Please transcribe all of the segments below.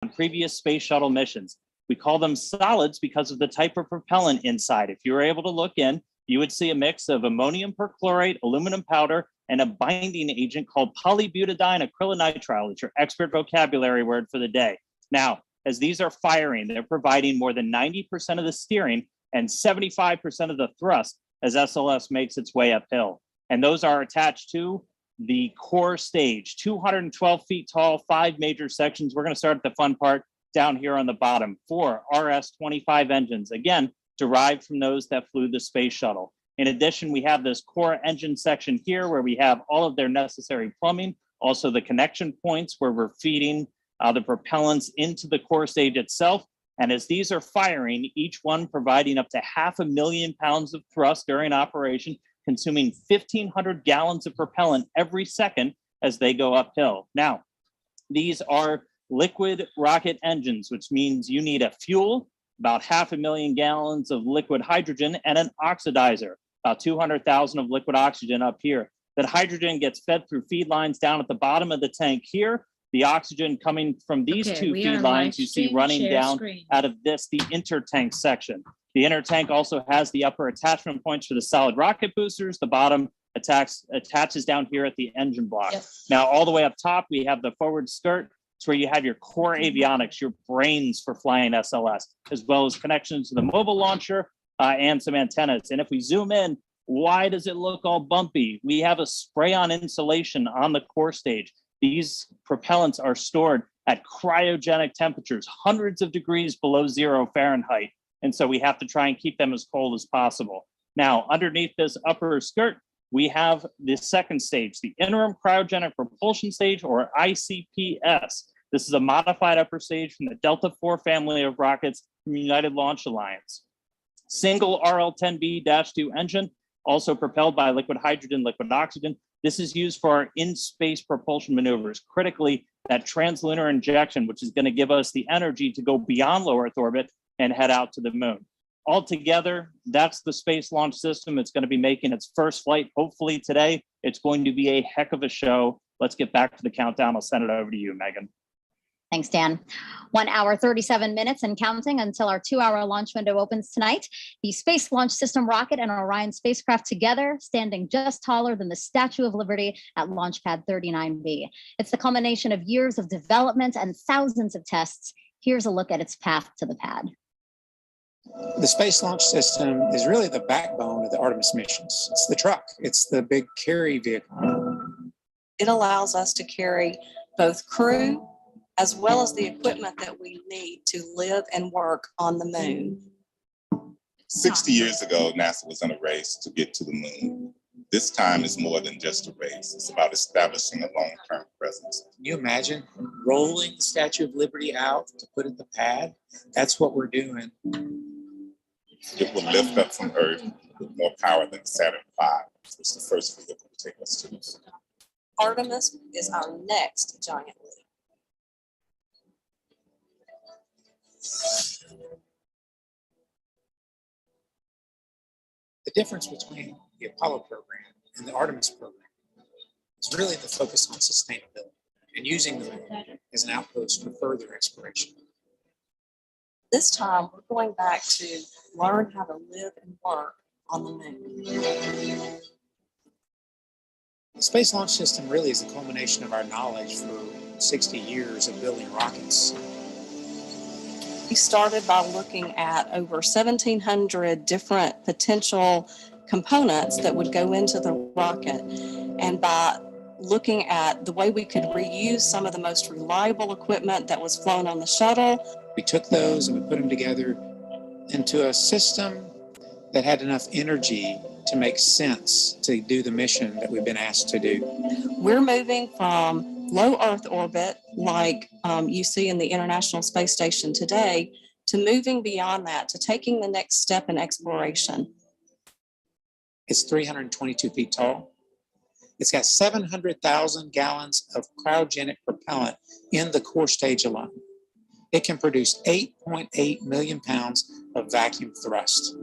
on previous space shuttle missions. We call them solids because of the type of propellant inside. If you were able to look in, you would see a mix of ammonium perchlorate, aluminum powder, and a binding agent called polybutadiene acrylonitrile. It's your expert vocabulary word for the day. Now, as these are firing, they're providing more than 90% of the steering and 75% of the thrust as SLS makes its way uphill. And those are attached to the core stage, 212 feet tall, 5 major sections. We're going to start at the fun part down here on the bottom. 4 RS-25 engines, again, derived from those that flew the space shuttle. In addition, we have this core engine section here where we have all of their necessary plumbing, also the connection points where we're feeding the propellants into the core stage itself. And as these are firing, each one providing up to 500,000 pounds of thrust during operation, consuming 1,500 gallons of propellant every second as they go uphill. Now, these are liquid rocket engines, which means you need a fuel, about 500,000 gallons of liquid hydrogen, and an oxidizer, about 200,000 of liquid oxygen up here. That hydrogen gets fed through feed lines down at the bottom of the tank here. The oxygen coming from these two feed lines you see running down out of this, the intertank section. The intertank also has the upper attachment points for the solid rocket boosters. The bottom attaches down here at the engine block. Yep. Now, all the way up top, we have the forward skirt. It's where you have your core avionics, your brains for flying SLS, as well as connections to the mobile launcher and some antennas. And if we zoom in, why does it look all bumpy? We have a spray-on insulation on the core stage. These propellants are stored at cryogenic temperatures, hundreds of degrees below 0 Fahrenheit. And so we have to try and keep them as cold as possible. Now, underneath this upper skirt, we have the second stage, the interim cryogenic propulsion stage, or ICPS. This is a modified upper stage from the Delta IV family of rockets from United Launch Alliance. Single RL-10B-2 engine, also propelled by liquid hydrogen, liquid oxygen. This is used for our in-space propulsion maneuvers. Critically, that translunar injection, which is going to give us the energy to go beyond low Earth orbit and head out to the moon. Altogether, that's the Space Launch System. It's going to be making its first flight, hopefully today. It's going to be a heck of a show. Let's get back to the countdown. I'll send it over to you, Megan. Thanks, Dan. 1 hour, 37 minutes and counting until our 2-hour launch window opens tonight. The Space Launch System rocket and Orion spacecraft together, standing just taller than the Statue of Liberty at Launch Pad 39B. It's the culmination of years of development and thousands of tests. Here's a look at its path to the pad. The Space Launch System is really the backbone of the Artemis missions. It's the truck. It's the big carry vehicle. It allows us to carry both crew as well as the equipment that we need to live and work on the moon. 60 years ago, NASA was in a race to get to the moon. This time is more than just a race. It's about establishing a long-term presence. Can you imagine rolling the Statue of Liberty out to put in the pad? That's what we're doing. It will lift up from Earth with more power than Saturn V, which was the first vehicle to take us to the moon. Artemis is our next giant leap. The difference between the Apollo program and the Artemis program is really the focus on sustainability and using the moon as an outpost for further exploration. This time, we're going back to learn how to live and work on the moon. The Space Launch System really is a culmination of our knowledge for 60 years of building rockets. We started by looking at over 1,700 different potential components that would go into the rocket. And by looking at the way we could reuse some of the most reliable equipment that was flown on the shuttle. We took those and we put them together into a system that had enough energy to make sense to do the mission that we've been asked to do. We're moving from low Earth orbit, like you see in the International Space Station today, to moving beyond that, to taking the next step in exploration. It's 322 feet tall. It's got 700,000 gallons of cryogenic propellant in the core stage alone. It can produce 8.8 million pounds of vacuum thrust.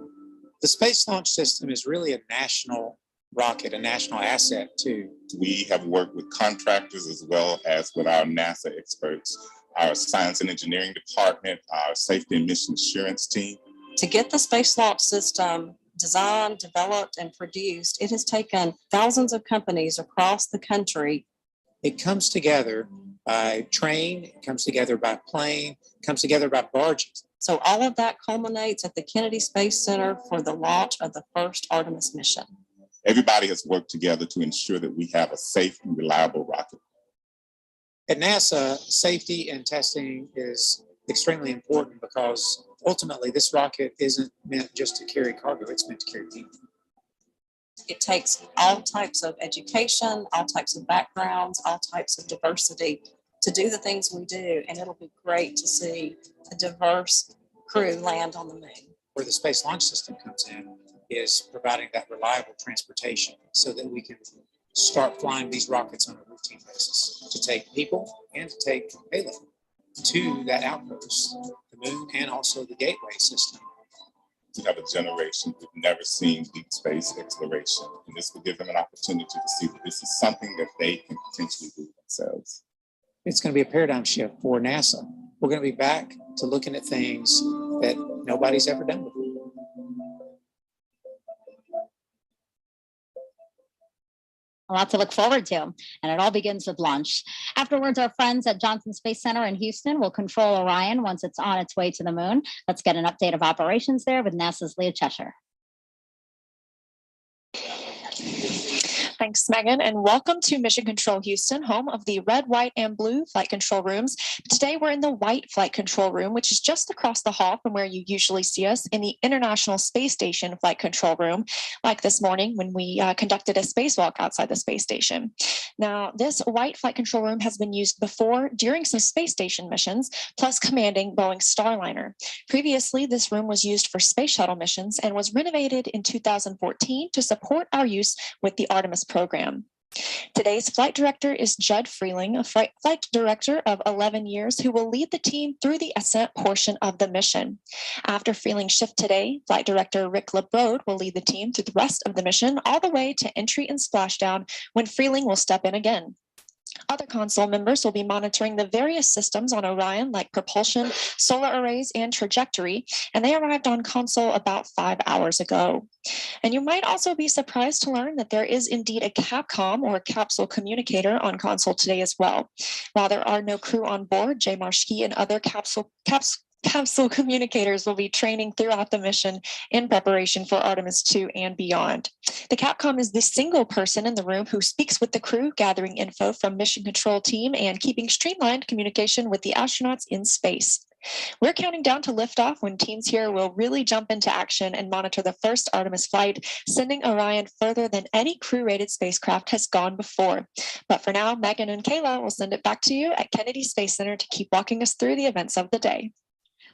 The Space Launch System is really a national rocket, a national asset too. We have worked with contractors as well as with our NASA experts our science and engineering department, our safety and mission assurance team. To get the Space Launch System designed, developed, and produced, it has taken thousands of companies across the country. It comes together by train, it comes together by plane, it comes together by barges. So all of that culminates at the Kennedy Space Center for the launch of the first Artemis mission. Everybody has worked together to ensure that we have a safe and reliable rocket. At NASA, safety and testing is extremely important because ultimately this rocket isn't meant just to carry cargo, it's meant to carry people. It takes all types of education, all types of backgrounds, all types of diversity to do the things we do, and it'll be great to see a diverse crew land on the moon. Where the Space Launch System comes in is providing that reliable transportation so that we can start flying these rockets on a routine basis to take people and to take payload to that outpost, the moon, and also the gateway system. To have a generation who've never seen deep space exploration, and this will give them an opportunity to see that this is something that they can potentially do themselves. It's going to be a paradigm shift for NASA. We're going to be back to looking at things that nobody's ever done before. A lot to look forward to, and it all begins with launch. Afterwards, our friends at Johnson Space Center in Houston will control Orion once it's on its way to the moon. Let's get an update of operations there with NASA's Leah Cheshire. Thanks, Megan, and welcome to Mission Control Houston, home of the red, white, and blue flight control rooms. Today, we're in the white flight control room, which is just across the hall from where you usually see us in the International Space Station flight control room, like this morning when we conducted a spacewalk outside the space station. Now, this white flight control room has been used before during some space station missions, plus commanding Boeing's Starliner. Previously, this room was used for space shuttle missions and was renovated in 2014 to support our use with the Artemis program. Today's flight director is Judd Freeling, a flight director of 11 years who will lead the team through the ascent portion of the mission. After Freeling's shift today, flight director Rick LeBrode will lead the team through the rest of the mission all the way to entry and splashdown when Freeling will step in again. Other console members will be monitoring the various systems on Orion, like propulsion, solar arrays, and trajectory, and they arrived on console about 5 hours ago. And you might also be surprised to learn that there is indeed a Capcom, or capsule communicator, on console today as well. While there are no crew on board, Jay Marshke and other capsule communicators will be training throughout the mission in preparation for Artemis 2 and beyond. The Capcom is the single person in the room who speaks with the crew, gathering info from mission control team and keeping streamlined communication with the astronauts in space. We're counting down to liftoff when teams here will really jump into action and monitor the first Artemis flight, sending Orion further than any crew-rated spacecraft has gone before. But for now, Megan and Kayla will send it back to you at Kennedy Space Center to keep walking us through the events of the day.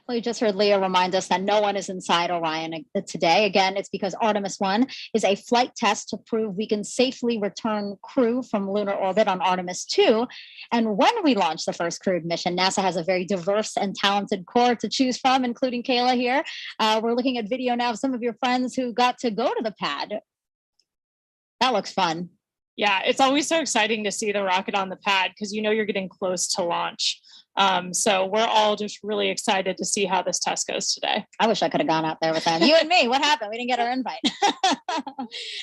Well, you just heard Leah remind us that no one is inside Orion today. Again, it's because Artemis 1 is a flight test to prove we can safely return crew from lunar orbit on Artemis 2. And when we launch the first crewed mission, NASA has a very diverse and talented core to choose from, including Kayla here. We're looking at video now of some of your friends who got to go to the pad. That looks fun. Yeah, it's always so exciting to see the rocket on the pad because you know you're getting close to launch. So we're all just really excited to see how this test goes today. I wish I could have gone out there with them. You and me, what happened? We didn't get our invite.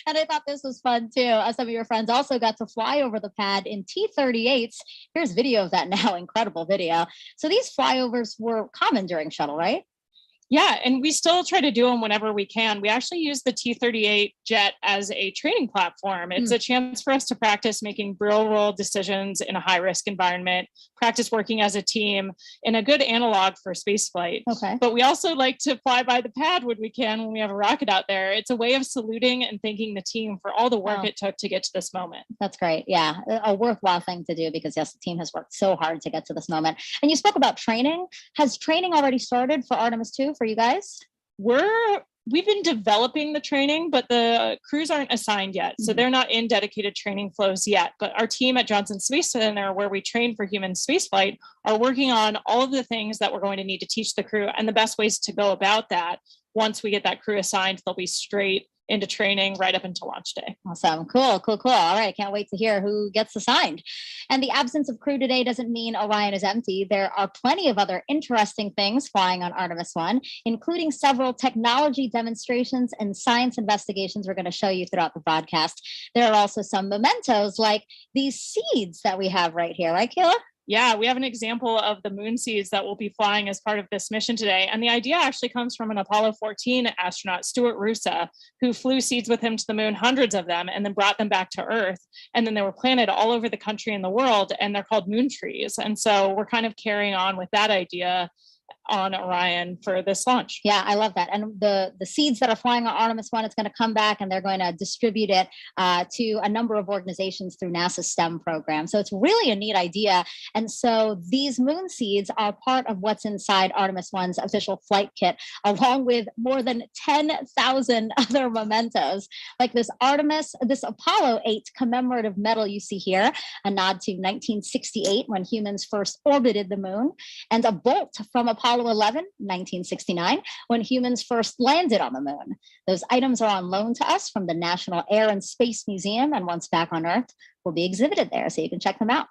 And I thought this was fun too. Some of your friends also got to fly over the pad in T-38s. Here's video of that now, incredible video. So these flyovers were common during shuttle, right? Yeah, and we still try to do them whenever we can. We actually use the T-38 jet as a training platform. It's a chance for us to practice making real-world decisions in a high-risk environment, practice working as a team, and a good analog for spaceflight. Okay. But we also like to fly by the pad when we can, when we have a rocket out there. It's a way of saluting and thanking the team for all the work it took to get to this moment. That's great. Yeah, a worthwhile thing to do because, yes, the team has worked so hard to get to this moment. And you spoke about training. Has training already started for Artemis 2 for you guys? We've been developing the training, but the crews aren't assigned yet. So they're not in dedicated training flows yet. But our team at Johnson Space Center, where we train for human spaceflight, are working on all of the things that we're going to need to teach the crew and the best ways to go about that. Once we get that crew assigned, they'll be straight into training right up until launch day. Awesome. Cool. All right. I can't wait to hear who gets assigned. And the absence of crew today doesn't mean Orion is empty. There are plenty of other interesting things flying on Artemis 1, including several technology demonstrations and science investigations we're going to show you throughout the broadcast. There are also some mementos like these seeds that we have right here, right, Kayla? Yeah, we have an example of the moon seeds that will be flying as part of this mission today. And the idea actually comes from an Apollo 14 astronaut, Stuart Roosa, who flew seeds with him to the moon, hundreds of them, and then brought them back to Earth. And then they were planted all over the country and the world, and they're called moon trees. And so we're kind of carrying on with that idea on Orion for this launch. Yeah, I love that. And the seeds that are flying on Artemis 1, it's going to come back and they're going to distribute it to a number of organizations through NASA's STEM program. So it's really a neat idea. And so these moon seeds are part of what's inside Artemis 1's official flight kit, along with more than 10,000 other mementos, like this Apollo 8 commemorative medal you see here, a nod to 1968 when humans first orbited the moon, and a bolt from Apollo 11, 1969, when humans first landed on the moon. Those items are on loan to us from the National Air and Space Museum, and once back on Earth, will be exhibited there, so you can check them out.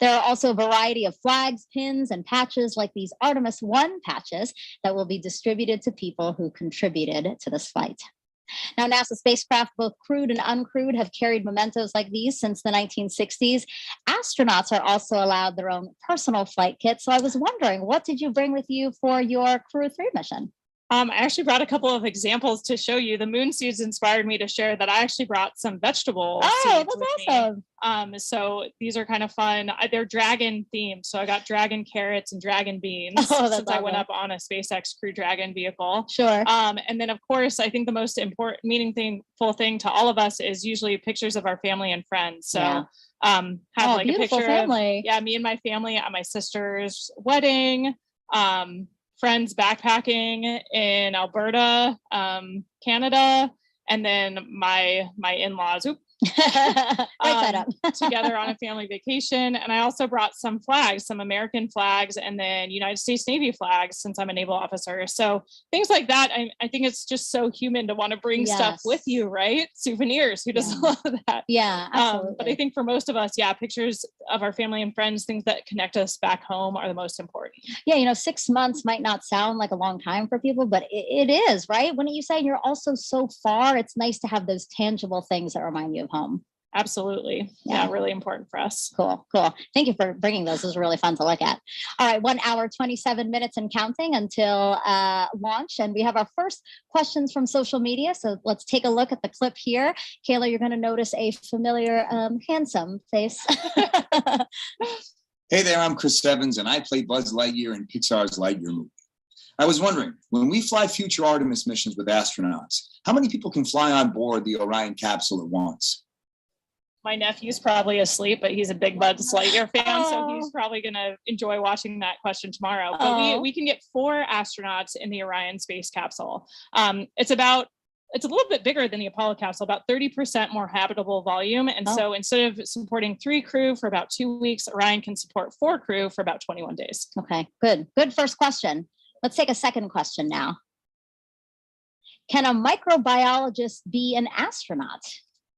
There are also a variety of flags, pins, and patches like these Artemis 1 patches that will be distributed to people who contributed to this flight. Now, NASA spacecraft, both crewed and uncrewed, have carried mementos like these since the 1960s. Astronauts are also allowed their own personal flight kit. So I was wondering, what did you bring with you for your Crew 3 mission? I actually brought a couple of examples to show you. The moon seeds inspired me to share that I actually brought some vegetable seeds that's with awesome. me. So these are kind of fun. They're dragon themed. So I got dragon carrots and dragon beans since I went up on a SpaceX Crew Dragon vehicle. Sure. And then of course, I think the most important, meaningful thing to all of us is usually pictures of our family and friends. So have like a picture family. of me and my family at my sister's wedding. Friends backpacking in Alberta, Canada, and then my in-laws together on a family vacation. And I also brought some flags, some American flags, and then United States Navy flags since I'm a naval officer. So things like that, I think it's just so human to want to bring stuff with you, right? Souvenirs, who doesn't love that? Yeah, absolutely. But I think for most of us, pictures of our family and friends, things that connect us back home are the most important. Yeah, 6 months might not sound like a long time for people, but it is, right? Wouldn't you say? You're also so far, it's nice to have those tangible things that remind you of home. Absolutely. Yeah, really important for us. Cool. Thank you for bringing those. It was really fun to look at. All right, 1 hour, 27 minutes and counting until launch. And we have our first questions from social media. So let's take a look at the clip here. Kayla, you're going to notice a familiar, handsome face. Hey there, I'm Chris Evans, and I play Buzz Lightyear in Pixar's Lightyear movie. I was wondering, when we fly future Artemis missions with astronauts, how many people can fly on board the Orion capsule at once? My nephew's probably asleep, but he's a big Buzz Lightyear fan, so he's probably going to enjoy watching that question tomorrow. But we can get 4 astronauts in the Orion space capsule. It's a little bit bigger than the Apollo capsule, about 30% more habitable volume. And so instead of supporting 3 crew for about 2 weeks, Orion can support 4 crew for about 21 days. Okay, good first question. Let's take a second question now. Can a microbiologist be an astronaut?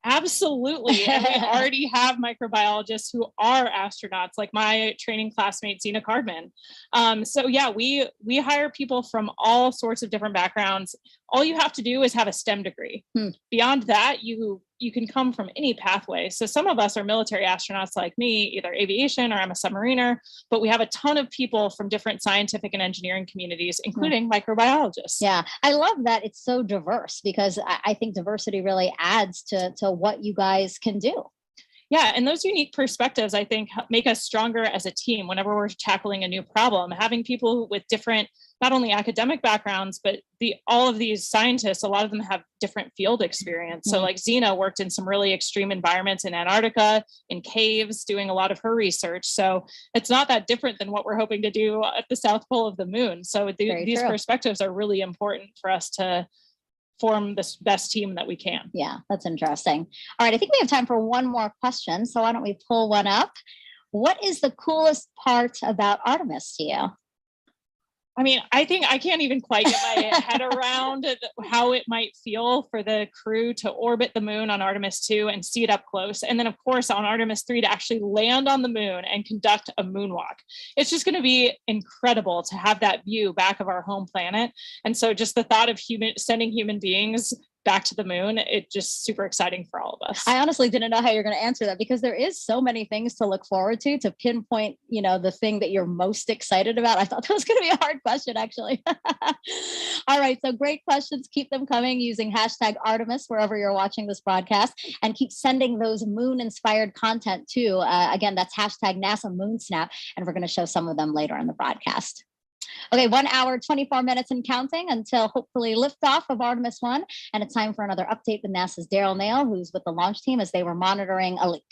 Absolutely. And we already have microbiologists who are astronauts, like my training classmate, Zena Cardman. We hire people from all sorts of different backgrounds. All you have to do is have a STEM degree. Beyond that, you can come from any pathway. So some of us are military astronauts like me, either aviation or I'm a submariner, but we have a ton of people from different scientific and engineering communities, including microbiologists. Yeah, I love that it's so diverse, because I think diversity really adds to what you guys can do. Yeah, and those unique perspectives, I think, make us stronger as a team whenever we're tackling a new problem. Having people with different, not only academic backgrounds, but all of these scientists, a lot of them have different field experience. So like Zena worked in some really extreme environments in Antarctica, in caves, doing a lot of her research. So it's not that different than what we're hoping to do at the South Pole of the moon. So these perspectives are really important for us to form the best team that we can. Yeah, that's interesting. All right, I think we have time for one more question. So why don't we pull one up? What is the coolest part about Artemis to you? I mean, I think I can't even quite get my head around how it might feel for the crew to orbit the moon on Artemis 2 and see it up close. And then, of course, on Artemis 3 to actually land on the moon and conduct a moonwalk. It's just going to be incredible to have that view back of our home planet. And so just the thought of sending human beings back to the moon, it's just super exciting for all of us. I honestly didn't know how you're going to answer that, because there is so many things to look forward to pinpoint, the thing that you're most excited about. I thought that was going to be a hard question, actually. All right. So great questions. Keep them coming using hashtag Artemis wherever you're watching this broadcast, and keep sending those moon inspired content too. Again, that's hashtag NASA Moon Snap. And we're going to show some of them later in the broadcast. Okay, 1 hour, 24 minutes and counting until hopefully liftoff of Artemis 1. And it's time for another update with NASA's Daryl Nail, who's with the launch team as they were monitoring a leak.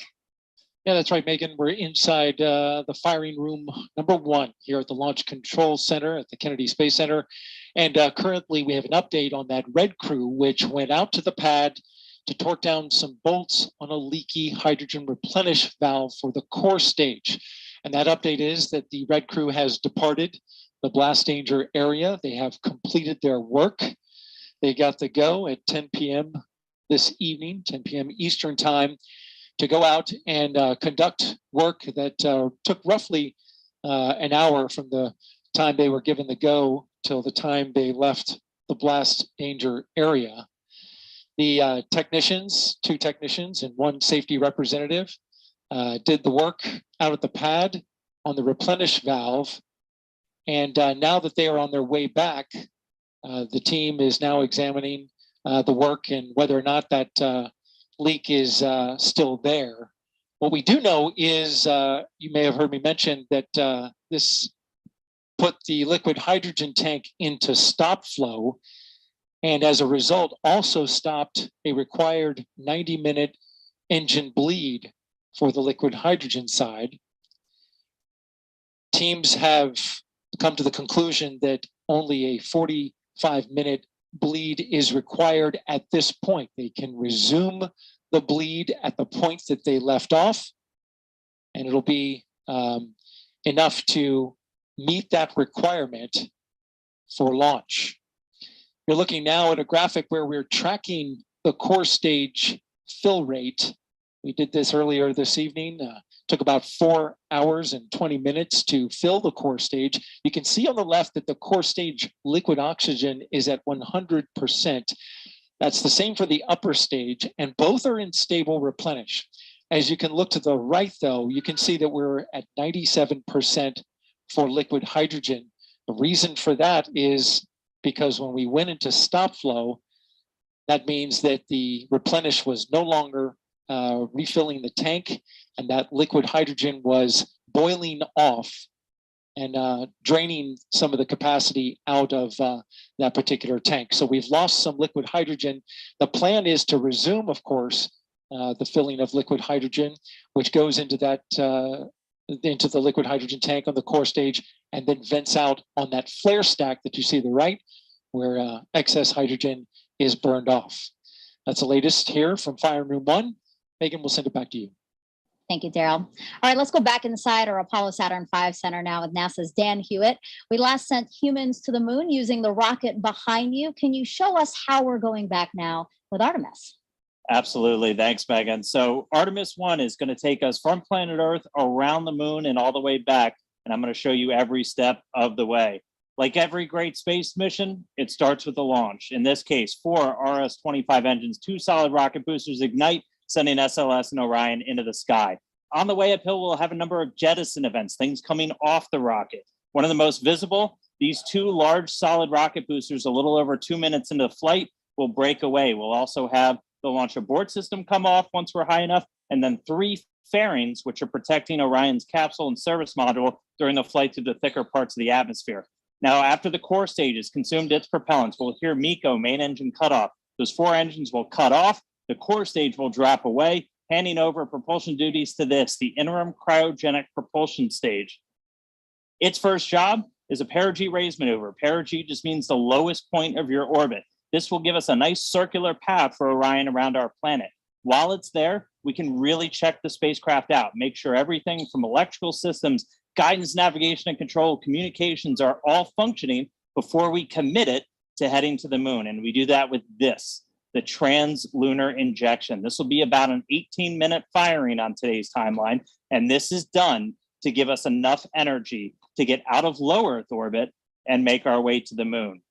Yeah, that's right, Megan. We're inside the firing room number 1 here at the Launch Control Center at the Kennedy Space Center. And currently we have an update on that red crew, which went out to the pad to torque down some bolts on a leaky hydrogen replenish valve for the core stage. And that update is that the red crew has departed the blast danger area. They have completed their work. They got to go at 10 p.m. this evening, 10 p.m. Eastern time, to go out and conduct work that took roughly an hour from the time they were given the go till the time they left the blast danger area. The technicians, 2 technicians and 1 safety representative, did the work out at the pad on the replenish valve. And now that they are on their way back, the team is now examining the work and whether or not that leak is still there. What we do know is, you may have heard me mention that this put the liquid hydrogen tank into stop flow, and as a result also stopped a required 90-minute engine bleed for the liquid hydrogen side. Teams have come to the conclusion that only a 45-minute bleed is required at this point. They can resume the bleed at the point that they left off, and it'll be enough to meet that requirement for launch. You're looking now at a graphic where we're tracking the core stage fill rate. We did this earlier this evening. Took about 4 hours and 20 minutes to fill the core stage. You can see on the left that the core stage liquid oxygen is at 100%. That's the same for the upper stage, and both are in stable replenish. As you can look to the right, though, you can see that we're at 97% for liquid hydrogen. The reason for that is because when we went into stop flow, that means that the replenish was no longer refilling the tank, and that liquid hydrogen was boiling off and draining some of the capacity out of that particular tank. So we've lost some liquid hydrogen. The plan is to resume, of course, the filling of liquid hydrogen, which goes into that into the liquid hydrogen tank on the core stage, and then vents out on that flare stack that you see to the right, where excess hydrogen is burned off. That's the latest here from Firing Room 1. Megan, we'll send it back to you. Thank you, Daryl. All right, let's go back inside our Apollo Saturn V Center now with NASA's Dan Hewitt. We last sent humans to the moon using the rocket behind you. Can you show us how we're going back now with Artemis? Absolutely. Thanks, Megan. So Artemis 1 is going to take us from planet Earth around the moon and all the way back. And I'm going to show you every step of the way. Like every great space mission, it starts with a launch. In this case, 4 RS-25 engines, 2 solid rocket boosters ignite, sending SLS and Orion into the sky. On the way uphill, we'll have a number of jettison events, things coming off the rocket. One of the most visible, these 2 large solid rocket boosters, a little over 2 minutes into flight, will break away. We'll also have the launch abort system come off once we're high enough, and then 3 fairings, which are protecting Orion's capsule and service module during the flight through the thicker parts of the atmosphere. Now, after the core stage has consumed its propellants, we'll hear MECO, main engine cutoff. Those 4 engines will cut off. The core stage will drop away, handing over propulsion duties to this, the interim cryogenic propulsion stage. Its first job is a perigee raise maneuver. Perigee just means the lowest point of your orbit. This will give us a nice circular path for Orion around our planet. While it's there, we can really check the spacecraft out, make sure everything from electrical systems guidance, navigation, and control, communications are all functioning before we commit it to heading to the moon. And we do that with this, the trans-lunar injection. This will be about an 18-minute firing on today's timeline. And this is done to give us enough energy to get out of low Earth orbit and make our way to the moon.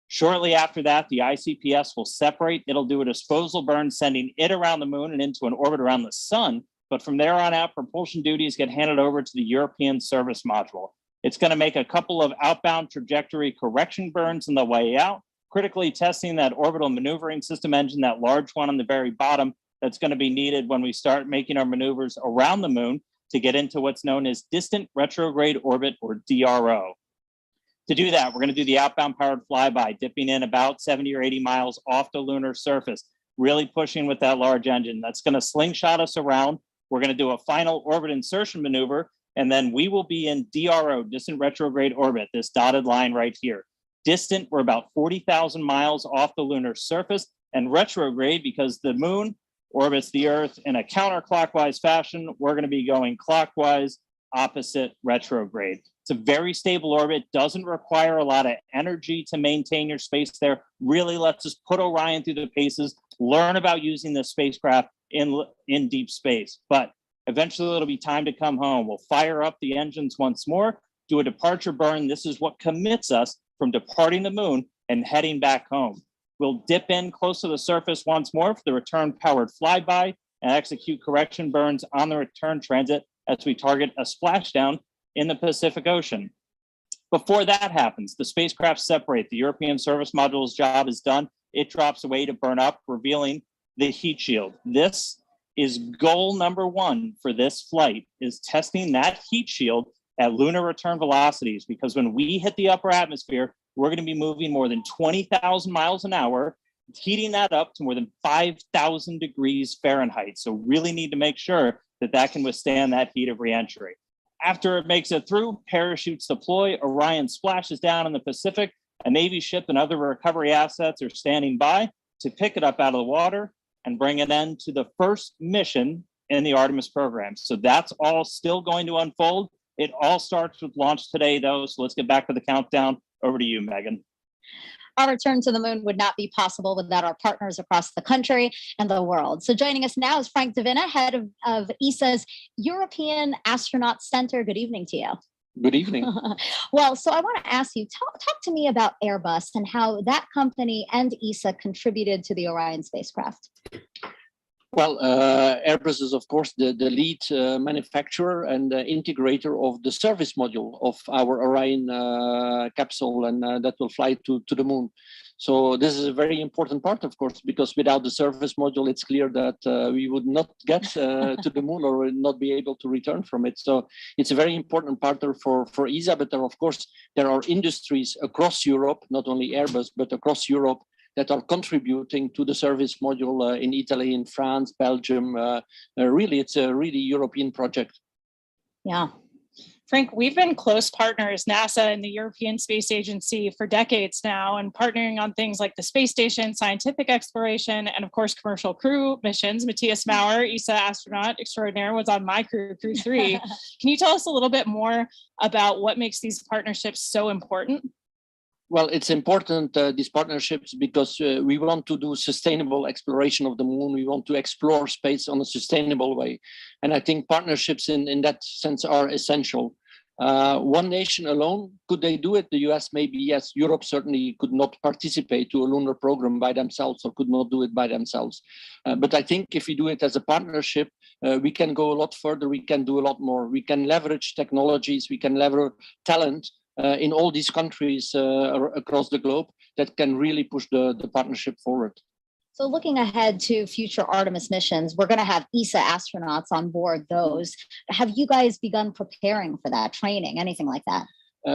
Shortly after that, the ICPS will separate. It'll do a disposal burn, sending it around the moon and into an orbit around the sun. But from there on out, propulsion duties get handed over to the European service module. It's going to make a couple of outbound trajectory correction burns on the way out, critically testing that orbital maneuvering system engine, that large one on the very bottom that's going to be needed when we start making our maneuvers around the moon to get into what's known as distant retrograde orbit, or DRO. To do that, we're going to do the outbound powered flyby, dipping in about 70 or 80 miles off the lunar surface, really pushing with that large engine. That's going to slingshot us around. We're going to do a final orbit insertion maneuver, and then we will be in DRO, distant retrograde orbit, this dotted line right here. Distant, we're about 40,000 miles off the lunar surface, and retrograde, because the moon orbits the Earth in a counterclockwise fashion, we're going to be going clockwise, opposite retrograde. It's a very stable orbit, doesn't require a lot of energy to maintain your space there, really lets us put Orion through the paces, learn about using the spacecraft in deep space. But eventually it'll be time to come home. We'll fire up the engines once more, do a departure burn. This is what commits us from departing the moon and heading back home. We'll dip in close to the surface once more for the return powered flyby and execute correction burns on the return transit as we target a splashdown in the Pacific Ocean. Before that happens, the spacecraft separate. The European service module's job is done. It drops away to burn up, revealing the heat shield. This is goal number one for this flight, is testing that heat shield at lunar return velocities, because when we hit the upper atmosphere, we're going to be moving more than 20,000 miles an hour, heating that up to more than 5,000 degrees Fahrenheit. So really need to make sure that that can withstand that heat of reentry. After it makes it through, parachutes deploy, Orion splashes down in the Pacific. A Navy ship and other recovery assets are standing by to pick it up out of the water and bring it into the first mission in the Artemis program. So that's all still going to unfold. It all starts with launch today, though. So let's get back to the countdown. Over to you, Megan. Our return to the moon would not be possible without our partners across the country and the world. So joining us now is Frank Davina, head of ESA's European Astronaut Center. Good evening to you. Good evening. Well, so I want to ask you, talk to me about Airbus and how that company and ESA contributed to the Orion spacecraft. Well, Airbus is, of course, the lead manufacturer and integrator of the service module of our Orion capsule, and that will fly to the moon. So this is a very important part, of course, because without the service module, it's clear that we would not get to the moon or not be able to return from it. So it's a very important partner for ESA, but there are industries across Europe, not only Airbus, but across Europe, that are contributing to the service module in Italy, in France, Belgium. Really, it's a really European project. Yeah. Frank, we've been close partners, NASA and the European Space Agency, for decades now, and partnering on things like the space station, scientific exploration, and of course, commercial crew missions. Matthias Maurer, ESA astronaut extraordinaire, was on my crew 3. Can you tell us a little bit more about what makes these partnerships so important? Well, it's important, these partnerships, because we want to do sustainable exploration of the moon. We want to explore space on a sustainable way. And I think partnerships in that sense are essential. One nation alone, could they do it? The US maybe, yes. Europe certainly could not participate to a lunar program by themselves, or could not do it by themselves. But I think if we do it as a partnership, we can go a lot further. We can do a lot more. We can leverage technologies. We can leverage talent in all these countries across the globe that can really push the partnership forward. So looking ahead to future Artemis missions, we're going to have ESA astronauts on board those. Have you guys begun preparing for that, training, anything like that?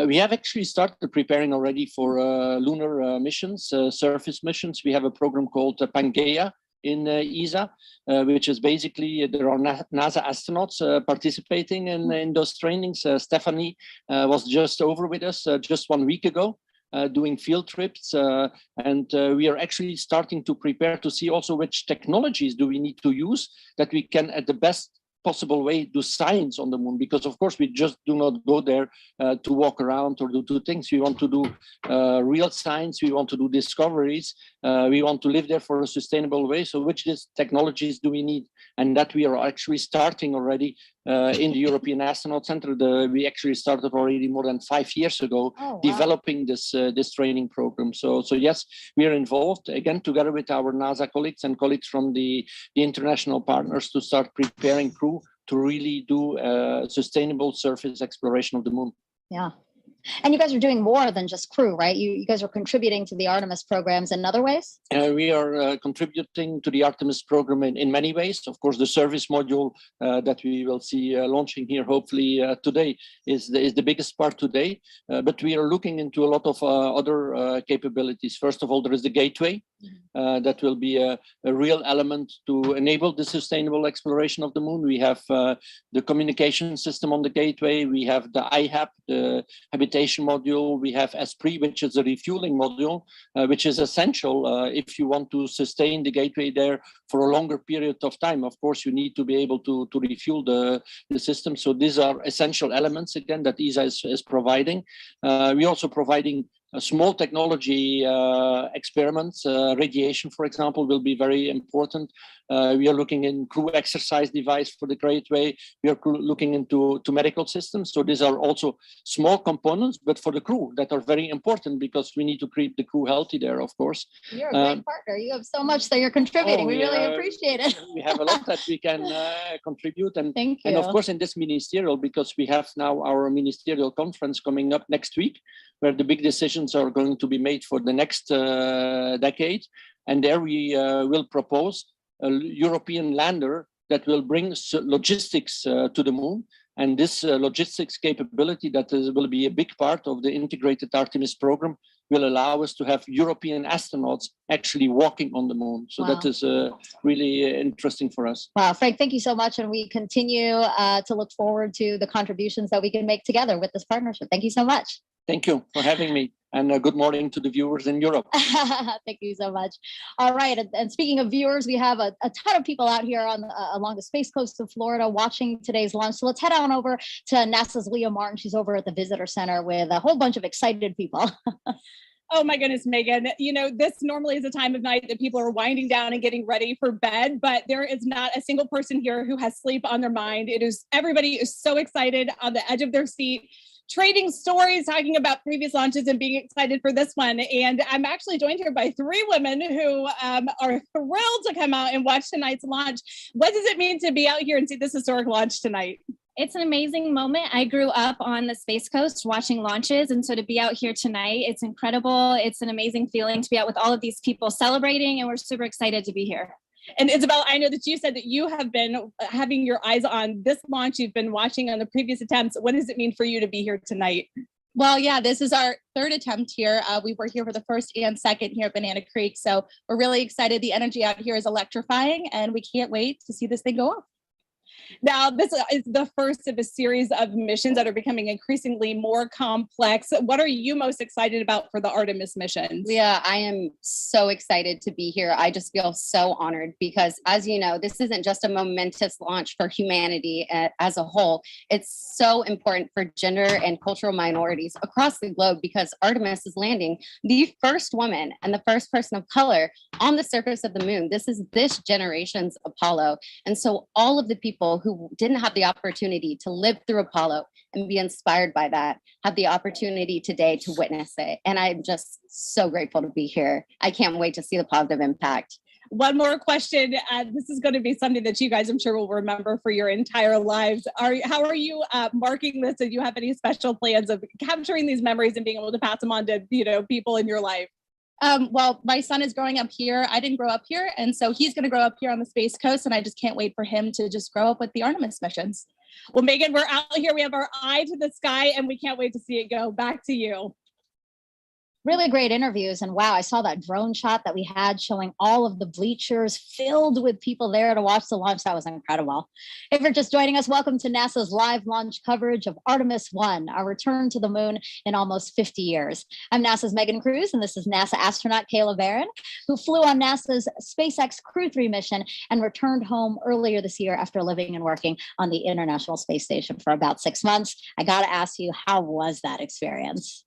We have actually started preparing already for lunar missions, surface missions. We have a program called Pangaea in ESA, which is basically, there are NASA astronauts participating in those trainings. Stephanie was just over with us just 1 week ago, doing field trips. And we are actually starting to prepare to see also which technologies do we need to use that we can at the best possible way do science on the moon, because of course we just do not go there to walk around or do two things. We want to do real science, we want to do discoveries, we want to live there for a sustainable way. So which technologies do we need? And that we are actually starting already in the European Astronaut Center. We actually started already more than 5 years ago, developing this training program. So yes, we are involved again together with our NASA colleagues and colleagues from the international partners to start preparing crew to really do sustainable surface exploration of the moon. Yeah. And you guys are doing more than just crew, right? You guys are contributing to the Artemis programs in other ways? We are contributing to the Artemis program in many ways. Of course, the service module that we will see launching here hopefully today is the biggest part today. But we are looking into a lot of other capabilities. First of all, there is the gateway. That will be a real element to enable the sustainable exploration of the moon. We have the communication system on the gateway. We have the IHAP, the habitation module. We have ESPRIT, which is a refueling module, which is essential if you want to sustain the gateway there for a longer period of time. Of course, you need to be able to refuel the system. So these are essential elements, again, that ESA is providing. We're also providing small technology experiments. Radiation, for example, will be very important. We are looking in crew exercise device for the gateway. We are looking into medical systems. So these are also small components, but for the crew that are very important because we need to keep the crew healthy there, of course. You're a great partner. You have so much that you're contributing. We really appreciate it. We have a lot that we can contribute. And, Thank you. And of course, in this ministerial, because we have now our ministerial conference coming up next week, where the big decisions are going to be made for the next decade. And there we will propose a European lander that will bring logistics to the moon. And this logistics capability that will be a big part of the integrated Artemis program will allow us to have European astronauts actually walking on the moon. So that is really interesting for us. Wow, Frank, thank you so much. And we continue to look forward to the contributions that we can make together with this partnership. Thank you so much. Thank you for having me. And good morning to the viewers in Europe. Thank you so much. All right. And speaking of viewers, we have a ton of people out here along the space coast of Florida watching today's launch. So let's head on over to NASA's Leah Martin. She's over at the visitor center with a whole bunch of excited people. Oh my goodness, Megan. You know, this normally is a time of night that people are winding down and getting ready for bed, but there is not a single person here who has sleep on their mind. Everybody is so excited on the edge of their seat, trading stories, talking about previous launches and being excited for this one. And I'm actually joined here by 3 women who are thrilled to come out and watch tonight's launch. What does it mean to be out here and see this historic launch tonight? It's an amazing moment. I grew up on the Space Coast watching launches. And so to be out here tonight, it's incredible. It's an amazing feeling to be out with all of these people celebrating. And we're super excited to be here. And Isabel, I know that you said that you have been having your eyes on this launch. You've been watching on the previous attempts. What does it mean for you to be here tonight? Well, yeah, this is our 3rd attempt here. We were here for the 1st and 2nd here at Banana Creek. So we're really excited. The energy out here is electrifying and we can't wait to see this thing go off. Now, this is the first of a series of missions that are becoming increasingly more complex. What are you most excited about for the Artemis missions? Yeah, I am so excited to be here. I just feel so honored because, as you know, this isn't just a momentous launch for humanity as a whole. It's so important for gender and cultural minorities across the globe because Artemis is landing the first woman and the first person of color on the surface of the moon. This is this generation's Apollo. And so all of the people who didn't have the opportunity to live through Apollo and be inspired by that have the opportunity today to witness it. And I'm just so grateful to be here. I can't wait to see the positive impact. One more question. This is going to be something that you guys, I'm sure, will remember for your entire lives. How are you marking this? Do you have any special plans of capturing these memories and being able to pass them on to people in your life? Well, my son is growing up here. I didn't grow up here. And so he's going to grow up here on the Space Coast. And I just can't wait for him to just grow up with the Artemis missions. Well, Megan, we're out here. We have our eye to the sky and we can't wait to see it go. Back to you. Really great interviews. And wow, I saw that drone shot that we had showing all of the bleachers filled with people there to watch the launch. That was incredible. If you're just joining us, welcome to NASA's live launch coverage of Artemis-1, our return to the moon in almost 50 years. I'm NASA's Megan Cruz, and this is NASA astronaut Kayla Barron, who flew on NASA's SpaceX Crew 3 mission and returned home earlier this year after living and working on the International Space Station for about 6 months. I got to ask you, how was that experience?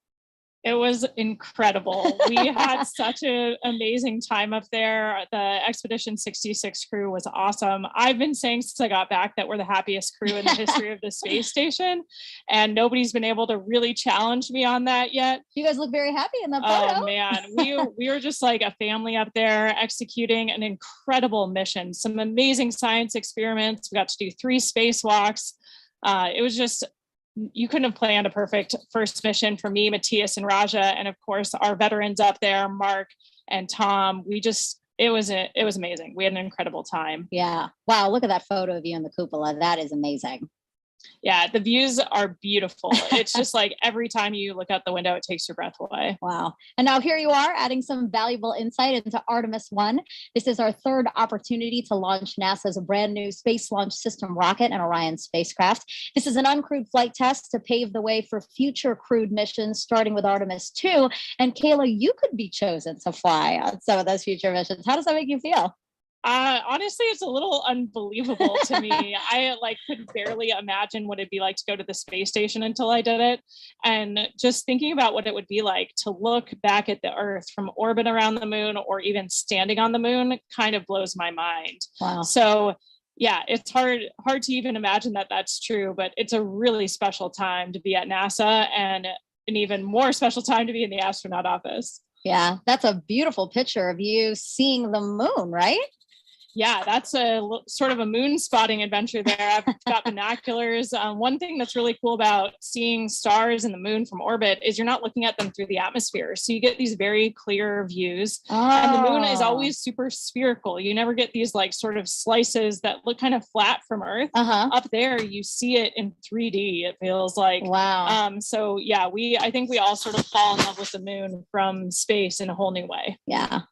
It was incredible. We had such an amazing time up there. The Expedition 66 crew was awesome. I've been saying since I got back that we're the happiest crew in the history of the space station, and nobody's been able to really challenge me on that yet. You guys look very happy in that photo. Oh man, we were just like a family up there executing an incredible mission. Some amazing science experiments. We got to do 3 spacewalks. It was just, you couldn't have planned a perfect first mission for me, Matthias, and Raja, and of course our veterans up there, Mark and Tom. It was amazing. We had an incredible time. Yeah. Wow. Look at that photo of you in the cupola. That is amazing. Yeah, the views are beautiful. It's just like every time you look out the window, it takes your breath away. Wow. And now here you are adding some valuable insight into Artemis-1. This is our 3rd opportunity to launch NASA's brand new Space Launch System rocket and Orion spacecraft. This is an uncrewed flight test to pave the way for future crewed missions, starting with Artemis-2. And Kayla, you could be chosen to fly on some of those future missions. How does that make you feel? Honestly, it's a little unbelievable to me. I could barely imagine what it'd be like to go to the space station until I did it. And just thinking about what it would be like to look back at the Earth from orbit around the moon or even standing on the moon kind of blows my mind. Wow. So yeah, it's hard to even imagine that that's true, but it's a really special time to be at NASA, and an even more special time to be in the astronaut office. Yeah, that's a beautiful picture of you seeing the moon, right? Yeah, that's a sort of a moon spotting adventure there. I've got binoculars. One thing that's really cool about seeing stars and the moon from orbit is you're not looking at them through the atmosphere. So you get these very clear views. And the moon is always super spherical. You never get these sort of slices that look kind of flat from Earth. Up there, you see it in 3D, it feels like. Wow. So yeah, I think we all sort of fall in love with the moon from space in a whole new way. Yeah.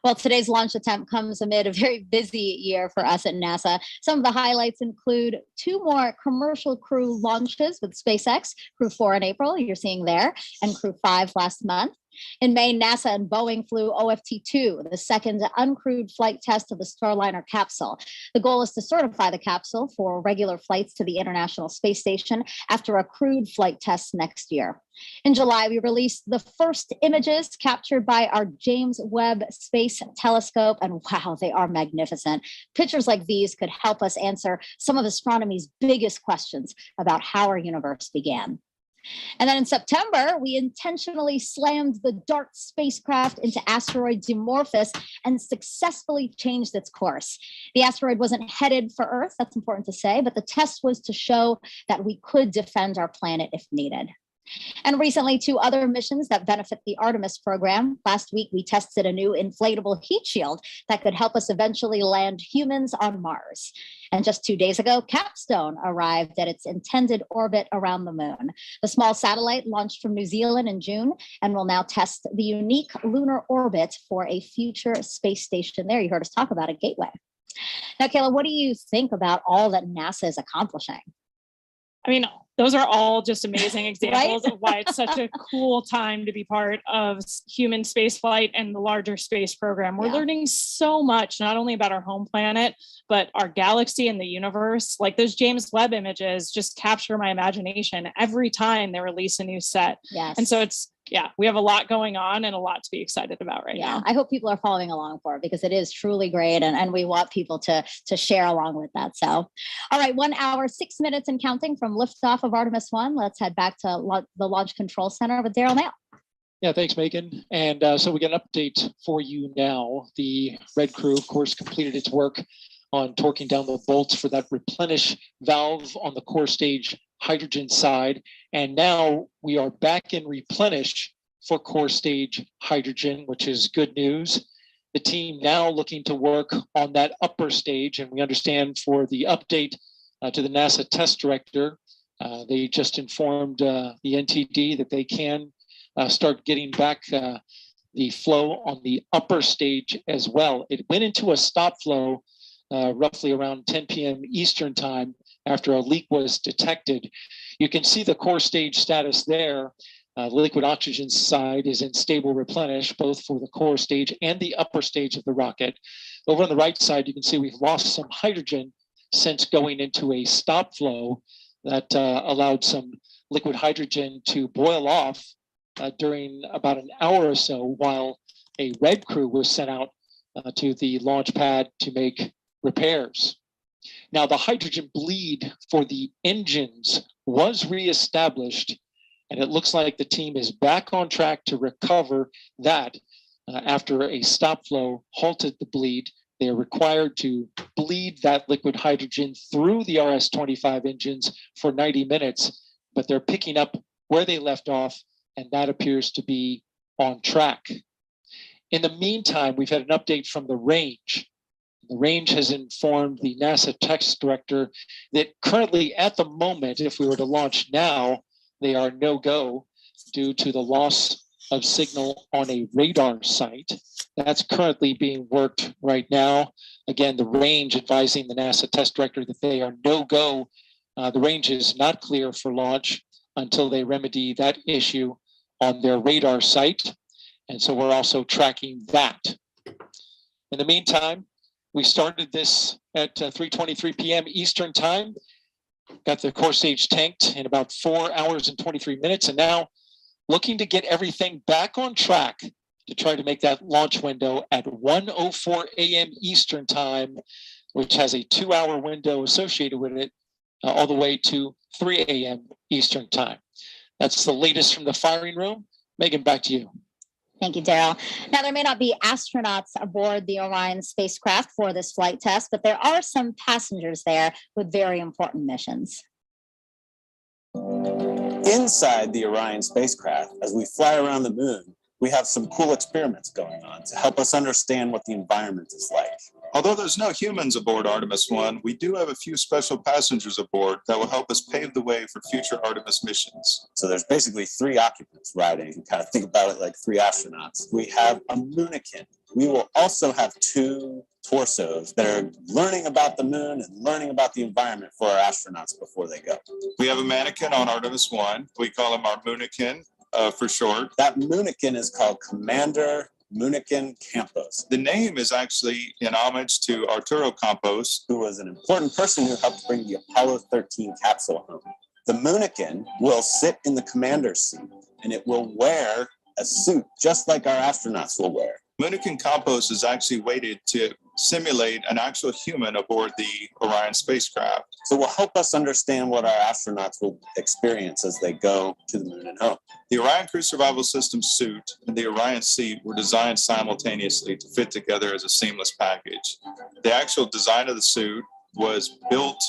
Well, today's launch attempt comes amid a very busy year for us at NASA. Some of the highlights include 2 more commercial crew launches with SpaceX, Crew 4 in April, you're seeing there, and Crew 5 last month. In May, NASA and Boeing flew OFT-2, the 2nd uncrewed flight test of the Starliner capsule. The goal is to certify the capsule for regular flights to the International Space Station after a crewed flight test next year. In July, we released the first images captured by our James Webb Space Telescope, and wow, they are magnificent. Pictures like these could help us answer some of astronomy's biggest questions about how our universe began. And then in September, we intentionally slammed the DART spacecraft into asteroid Dimorphos and successfully changed its course. The asteroid wasn't headed for Earth, that's important to say, but the test was to show that we could defend our planet if needed. And recently, 2 other missions that benefit the Artemis program. Last week, we tested a new inflatable heat shield that could help us eventually land humans on Mars. And just 2 days ago, Capstone arrived at its intended orbit around the moon. The small satellite launched from New Zealand in June and will now test the unique lunar orbit for a future space station there. You heard us talk about it, Gateway. Now, Kayla, what do you think about all that NASA is accomplishing? I mean, those are all just amazing examples of why it's such a cool time to be part of human spaceflight and the larger space program. We're learning so much, not only about our home planet, but our galaxy and the universe. Like those James Webb images just capture my imagination every time they release a new set. Yes. And so we have a lot going on and a lot to be excited about right now. I hope people are following along for it because it is truly great. And we want people to share along with that. So, all right, 1 hour, 6 minutes and counting from liftoff of Artemis-1. Let's head back to the Launch Control Center with Daryl Nail. Yeah, thanks, Megan. And so we get an update for you now. The Red Crew, of course, completed its work on torquing down the bolts for that replenish valve on the core stage hydrogen side. And now we are back in replenish for core stage hydrogen, which is good news. The team now looking to work on that upper stage. And we understand for the update to the NASA test director, they just informed the NTD that they can start getting back the flow on the upper stage as well. It went into a stop flow roughly around 10 p.m. Eastern time after a leak was detected. You can see the core stage status there. The liquid oxygen side is in stable replenish, both for the core stage and the upper stage of the rocket. Over on the right side, you can see we've lost some hydrogen since going into a stop flow that allowed some liquid hydrogen to boil off during about an hour or so while a red crew was sent out to the launch pad to make repairs. Now, the hydrogen bleed for the engines was reestablished, and it looks like the team is back on track to recover that after a stop flow halted the bleed. They are required to bleed that liquid hydrogen through the RS-25 engines for 90 minutes, but they're picking up where they left off, and that appears to be on track. In the meantime, we've had an update from the range. The range has informed the NASA test director that currently, at the moment, if we were to launch now, they are no-go due to the loss of signal on a radar site. That's currently being worked right now. Again, the range advising the NASA test director that they are no-go. The range is not clear for launch until they remedy that issue on their radar site. And so we're also tracking that. In the meantime, we started this at 3:23 p.m. Eastern time, got the core stage tanked in about 4 hours and 23 minutes, and now looking to get everything back on track to try to make that launch window at 1:04 a.m. Eastern time, which has a 2-hour window associated with it, all the way to 3 a.m. Eastern time. That's the latest from the firing room. Megan, back to you. Thank you, Daryl. Now, there may not be astronauts aboard the Orion spacecraft for this flight test, but there are some passengers there with very important missions. Inside the Orion spacecraft, as we fly around the moon, we have some cool experiments going on to help us understand what the environment is like. Although there's no humans aboard Artemis-1, we do have a few special passengers aboard that will help us pave the way for future Artemis missions. So there's basically 3 occupants riding. You kind of think about it like 3 astronauts. We have a moonican. We will also have 2 torsos that are learning about the moon and learning about the environment for our astronauts before they go. We have a mannequin on Artemis-1. We call him our moonican for short. That moonican is called Commander Moonican Campos. The name is actually in homage to Arturo Campos, who was an important person who helped bring the Apollo 13 capsule home. The moonican will sit in the commander's seat, and it will wear a suit just like our astronauts will wear. Moonican Campos is actually weighted to simulate an actual human aboard the Orion spacecraft. So it will help us understand what our astronauts will experience as they go to the moon and home. The Orion Crew Survival System suit and the Orion seat were designed simultaneously to fit together as a seamless package. The actual design of the suit was built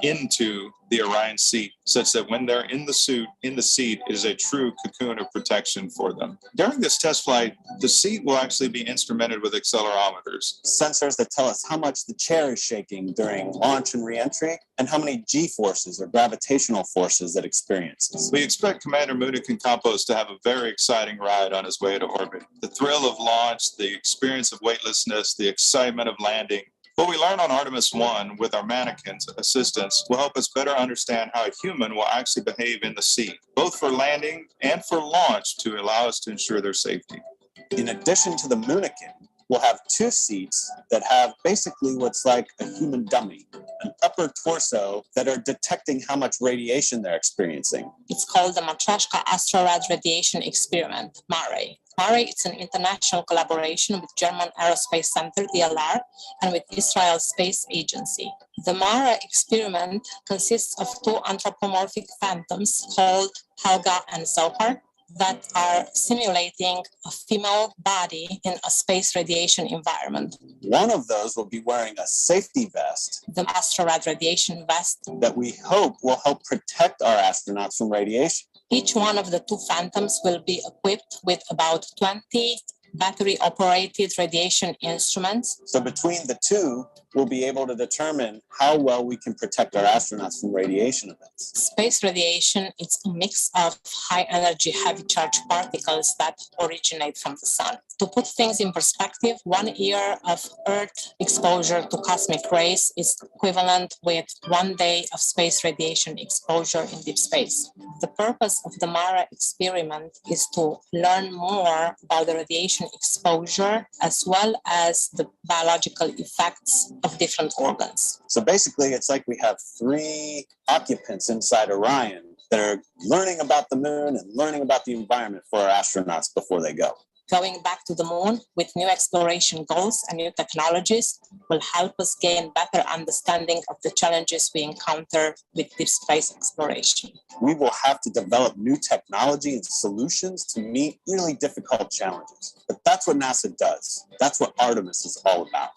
into the Orion seat such that when they're in the suit, in the seat, is a true cocoon of protection for them. During this test flight, the seat will actually be instrumented with accelerometers. Sensors that tell us how much the chair is shaking during launch and re-entry and how many G-forces or gravitational forces it experiences. We expect Commander Moonican Campos to have a very exciting ride on his way to orbit. The thrill of launch, the experience of weightlessness, the excitement of landing. What we learn on Artemis-1 with our mannequins assistants will help us better understand how a human will actually behave in the seat, both for landing and for launch to allow us to ensure their safety. In addition to the moonican, we'll have 2 seats that have basically what's like a human dummy, an upper torso that are detecting how much radiation they're experiencing. It's called the Matryoshka Astrorad Radiation Experiment, MARE. MARE is an international collaboration with German Aerospace Center, DLR, and with Israel Space Agency. The MARE experiment consists of 2 anthropomorphic phantoms called Helga and Zohar that are simulating a female body in a space radiation environment. One of those will be wearing a safety vest, the Astrorad radiation vest, that we hope will help protect our astronauts from radiation. Each one of the 2 phantoms will be equipped with about 20 battery-operated radiation instruments. So between the 2, we'll be able to determine how well we can protect our astronauts from radiation events. Space radiation is a mix of high energy, heavy charge particles that originate from the sun. To put things in perspective, 1 year of Earth exposure to cosmic rays is equivalent with 1 day of space radiation exposure in deep space. The purpose of the MARA experiment is to learn more about the radiation exposure as well as the biological effects of different organs. So basically, it's like we have 3 occupants inside Orion that are learning about the moon and learning about the environment for our astronauts before they go. Going back to the moon with new exploration goals and new technologies will help us gain better understanding of the challenges we encounter with deep space exploration. We will have to develop new technology and solutions to meet really difficult challenges. But that's what NASA does. That's what Artemis is all about.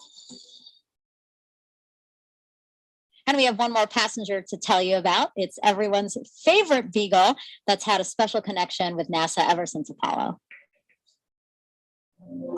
And we have one more passenger to tell you about. It's everyone's favorite beagle that's had a special connection with NASA ever since Apollo.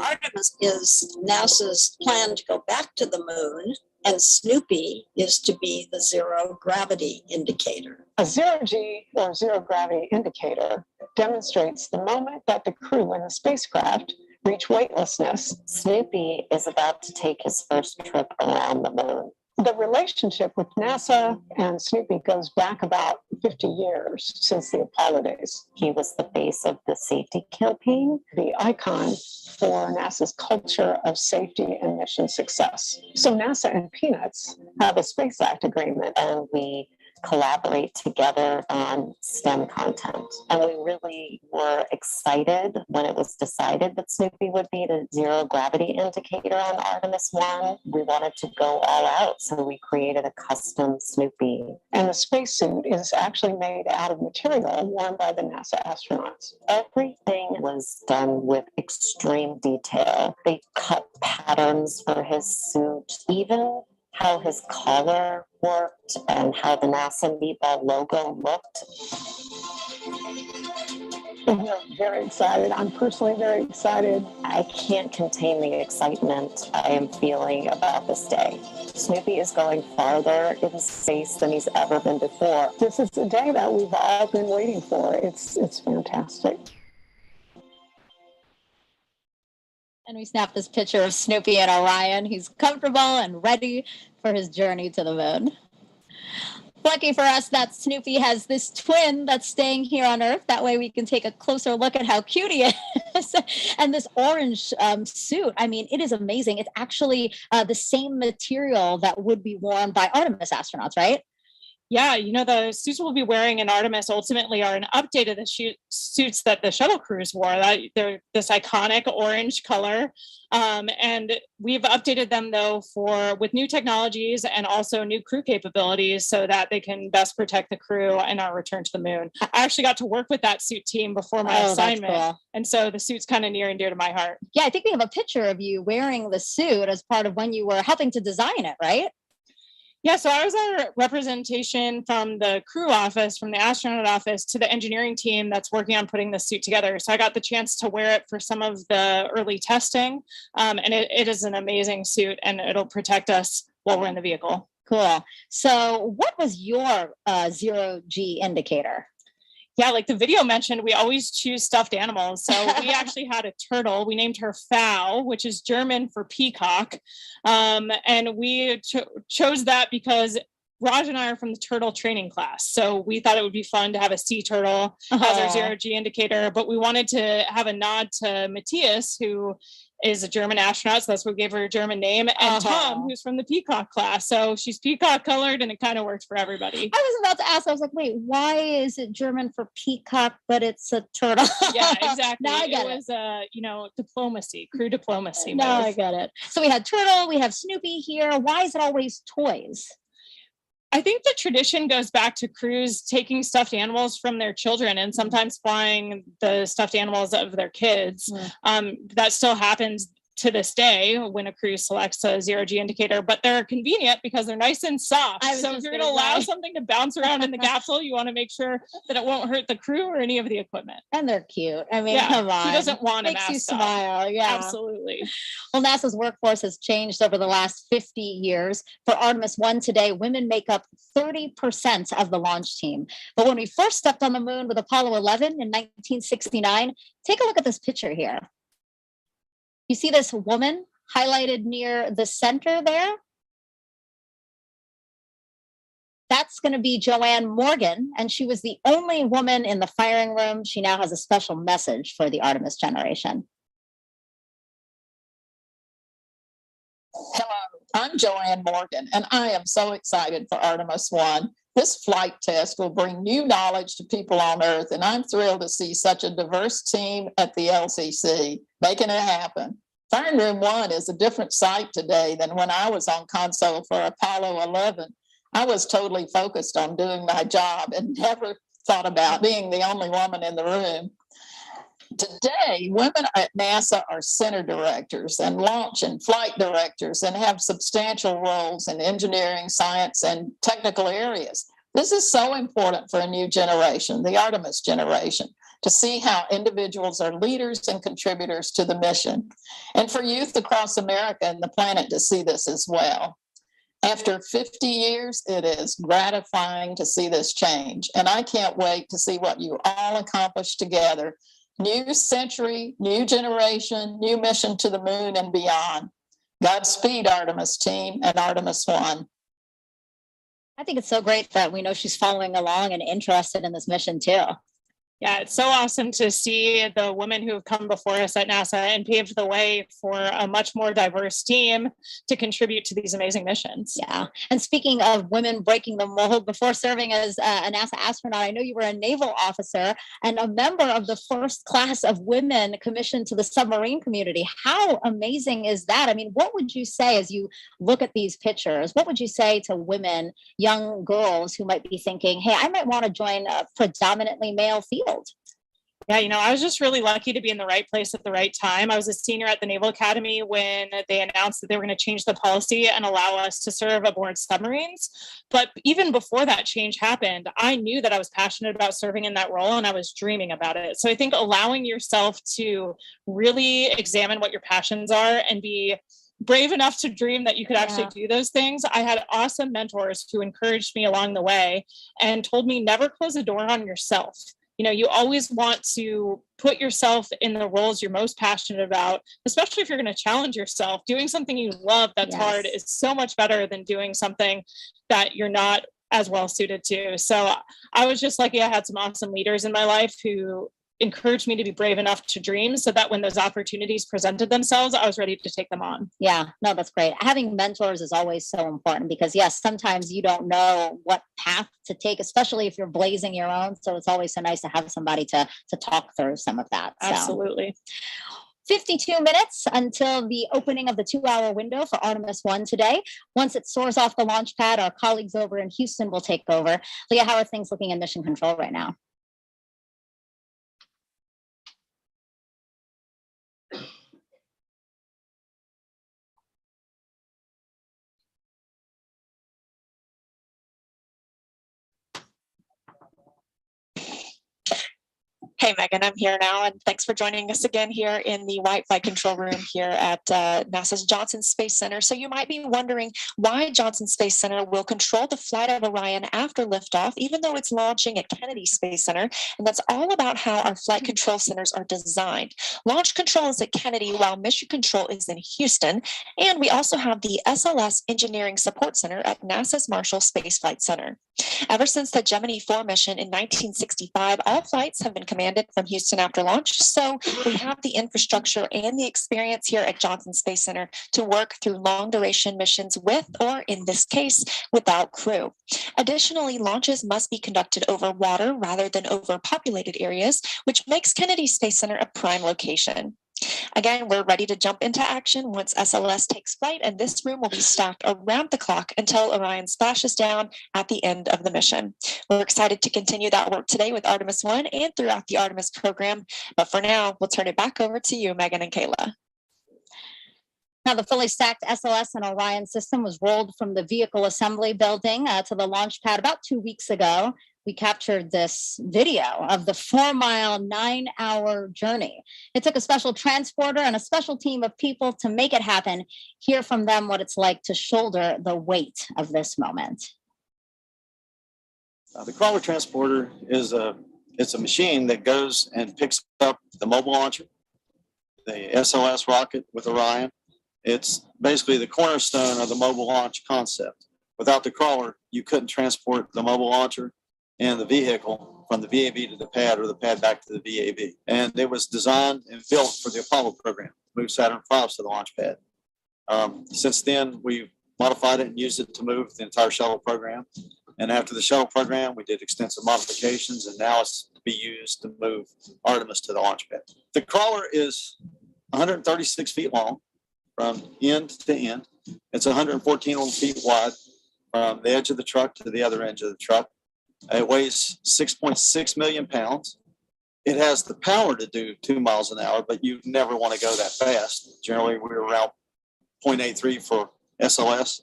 Artemis is NASA's plan to go back to the moon, and Snoopy is to be the zero gravity indicator. A zero-G or zero gravity indicator demonstrates the moment that the crew in the spacecraft reach weightlessness. Snoopy is about to take his first trip around the moon. The relationship with NASA and Snoopy goes back about 50 years since the Apollo days. He was the face of the safety campaign, the icon for NASA's culture of safety and mission success. So NASA and Peanuts have a Space Act agreement, and we collaborate together on STEM content. And we really were excited when it was decided that Snoopy would be the zero gravity indicator on Artemis 1. We wanted to go all out, so we created a custom Snoopy. And the spacesuit is actually made out of material worn by the NASA astronauts. Everything was done with extreme detail. They cut patterns for his suit, even how his collar worked and how the NASA Meatball logo looked. We're very excited. I'm personally very excited. I can't contain the excitement I am feeling about this day. Snoopy is going farther in space than he's ever been before. This is the day that we've all been waiting for. It's fantastic. And we snapped this picture of Snoopy and Orion. He's comfortable and ready for his journey to the moon. Lucky for us that Snoopy has this twin that's staying here on Earth. That way we can take a closer look at how cute he is. And this orange suit, I mean, it is amazing. It's actually the same material that would be worn by Artemis astronauts, right? Yeah, you know, the suits we'll be wearing in Artemis ultimately are an update of the suits that the shuttle crews wore. They're this iconic orange color. And we've updated them, though, with new technologies and also new crew capabilities so that they can best protect the crew and our return to the moon. I actually got to work with that suit team before my assignment. Cool. And so the suit's kind of near and dear to my heart. Yeah, I think we have a picture of you wearing the suit as part of when you were helping to design it, right? Yeah, so I was a representation from the crew office, from the astronaut office to the engineering team that's working on putting the suit together. So I got the chance to wear it for some of the early testing. And it is an amazing suit and it'll protect us while we're in the vehicle. Cool. So what was your zero-G indicator? Yeah, like the video mentioned, we always choose stuffed animals. So we actually had a turtle. We named her Fowl, which is German for peacock. And we chose that because Raj and I are from the turtle training class. So we thought it would be fun to have a sea turtle as our zero-G indicator. But we wanted to have a nod to Matthias, who is a German astronaut, so that's what we gave her a German name, and Tom, who's from the peacock class. So she's peacock colored and it kind of works for everybody. I was about to ask, I was like, wait, why is it German for peacock, but it's a turtle? Yeah, exactly. Now I get it. Was, diplomacy, crew diplomacy. No, I get it. So we had turtle, we have Snoopy here. Why is it always toys? I think the tradition goes back to crews taking stuffed animals from their children and sometimes flying the stuffed animals of their kids. That still happens to this day when a crew selects a zero-G indicator, but they're convenient because they're nice and soft. So if you're going to allow something to bounce around in the capsule, you want to make sure that it won't hurt the crew or any of the equipment. And they're cute. I mean, Yeah, come on. who doesn't want a Makes you mascot? smile. Yeah. Absolutely. Well, NASA's workforce has changed over the last 50 years. For Artemis 1 today, women make up 30% of the launch team. But when we first stepped on the moon with Apollo 11 in 1969, take a look at this picture here. You see this woman highlighted near the center there? That's going to be Joanne Morgan, and she was the only woman in the firing room. She now has a special message for the Artemis generation. Hello, I'm Joanne Morgan, and I am so excited for Artemis 1. This flight test will bring new knowledge to people on Earth, and I'm thrilled to see such a diverse team at the LCC making it happen. Firing Room 1 is a different sight today than when I was on console for Apollo 11. I was totally focused on doing my job and never thought about being the only woman in the room. Today, women at NASA are center directors and launch and flight directors and have substantial roles in engineering, science, and technical areas. This is so important for a new generation, the Artemis generation, to see how individuals are leaders and contributors to the mission, and for youth across America and the planet to see this as well. After 50 years, it is gratifying to see this change, and I can't wait to see what you all accomplish together. New century, new generation, new mission to the moon and beyond. Godspeed, Artemis team and Artemis 1. I think it's so great that we know she's following along and interested in this mission too. Yeah, it's so awesome to see the women who have come before us at NASA and paved the way for a much more diverse team to contribute to these amazing missions. Yeah. And speaking of women breaking the mold, before serving as a NASA astronaut, I know you were a naval officer and a member of the first class of women commissioned to the submarine community. How amazing is that? I mean, what would you say as you look at these pictures? What would you say to women, young girls who might be thinking, hey, I might want to join a predominantly male field? Yeah, I was just really lucky to be in the right place at the right time. I was a senior at the Naval Academy when they announced that they were going to change the policy and allow us to serve aboard submarines. But even before that change happened, I knew that I was passionate about serving in that role and I was dreaming about it. So I think allowing yourself to really examine what your passions are and be brave enough to dream that you could actually do those things. I had awesome mentors who encouraged me along the way and told me never close a door on yourself. You always want to put yourself in the roles you're most passionate about, especially if you're going to challenge yourself. Doing something you love that's hard is so much better than doing something that you're not as well suited to. So I was just lucky I had some awesome leaders in my life who encouraged me to be brave enough to dream so that when those opportunities presented themselves, I was ready to take them on. Yeah, no, that's great. Having mentors is always so important because yes, sometimes you don't know what path to take, especially if you're blazing your own. So it's always so nice to have somebody to talk through some of that. Absolutely. 52 minutes until the opening of the 2-hour window for Artemis 1 today. Once it soars off the launch pad, our colleagues over in Houston will take over. Leah, how are things looking in mission control right now? Hey, Megan, I'm here now, and thanks for joining us again here in the White Flight Control Room here at NASA's Johnson Space Center. So you might be wondering why Johnson Space Center will control the flight of Orion after liftoff, even though it's launching at Kennedy Space Center. And that's all about how our flight control centers are designed. Launch control is at Kennedy, while mission control is in Houston. And we also have the SLS Engineering Support Center at NASA's Marshall Space Flight Center. Ever since the Gemini 4 mission in 1965, all flights have been commanded from Houston after launch. So we have the infrastructure and the experience here at Johnson Space Center to work through long duration missions with, or in this case, without crew. Additionally, launches must be conducted over water rather than over populated areas, which makes Kennedy Space Center a prime location. Again, we're ready to jump into action once SLS takes flight, and this room will be staffed around the clock until Orion splashes down at the end of the mission. We're excited to continue that work today with Artemis 1 and throughout the Artemis program. But for now, we'll turn it back over to you, Megan and Kayla. Now, the fully stacked SLS and Orion system was rolled from the vehicle assembly building to the launch pad about 2 weeks ago. We captured this video of the 4-mile, 9-hour journey. It took a special transporter and a special team of people to make it happen. Hear from them what it's like to shoulder the weight of this moment. The crawler transporter is it's a machine that goes and picks up the mobile launcher, the SLS rocket with Orion. It's basically the cornerstone of the mobile launch concept. Without the crawler, you couldn't transport the mobile launcher and the vehicle from the VAB to the pad or the pad back to the VAB. And it was designed and built for the Apollo program, to move Saturn V to the launch pad. Since then, we've modified it and used it to move the entire shuttle program. And after the shuttle program, we did extensive modifications, and now it's to be used to move Artemis to the launch pad. The crawler is 136 feet long from end to end. It's 114 feet wide from the edge of the truck to the other edge of the truck. It weighs 6.6 million pounds. It has the power to do 2 miles an hour, but you never want to go that fast. Generally, we're around 0.83 for SLS.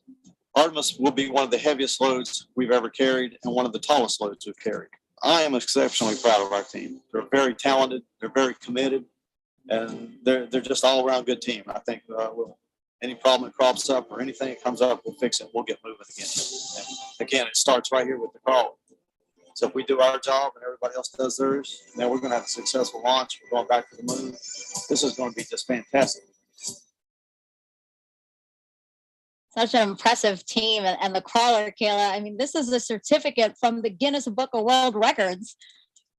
Artemis will be one of the heaviest loads we've ever carried and one of the tallest loads we've carried. I am exceptionally proud of our team. They're very talented, they're very committed, and they're just all around good team. I think any problem that crops up or anything that comes up, we'll fix it. We'll get moving again. And again, it starts right here with the crawler. So if we do our job and everybody else does theirs, then we're going to have a successful launch. We're going back to the moon. This is going to be just fantastic. Such an impressive team. And the crawler, Kayla, I mean, this is a certificate from the Guinness Book of World Records.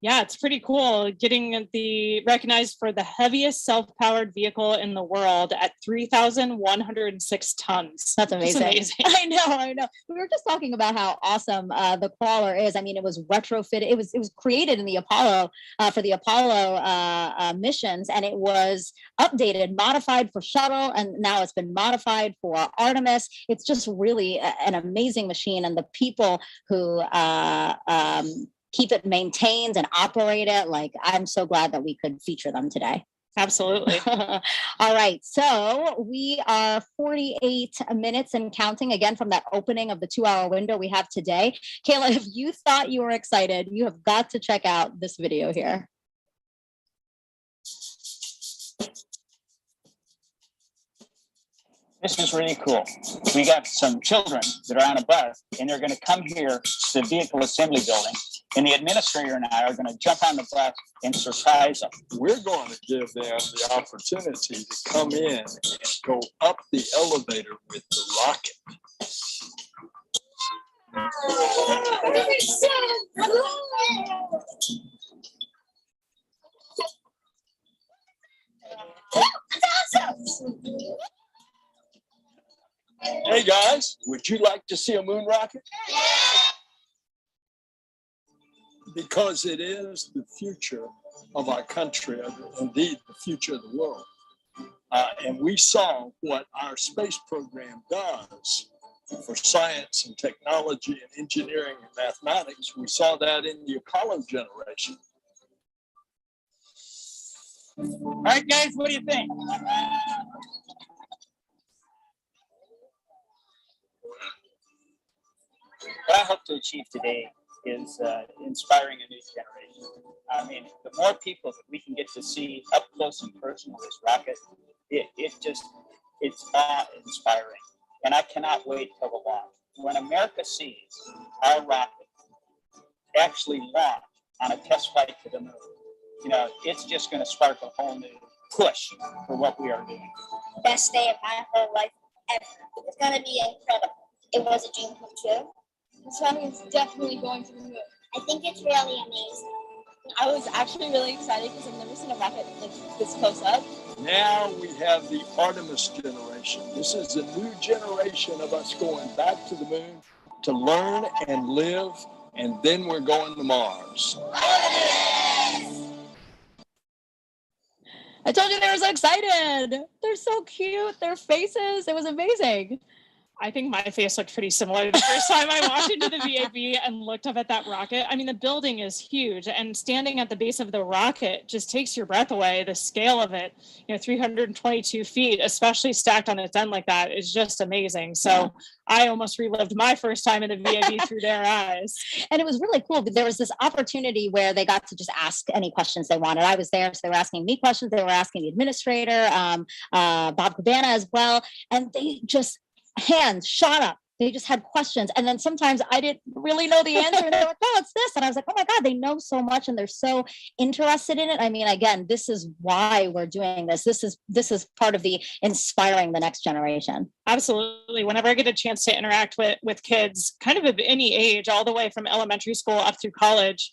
Yeah, it's pretty cool getting the recognized for the heaviest self-powered vehicle in the world at 3,106 tons. That's amazing. Amazing. I know. We were just talking about how awesome the crawler is. I mean, it was retrofitted. It was created in the Apollo for the Apollo missions, and it was updated, modified for shuttle, and now it's been modified for Artemis. It's just really an amazing machine, and the people who keep it maintained and operate it. Like, I'm so glad that we could feature them today. Absolutely. All right. So we are 48 minutes and counting again from that opening of the 2-hour window we have today. Kayla, if you thought you were excited, you have got to check out this video here. This is really cool. We got some children that are on a bus, and they're going to come here to the vehicle assembly building, and the administrator and I are going to jump on the bus and surprise them. We're going to give them the opportunity to come in and go up the elevator with the rocket. Hey guys, would you like to see a moon rocket? Because it is the future of our country, indeed the future of the world. And we saw what our space program does for science and technology and engineering and mathematics. We saw that in the Apollo generation. All right, guys, what do you think? What I hope to achieve today is inspiring a new generation. I mean, the more people that we can get to see up close and personal this rocket, it's awe-inspiring. And I cannot wait till the launch. When America sees our rocket actually launch on a test flight to the moon, it's just going to spark a whole new push for what we are doing. Best day of my whole life ever. It's going to be incredible. It was a dream come true. It's definitely going to the moon. I think it's really amazing. I was actually really excited because I've never seen a rocket like this close up. Now we have the Artemis generation. This is a new generation of us going back to the moon to learn and live, and then we're going to Mars. I told you they were so excited. They're so cute. Their faces. It was amazing. I think my face looked pretty similar the first time I walked into the VAB and looked up at that rocket. I mean, the building is huge, and standing at the base of the rocket just takes your breath away. The scale of it, 322 feet, especially stacked on its end like that, is just amazing. So I almost relived my first time in the VAB through their eyes. And it was really cool. There was this opportunity where they got to just ask any questions they wanted. I was there, so they were asking me questions. They were asking the administrator, Bob Cabana as well. And they just, hands shot up. They just had questions. And then sometimes I didn't really know the answer. And they're like, oh, it's this. And I was like, oh my God, they know so much and they're so interested in it. I mean, again, this is why we're doing this. This is part of the inspiring the next generation. Absolutely. Whenever I get a chance to interact with kids, kind of any age, all the way from elementary school up through college,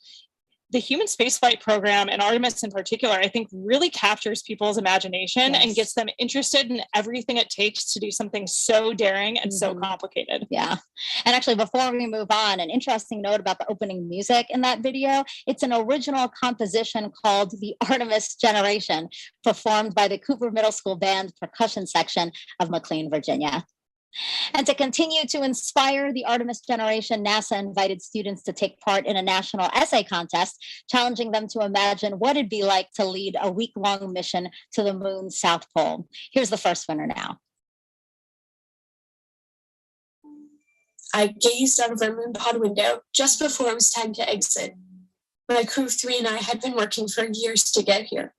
the human spaceflight program, and Artemis in particular, I think really captures people's imagination and gets them interested in everything it takes to do something so daring and so complicated. Yeah. And actually, before we move on, an interesting note about the opening music in that video, it's an original composition called The Artemis Generation, performed by the Cooper Middle School Band percussion section of McLean, Virginia. And to continue to inspire the Artemis generation, NASA invited students to take part in a national essay contest, challenging them to imagine what it'd be like to lead a week-long mission to the moon's South Pole. Here's the first winner now. I gazed out of our moon pod window just before it was time to exit. My crew of 3 and I had been working for years to get here.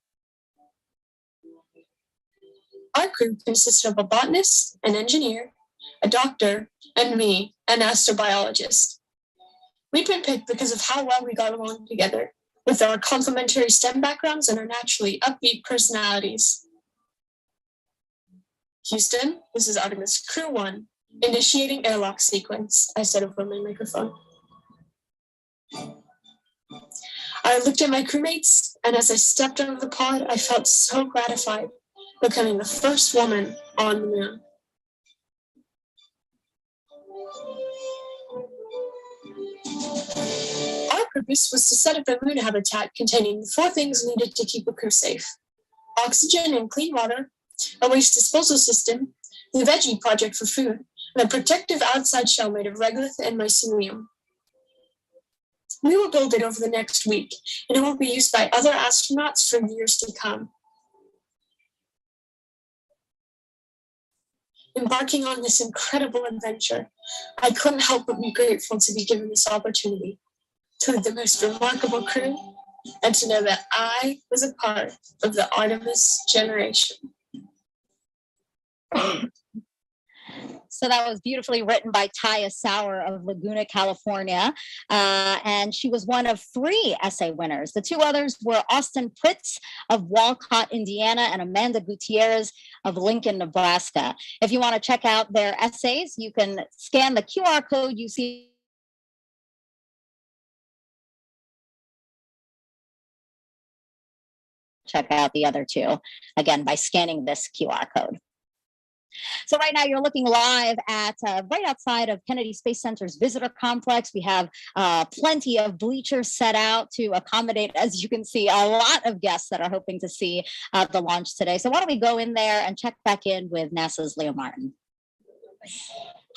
Our crew consisted of a botanist, an engineer, a doctor, and me, an astrobiologist. We'd been picked because of how well we got along together, with our complementary STEM backgrounds and our naturally upbeat personalities. Houston, this is Artemis Crew 1, initiating airlock sequence, I said over my microphone. I looked at my crewmates, and as I stepped out of the pod, I felt so gratified, becoming the first woman on the moon. Our purpose was to set up a moon habitat containing the 4 things needed to keep a crew safe: oxygen and clean water, a waste disposal system, the veggie project for food, and a protective outside shell made of regolith and mycelium. We will build it over the next week, and it will be used by other astronauts for years to come. Embarking on this incredible adventure, I couldn't help but be grateful to be given this opportunity to lead the most remarkable crew and to know that I was a part of the Artemis generation. So that was beautifully written by Taya Sauer of Laguna, California. And she was one of 3 essay winners. The 2 others were Austin Pritz of Walcott, Indiana, and Amanda Gutierrez of Lincoln, Nebraska. If you want to check out their essays, you can scan the QR code you see. Check out the other 2, again, by scanning this QR code. So right now you're looking live at right outside of Kennedy Space Center's visitor complex. We have plenty of bleachers set out to accommodate, as you can see, a lot of guests that are hoping to see the launch today. So why don't we go in there and check back in with NASA's Leo Martin.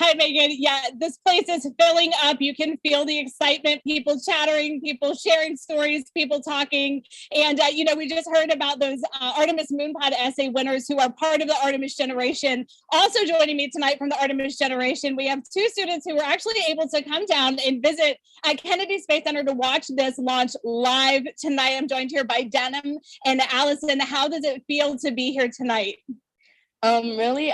Hi, Megan. Yeah, this place is filling up. You can feel the excitement, people chattering, people sharing stories, people talking. And, we just heard about those Artemis Moonpod essay winners who are part of the Artemis generation. Also joining me tonight from the Artemis generation, we have 2 students who were actually able to come down and visit at Kennedy Space Center to watch this launch live tonight. I'm joined here by Denham and Allison. How does it feel to be here tonight? Really,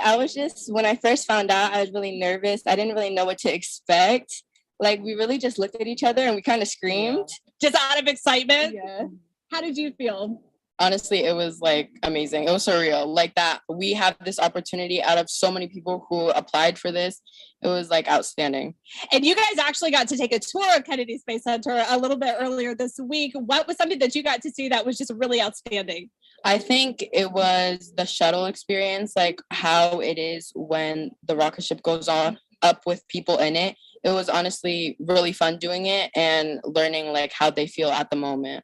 when I first found out, I was really nervous. I didn't really know what to expect. Like, we really just looked at each other and we kind of screamed. Just out of excitement? Yeah. How did you feel? Honestly, it was like amazing. It was surreal. Like that we have this opportunity out of so many people who applied for this. It was like outstanding. And you guys actually got to take a tour of Kennedy Space Center a little bit earlier this week. What was something that you got to see that was just really outstanding? I think it was the shuttle experience, like how it is when the rocket ship goes on up with people in it. It was honestly really fun doing it and learning like how they feel at the moment.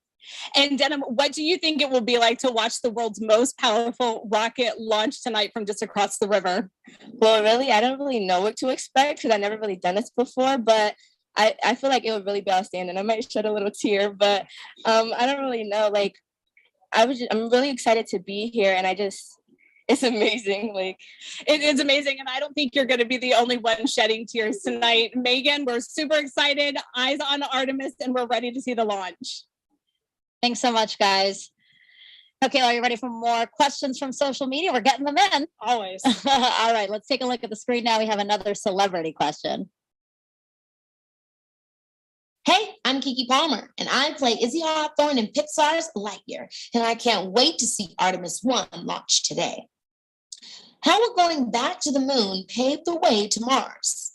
And Denham, what do you think it will be like to watch the world's most powerful rocket launch tonight from just across the river? Well, really, I don't really know what to expect because I've never really done this before, but I feel like it would really be outstanding. I might shed a little tear, but I don't really know. Like, I'm really excited to be here, and it's amazing. Like, it is amazing, and I don't think you're going to be the only one shedding tears tonight. Megan, we're super excited. Eyes on Artemis, and we're ready to see the launch. Thanks so much, guys. Okay, are you ready for more questions from social media? We're getting them in. Always. All right, let's take a look at the screen now. We have another celebrity question. Hey, I'm Kiki Palmer, and I play Izzy Hawthorne in Pixar's Lightyear, and I can't wait to see Artemis 1 launch today. How will going back to the moon pave the way to Mars?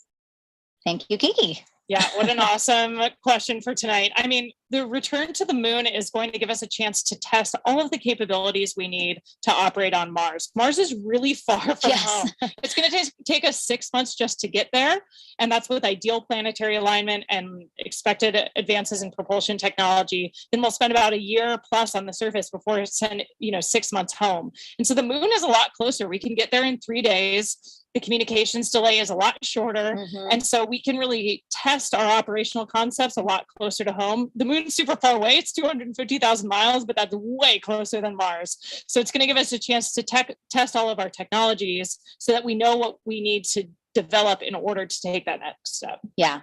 Thank you, Kiki. Yeah, what an awesome question for tonight. I mean, the return to the moon is going to give us a chance to test all of the capabilities we need to operate on Mars. Mars is really far from home. It's going to take us 6 months just to get there. And that's with ideal planetary alignment and expected advances in propulsion technology. Then we'll spend about a year plus on the surface before it's 6 months home. And so the moon is a lot closer. We can get there in 3 days. The communications delay is a lot shorter. And so we can really test our operational concepts a lot closer to home. The moon's super far away. It's 250,000 miles, but that's way closer than Mars. So it's going to give us a chance to test all of our technologies so that we know what we need to develop in order to take that next step. Yeah,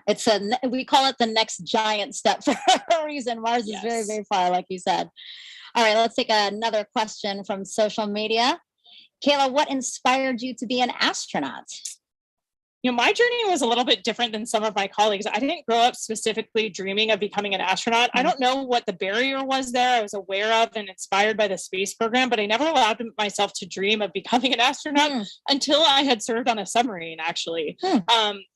we call it the next giant step for a reason. Mars is very, very far, like you said. All right, let's take another question from social media. Kayla, what inspired you to be an astronaut? My journey was a little bit different than some of my colleagues. I didn't grow up specifically dreaming of becoming an astronaut. I don't know what the barrier was there. I was aware of and inspired by the space program, but I never allowed myself to dream of becoming an astronaut until I had served on a submarine, actually.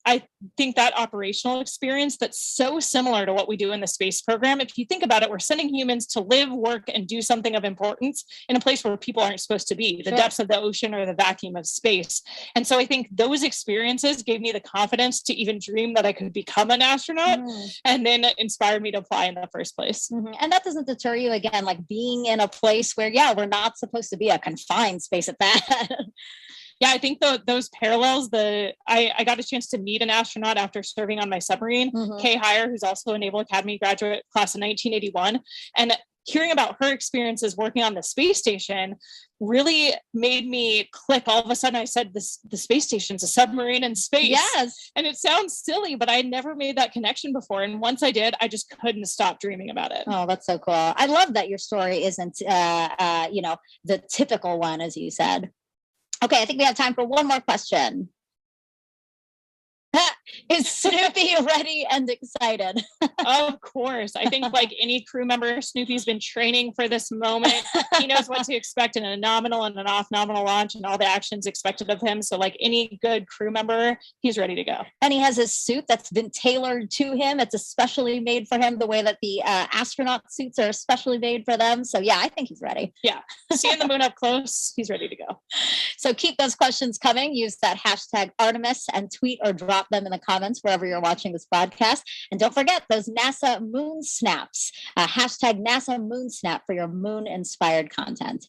I think that operational experience that's so similar to what we do in the space program, if you think about it, we're sending humans to live, work, and do something of importance in a place where people aren't supposed to be, the depths of the ocean or the vacuum of space. And so I think those experiences gave me the confidence to even dream that I could become an astronaut, and then inspired me to apply in the first place. And that doesn't deter you, again, like being in a place where, we're not supposed to be a confined space at that. Yeah, I think those parallels, I got a chance to meet an astronaut after serving on my submarine, Kay Heyer, who's also a Naval Academy graduate, class of 1981. And hearing about her experiences working on the space station really made me click. All of a sudden I said, the space station's a submarine in space. Yes. And it sounds silly, but I had never made that connection before. And once I did, I just couldn't stop dreaming about it. Oh, that's so cool. I love that your story isn't, the typical one, as you said. Okay, I think we have time for one more question. Is Snoopy ready and excited? Of course. I think like any crew member, Snoopy's been training for this moment. He knows what to expect in a nominal and an off-nominal launch and all the actions expected of him. So like any good crew member, he's ready to go. And he has his suit that's been tailored to him. It's especially made for him, the way that the astronaut suits are especially made for them. So yeah, I think he's ready. Yeah. Seeing the moon up close, he's ready to go. So keep those questions coming. Use that hashtag Artemis and tweet or drop them in the comments wherever you're watching this broadcast. And don't forget those NASA moon snaps, hashtag NASA moon snap for your moon inspired content.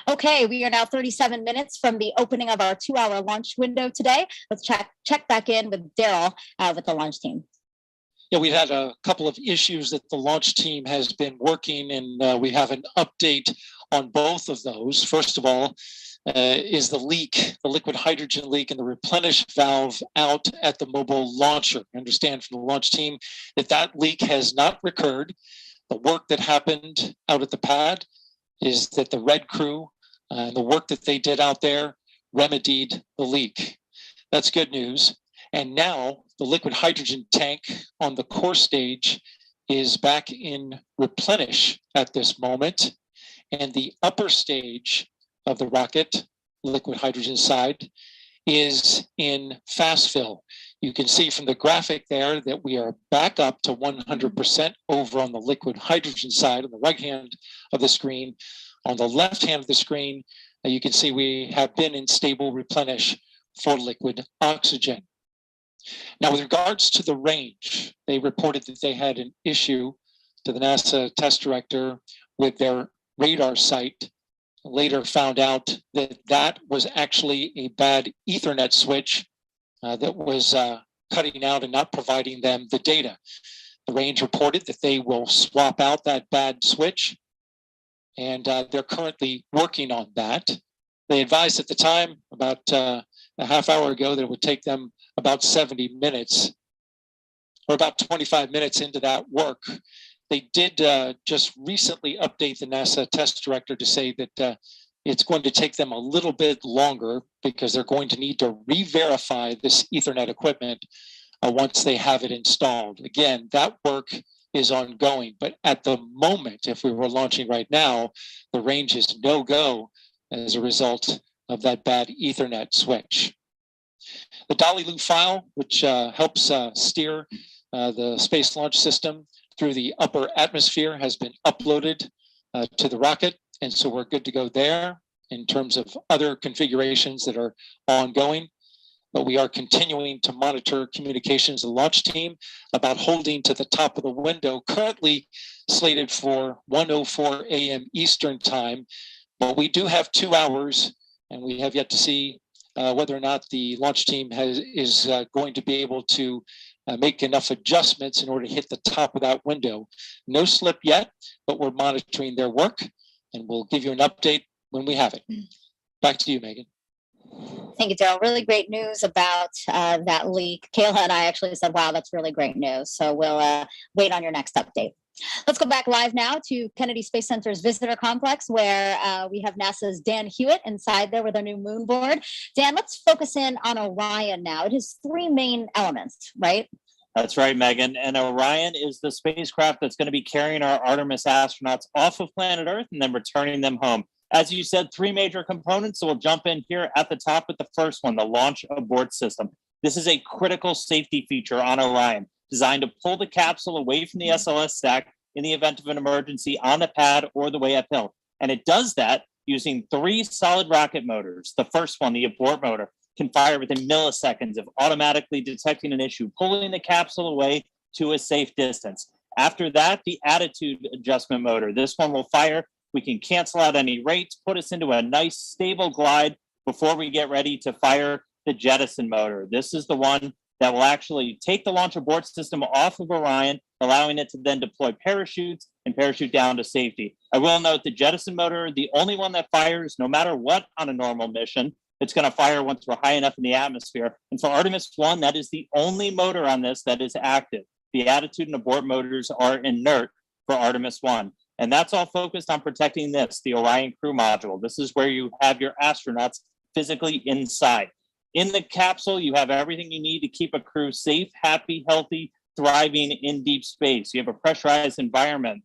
Okay, we are now 37 minutes from the opening of our 2-hour launch window today. Let's check back in with Daryl with the launch team. Yeah, we've had a couple of issues that the launch team has been working, and we have an update on both of those. First of all, is the leak, the liquid hydrogen leak in the replenish valve out at the mobile launcher. I understand from the launch team that leak has not recurred. The work that happened out at the pad is that the red crew, the work that they did out there remedied the leak. That's good news. And now the liquid hydrogen tank on the core stage is back in replenish at this moment. And the upper stage of the rocket, liquid hydrogen side, is in fast fill. You can see from the graphic there that we are back up to 100% over on the liquid hydrogen side on the right hand of the screen. On the left hand of the screen, you can see we have been in stable replenish for liquid oxygen. Now, with regards to the range, they reported that they had an issue to the NASA test director with their radar site. Later found out that that was actually a bad Ethernet switch that was cutting out and not providing them the data. The range reported that they will swap out that bad switch, and they're currently working on that. They advised at the time, about a half hour ago, that it would take them about 70 minutes, or about 25 minutes into that work. They did just recently update the NASA test director to say that it's going to take them a little bit longer because they're going to need to re-verify this Ethernet equipment once they have it installed. Again, that work is ongoing, but at the moment, if we were launching right now, the range is no-go as a result of that bad Ethernet switch. The Dolly Loop file, which helps steer the Space Launch System through the upper atmosphere, has been uploaded to the rocket, and so we're good to go there in terms of other configurations that are ongoing. But we are continuing to monitor communications of the launch team about holding to the top of the window, currently slated for 1:04 a.m. Eastern time. But we do have 2 hours, and we have yet to see whether or not the launch team is going to be able to make enough adjustments in order to hit the top of that window. No slip yet, but we're monitoring their work, and we'll give you an update when we have it. Back to you, Megan. Thank you, Daryl. Really great news about that leak. Kayla and I actually said, wow, that's really great news. So we'll wait on your next update. Let's go back live now to Kennedy Space Center's visitor complex, where we have NASA's Dan Hewitt inside there with our new moon board. Dan, let's focus in on Orion now. It has 3 main elements, right? That's right, Megan. And Orion is the spacecraft that's going to be carrying our Artemis astronauts off of planet Earth and then returning them home. As you said, 3 major components. So we'll jump in here at the top with the first one, the launch abort system. This is a critical safety feature on Orion, designed to pull the capsule away from the SLS stack in the event of an emergency on the pad or the way uphill. And it does that using 3 solid rocket motors. The first one, the abort motor, can fire within milliseconds of automatically detecting an issue, pulling the capsule away to a safe distance. After that, the attitude adjustment motor. This one will fire. We can cancel out any rates, put us into a nice stable glide before we get ready to fire the jettison motor. This is the one that will actually take the launch abort system off of Orion, allowing it to then deploy parachutes and parachute down to safety. I will note the jettison motor, the only one that fires no matter what on a normal mission. It's going to fire once we're high enough in the atmosphere. And for Artemis 1, that is the only motor on this that is active. The attitude and abort motors are inert for Artemis 1. And that's all focused on protecting this, the Orion crew module. This is where you have your astronauts physically inside. In the capsule, you have everything you need to keep a crew safe, happy, healthy, thriving in deep space. You have a pressurized environment,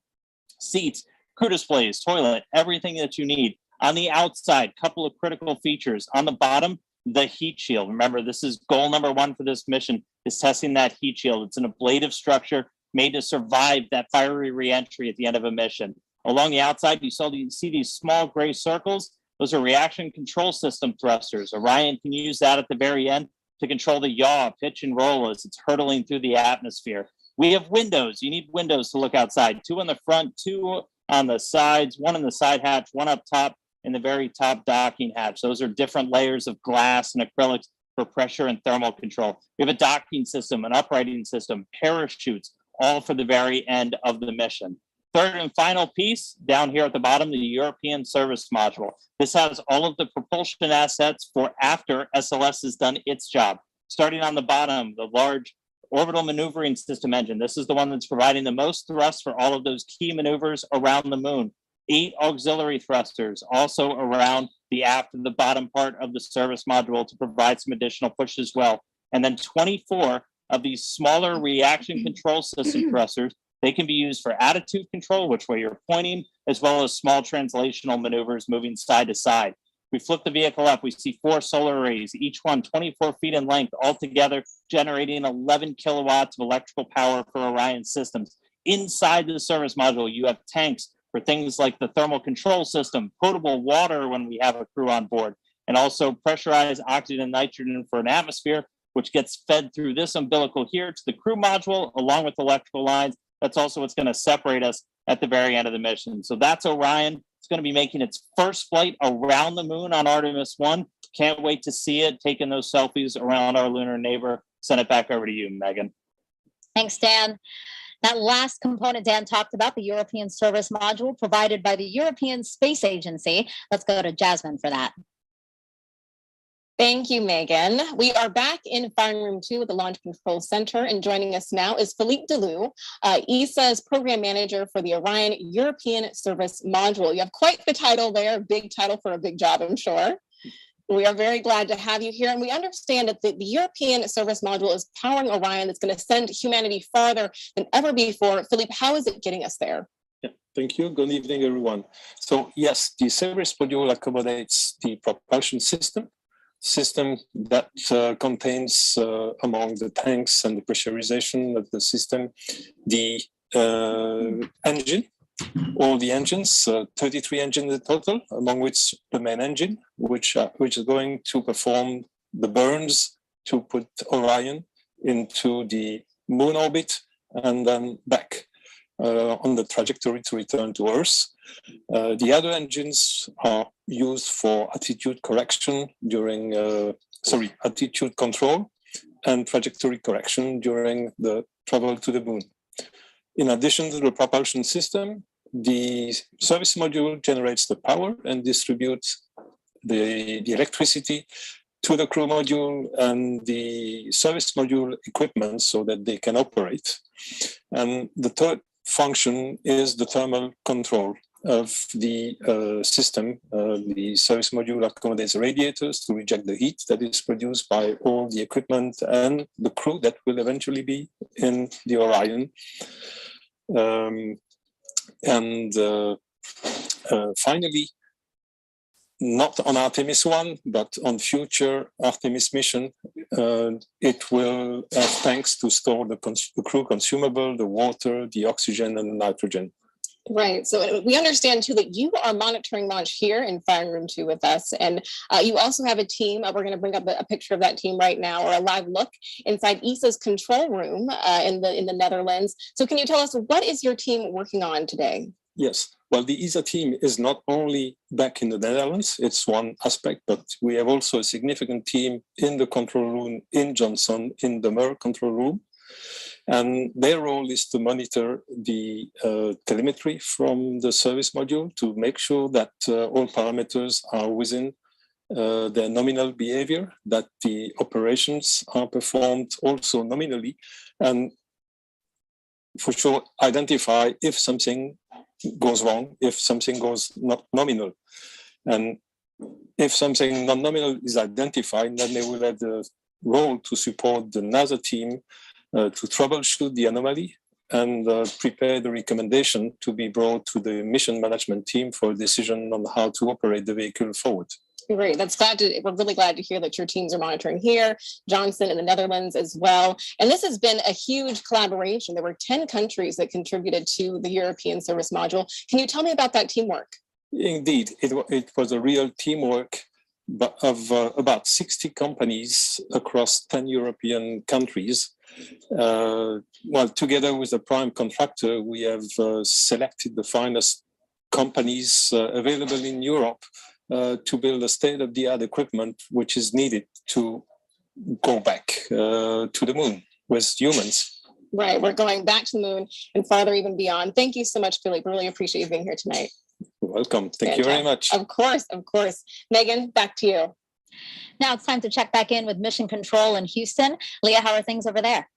seats, crew displays, toilet, everything that you need. On the outside, couple of critical features. On the bottom, the heat shield. Remember, this is goal number 1 for this mission, is testing that heat shield. It's an ablative structure made to survive that fiery reentry at the end of a mission. Along the outside, you see these small gray circles. Those are reaction control system thrusters. Orion can use that at the very end to control the yaw, pitch, and roll as it's hurtling through the atmosphere. We have windows. You need windows to look outside. 2 on the front, 2 on the sides, 1 in the side hatch, 1 up top in the very top docking hatch. Those are different layers of glass and acrylics for pressure and thermal control. We have a docking system, an uprighting system, parachutes, all for the very end of the mission. Third and final piece, down here at the bottom, the European service module. This has all of the propulsion assets for after SLS has done its job. Starting on the bottom, the large orbital maneuvering system engine. This is the one that's providing the most thrust for all of those key maneuvers around the moon. 8 auxiliary thrusters also around the aft and the bottom part of the service module to provide some additional push as well. And then 24 of these smaller reaction control system thrusters. They can be used for attitude control, which way you're pointing, as well as small translational maneuvers moving side to side. We flip the vehicle up. We see 4 solar arrays, each one 24 feet in length, altogether generating 11 kilowatts of electrical power for Orion systems. Inside the service module, you have tanks for things like the thermal control system, potable water when we have a crew on board, and also pressurized oxygen and nitrogen for an atmosphere, which gets fed through this umbilical here to the crew module, along with electrical lines That's also what's going to separate us at the very end of the mission. So that's Orion. It's going to be making its first flight around the moon on Artemis 1. Can't wait to see it, taking those selfies around our lunar neighbor. Send it back over to you, Megan. Thanks, Dan. That last component Dan talked about, the European service module provided by the European Space Agency. Let's go to Jasmine for that. Thank you, Megan. We are back in Firing Room 2 at the Launch Control Center, and joining us now is Philippe Delou, ESA's program manager for the Orion European Service Module. You have quite the title there, big title for a big job, I'm sure. We are very glad to have you here, and we understand that the European Service Module is powering Orion that's going to send humanity farther than ever before. Philippe, how is it getting us there? Yeah, thank you. Good evening, everyone. So yes, the service module accommodates the propulsion system that contains among the tanks and the pressurization of the system, the engine, all the engines, 33 engines in total, among which the main engine, which is going to perform the burns to put Orion into the moon orbit and then back on the trajectory to return to Earth. The other engines are used for attitude correction during, attitude control and trajectory correction during the travel to the moon. In addition to the propulsion system, the service module generates the power and distributes the electricity to the crew module and the service module equipment so that they can operate. And the third function is the thermal control of the system. The service module accommodates radiators to reject the heat that is produced by all the equipment and the crew that will eventually be in the Orion. Finally, not on Artemis 1, but on future Artemis mission, it will have tanks to store the crew consumable, the water, the oxygen, and the nitrogen. Right. So we understand, too, that you are monitoring launch here in Firing Room 2 with us. And you also have a team. We're going to bring up a picture of that team right now, or a live look inside ESA's control room in the Netherlands. So can you tell us, what is your team working on today? Yes. Well, the ESA team is not only back in the Netherlands, it's one aspect, but we have also a significant team in the control room in Johnson, in the MER control room. And their role is to monitor the telemetry from the service module to make sure that all parameters are within their nominal behavior, that the operations are performed also nominally, and for sure identify if something goes wrong, if something goes not nominal. And if something non-nominal is identified, then they will have the role to support the NASA team to troubleshoot the anomaly and prepare the recommendation to be brought to the mission management team for a decision on how to operate the vehicle forward. Great. We're really glad to hear that your teams are monitoring here, Johnson in the Netherlands as well. And this has been a huge collaboration. There were 10 countries that contributed to the European Service Module. Can you tell me about that teamwork? Indeed, it was a real teamwork of about 60 companies across 10 European countries. Together with the prime contractor, we have selected the finest companies available in Europe to build a state-of-the-art equipment which is needed to go back to the moon with humans. Right, we're going back to the moon and farther even beyond. Thank you so much, Philippe. Really appreciate you being here tonight. You're welcome. Thank you very much. Of course, of course. Megan, back to you. Now it's time to check back in with Mission Control in Houston. Leah, how are things over there?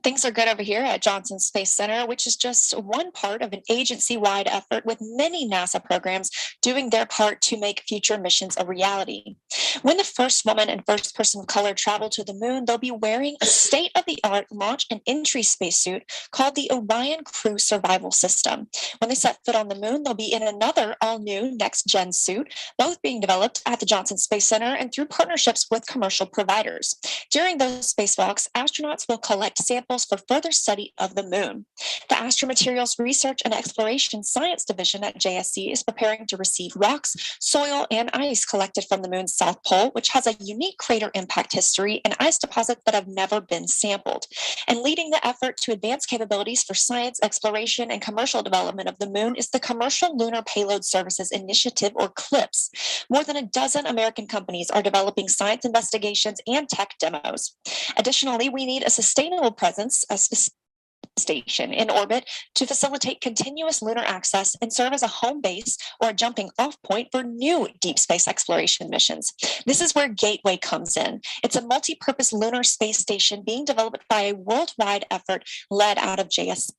Things are good over here at Johnson Space Center, which is just one part of an agency-wide effort with many NASA programs doing their part to make future missions a reality. When the first woman and first person of color travel to the moon, they'll be wearing a state-of-the-art launch and entry spacesuit called the Orion Crew Survival System. When they set foot on the moon, they'll be in another all-new next-gen suit, both being developed at the Johnson Space Center and through partnerships with commercial providers. During those spacewalks, astronauts will collect samples samples for further study of the moon. The Astromaterials Research and Exploration Science Division at JSC is preparing to receive rocks, soil, and ice collected from the moon's south pole, which has a unique crater impact history and ice deposits that have never been sampled. And leading the effort to advance capabilities for science, exploration, and commercial development of the moon is the Commercial Lunar Payload Services Initiative, or CLIPS. More than a dozen American companies are developing science investigations and tech demos. Additionally, we need a sustainable presence, a station in orbit to facilitate continuous lunar access and serve as a home base or a jumping off point for new deep space exploration missions. This is where Gateway comes in. It's a multi-purpose lunar space station being developed by a worldwide effort led out of JSC.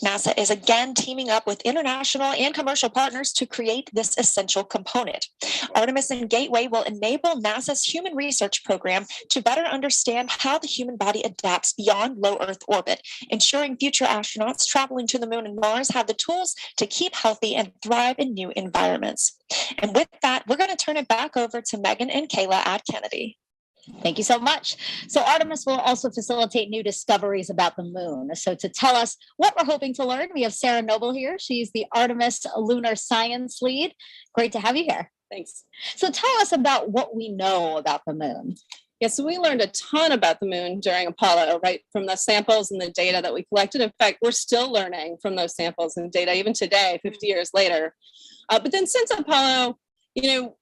NASA is again teaming up with international and commercial partners to create this essential component. Artemis and Gateway will enable NASA's Human Research Program to better understand how the human body adapts beyond low Earth orbit, ensuring future astronauts traveling to the moon and Mars have the tools to keep healthy and thrive in new environments. And with that, we're going to turn it back over to Megan and Kayla at Kennedy. Thank you so much. So Artemis will also facilitate new discoveries about the moon. So to tell us what we're hoping to learn, we have Sarah Noble here. She's the Artemis Lunar Science Lead. Great to have you here. Thanks. So tell us about what we know about the moon. Yeah, so we learned a ton about the moon during Apollo, right, from the samples and the data that we collected. In fact, we're still learning from those samples and data even today, 50 years later. But then since Apollo,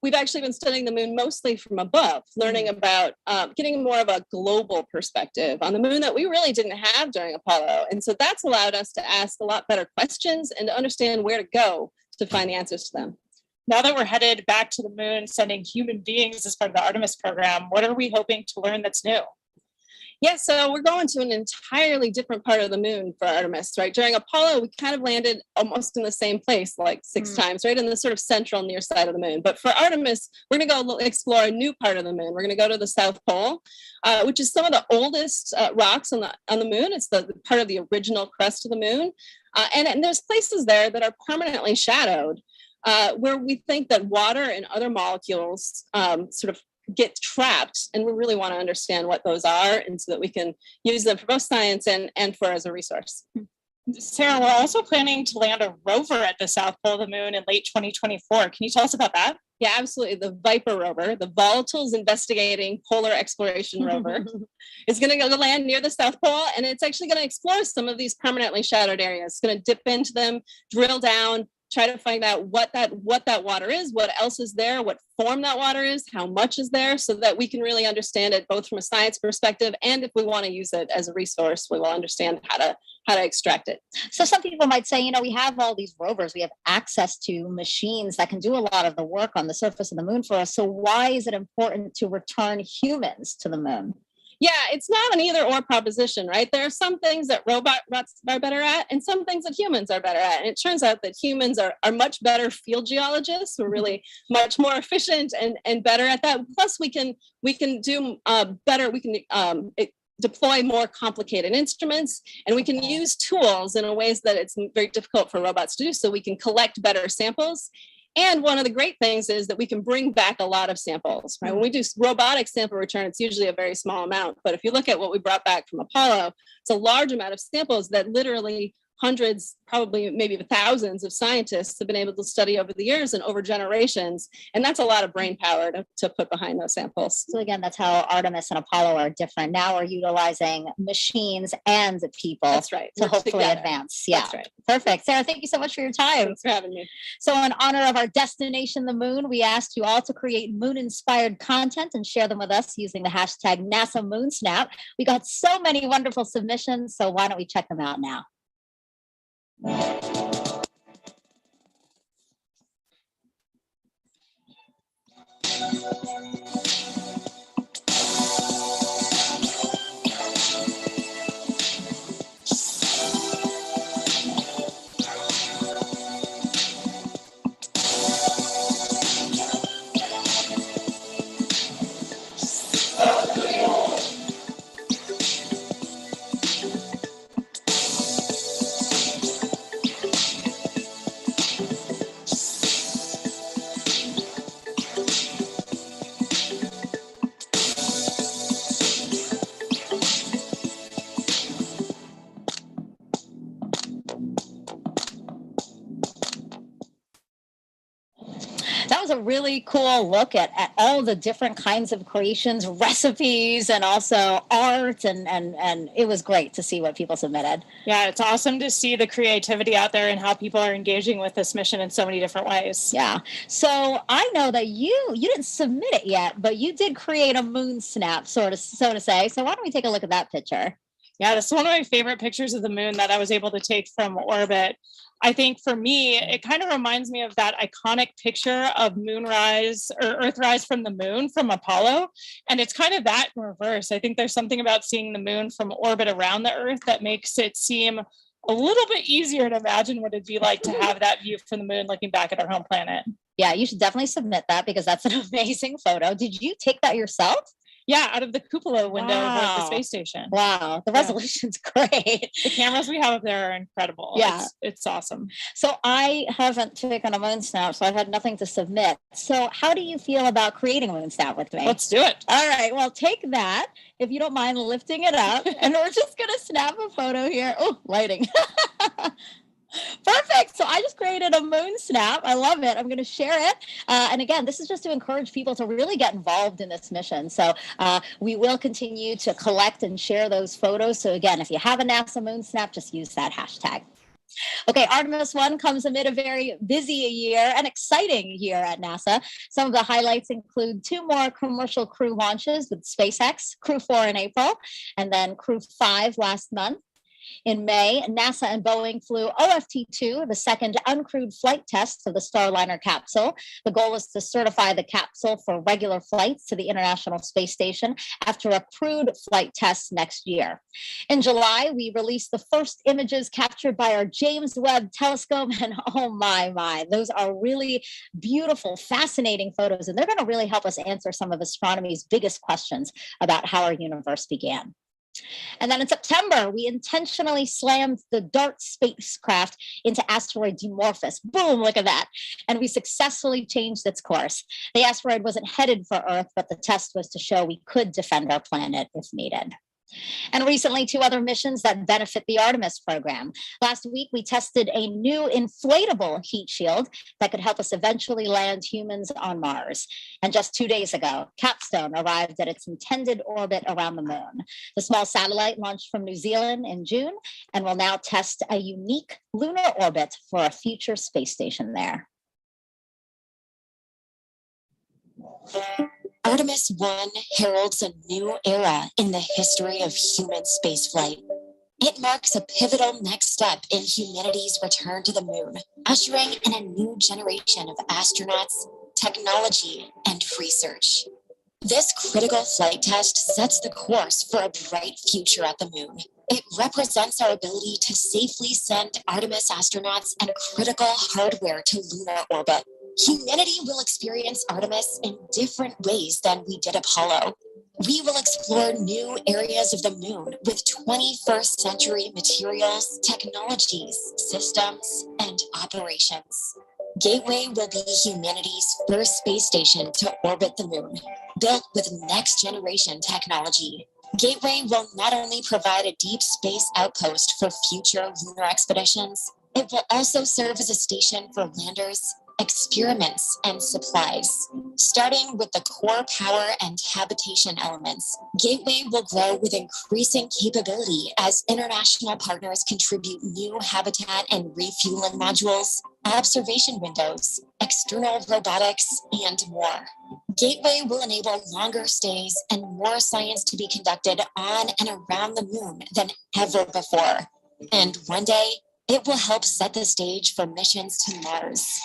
we've actually been studying the moon mostly from above, learning about getting more of a global perspective on the moon that we really didn't have during Apollo. And so that's allowed us to ask a lot better questions and to understand where to go to find the answers to them. Now that we're headed back to the moon, sending human beings as part of the Artemis program, what are we hoping to learn that's new? Yeah, so we're going to an entirely different part of the moon for Artemis, right? During Apollo, we kind of landed almost in the same place, like 6 times, right? In the sort of central near side of the moon. But for Artemis, we're going to go explore a new part of the moon. We're going to go to the South Pole, which is some of the oldest rocks on the moon. It's the part of the original crust of the moon. And there's places there that are permanently shadowed, where we think that water and other molecules sort of get trapped, and we really want to understand what those are, and so that we can use them for both science and for as a resource. Sarah, we're also planning to land a rover at the South Pole of the moon in late 2024. Can you tell us about that? Yeah, absolutely. The Viper rover, the Volatiles Investigating Polar Exploration Rover, is going to go to land near the South Pole, and it's actually going to explore some of these permanently shadowed areas. It's going to dip into them, drill down, try to find out what that water is, what else is there, what form that water is, how much is there, so that we can really understand it both from a science perspective, and if we want to use it as a resource, we will understand how to extract it. So some people might say, we have all these rovers, we have access to machines that can do a lot of the work on the surface of the moon for us. So why is it important to return humans to the moon? Yeah, it's not an either or proposition, right? There are some things that robots are better at and some things that humans are better at. And it turns out that humans are much better field geologists. We're really much more efficient and better at that. Plus, we can do better. We can deploy more complicated instruments, and we can use tools in a ways that it's very difficult for robots to do. So we can collect better samples. And one of the great things is that we can bring back a lot of samples, right? When we do robotic sample return, it's usually a very small amount. But if you look at what we brought back from Apollo, it's a large amount of samples that literally hundreds, probably maybe thousands of scientists have been able to study over the years and over generations. And that's a lot of brain power to put behind those samples. So again, that's how Artemis and Apollo are different. Now we're utilizing machines and people. That's right. To hopefully advance. Yeah. That's right. Perfect. Sarah, thank you so much for your time. Thanks for having me. So in honor of our destination, the moon, we asked you all to create moon-inspired content and share them with us using the hashtag NASA MoonSnap. We got so many wonderful submissions, so why don't we check them out now? was a really cool look at all the different kinds of creations, recipes, and also art. And it was great to see what people submitted. Yeah, it's awesome to see the creativity out there and how people are engaging with this mission in so many different ways. Yeah. So I know that you didn't submit it yet, but you did create a moon snap, so to say. So why don't we take a look at that picture? Yeah, this is one of my favorite pictures of the moon that I was able to take from orbit. I think for me, it kind of reminds me of that iconic picture of moonrise or Earthrise from the moon from Apollo. And it's kind of that in reverse. I think there's something about seeing the moon from orbit around the Earth that makes it seem a little bit easier to imagine what it'd be like to have that view from the moon looking back at our home planet. Yeah, you should definitely submit that because that's an amazing photo. Did you take that yourself? Yeah, out of the cupola window of the space station. Wow, the resolution's great. The cameras we have up there are incredible. Yeah. It's awesome. So I haven't taken a moon snap, so I've had nothing to submit. So how do you feel about creating a moon snap with me? Let's do it. All right, well, take that, if you don't mind lifting it up, and we're just going to snap a photo here. Oh, lighting. Perfect. So I just created a moon snap. I love it. I'm going to share it. And again, this is just to encourage people to really get involved in this mission. So we will continue to collect and share those photos. So again, if you have a NASA moon snap, just use that hashtag. Okay, Artemis 1 comes amid a very busy year and exciting year at NASA. Some of the highlights include 2 more commercial crew launches with SpaceX, Crew 4 in April, and then Crew 5 last month. In May, NASA and Boeing flew OFT-2, the second uncrewed flight test of the Starliner capsule. The goal is to certify the capsule for regular flights to the International Space Station after a crewed flight test next year. In July, we released the first images captured by our James Webb Telescope, and oh my, those are really beautiful, fascinating photos, and they're going to really help us answer some of astronomy's biggest questions about how our universe began. And then in September, we intentionally slammed the DART spacecraft into asteroid Dimorphos. Boom, look at that. And we successfully changed its course. The asteroid wasn't headed for Earth, but the test was to show we could defend our planet if needed. And recently, 2 other missions that benefit the Artemis program. Last week, we tested a new inflatable heat shield that could help us eventually land humans on Mars. And just 2 days ago, Capstone arrived at its intended orbit around the moon. The small satellite launched from New Zealand in June and will now test a unique lunar orbit for a future space station there. Artemis 1 heralds a new era in the history of human spaceflight. It marks a pivotal next step in humanity's return to the moon, ushering in a new generation of astronauts, technology, and research. This critical flight test sets the course for a bright future at the moon. It represents our ability to safely send Artemis astronauts and critical hardware to lunar orbit. Humanity will experience Artemis in different ways than we did Apollo. We will explore new areas of the moon with 21st century materials, technologies, systems, and operations. Gateway will be humanity's first space station to orbit the moon, built with next generation technology. Gateway will not only provide a deep space outpost for future lunar expeditions, it will also serve as a station for landers, experiments, and supplies. Starting with the core power and habitation elements, Gateway will grow with increasing capability as international partners contribute new habitat and refueling modules, observation windows, external robotics, and more. Gateway will enable longer stays and more science to be conducted on and around the moon than ever before. And one day, it will help set the stage for missions to Mars.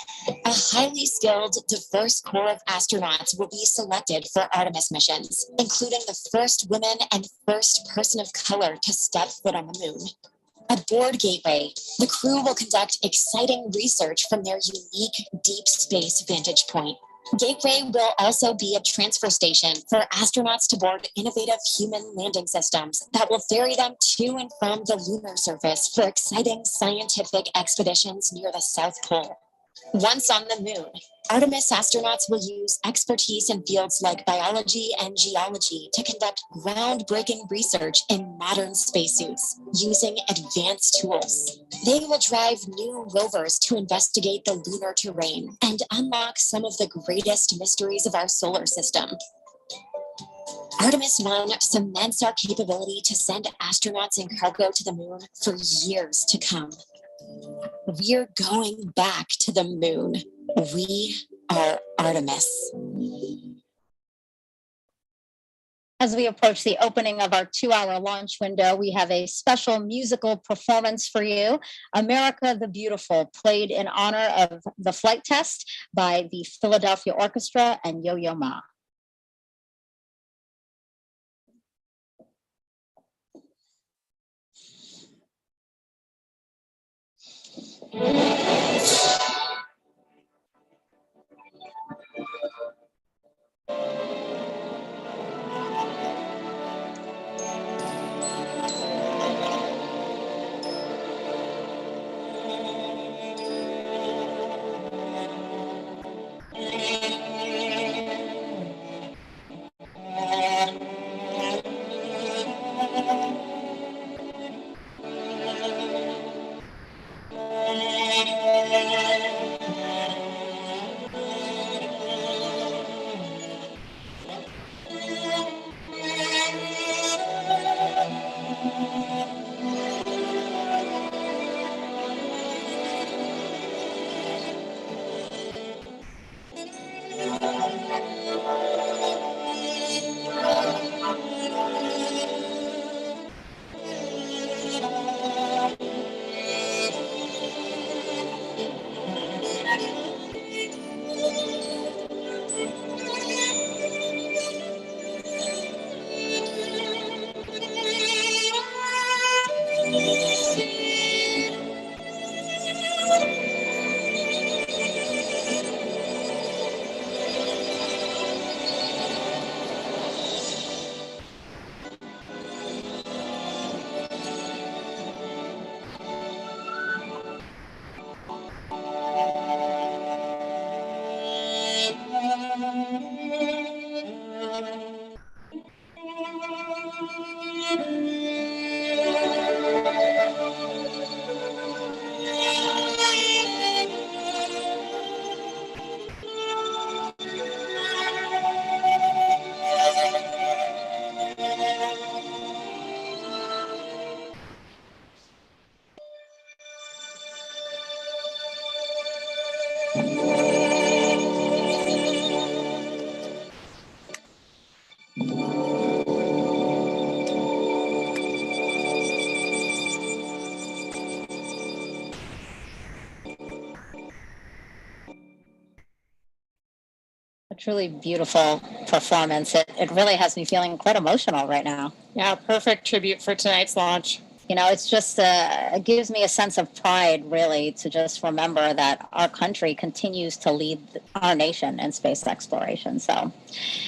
A highly skilled, diverse core of astronauts will be selected for Artemis missions, including the first woman and first person of color to step foot on the moon. Aboard Gateway, the crew will conduct exciting research from their unique deep space vantage point. Gateway will also be a transfer station for astronauts to board innovative human landing systems that will ferry them to and from the lunar surface for exciting scientific expeditions near the South Pole. Once on the moon, Artemis astronauts will use expertise in fields like biology and geology to conduct groundbreaking research in modern spacesuits using advanced tools. They will drive new rovers to investigate the lunar terrain and unlock some of the greatest mysteries of our solar system. Artemis 1 cements our capability to send astronauts and cargo to the moon for years to come. We're going back to the moon. We are Artemis. As we approach the opening of our 2-hour launch window, we have a special musical performance for you. America the Beautiful, played in honor of the flight test by the Philadelphia Orchestra and Yo-Yo Ma. A truly beautiful performance. It really has me feeling quite emotional right now. Yeah, perfect tribute for tonight's launch. You know, it's just, it gives me a sense of pride, really, to just remember that our country continues to lead our nation in space exploration. So,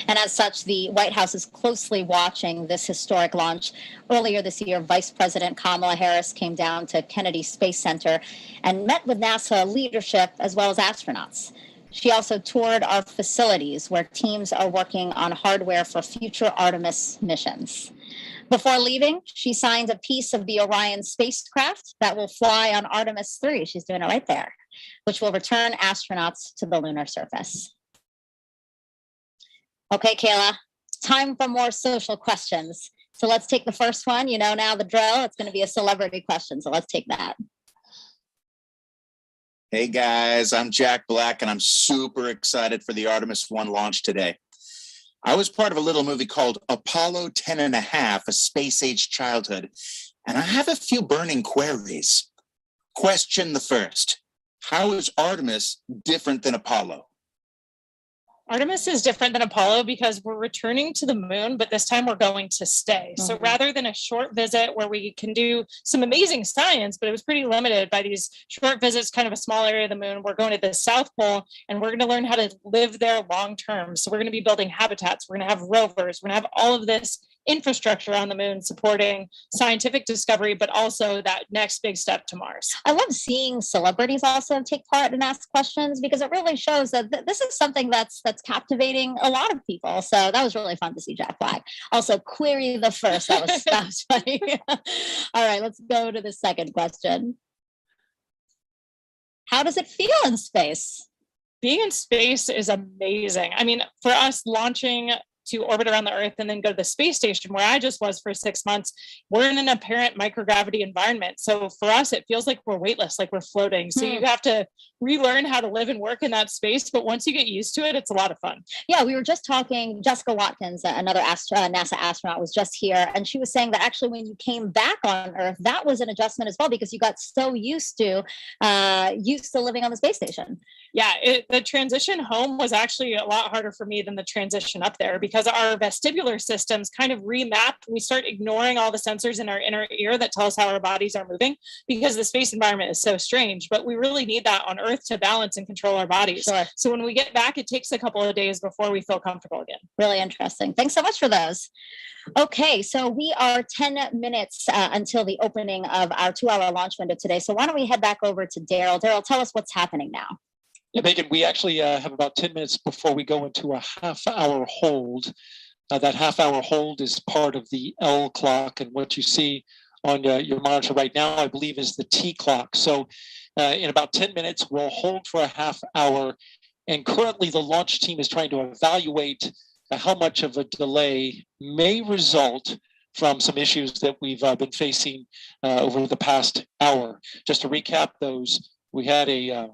and as such, the White House is closely watching this historic launch. Earlier this year, Vice President Kamala Harris came down to Kennedy Space Center and met with NASA leadership as well as astronauts. She also toured our facilities where teams are working on hardware for future Artemis missions. Before leaving, she signed a piece of the Orion spacecraft that will fly on Artemis 3. She's doing it right there, which will return astronauts to the lunar surface. Okay, Kayla, time for more social questions. So let's take the first one. You know now the drill. It's going to be a celebrity question. So let's take that. Hey guys, I'm Jack Black and I'm super excited for the Artemis 1 launch today. I was part of a little movie called Apollo 10.5, A Space-Age Childhood, and I have a few burning queries. Question the first, how is Artemis different than Apollo? Artemis is different than Apollo because we're returning to the moon, but this time we're going to stay. So rather than a short visit where we can do some amazing science, but it was pretty limited by these short visits, kind of a small area of the moon, we're going to the South Pole and we're going to learn how to live there long term. So we're going to be building habitats. We're going to have rovers. We're going to have all of this infrastructure on the moon supporting scientific discovery, but also that next big step to Mars. I love seeing celebrities also take part and ask questions because it really shows that this is something that's captivating a lot of people. So that was really fun to see Jack Black. Also, query the first. That was funny. All right, let's go to the second question. How does it feel in space? Being in space is amazing. I mean, for us launching to orbit around the Earth and then go to the space station where I just was for 6 months, we're in an apparent microgravity environment. So for us, it feels like we're weightless, like we're floating. So you have to relearn how to live and work in that space. But once you get used to it, it's a lot of fun. Yeah, we were just talking, Jessica Watkins, another NASA astronaut, was just here. And she was saying that actually when you came back on Earth, that was an adjustment as well, because you got so used to living on the space station. Yeah, the transition home was actually a lot harder for me than the transition up there, because our vestibular systems kind of remapped. We start ignoring all the sensors in our inner ear that tell us how our bodies are moving, because the space environment is so strange. But we really need that on Earth to balance and control our bodies. Sure. So when we get back, it takes a couple of days before we feel comfortable again. Really interesting. Thanks so much for those. Okay, so we are 10 minutes until the opening of our 2-hour launch window today. So why don't we head back over to Daryl. Daryl, tell us what's happening now. Yeah, Megan, we actually have about 10 minutes before we go into a half-hour hold. That half-hour hold is part of the L clock, and what you see on your monitor right now, I believe, is the T clock. So in about 10 minutes, we'll hold for a half hour, and currently the launch team is trying to evaluate how much of a delay may result from some issues that we've been facing over the past hour. Just to recap those, we had a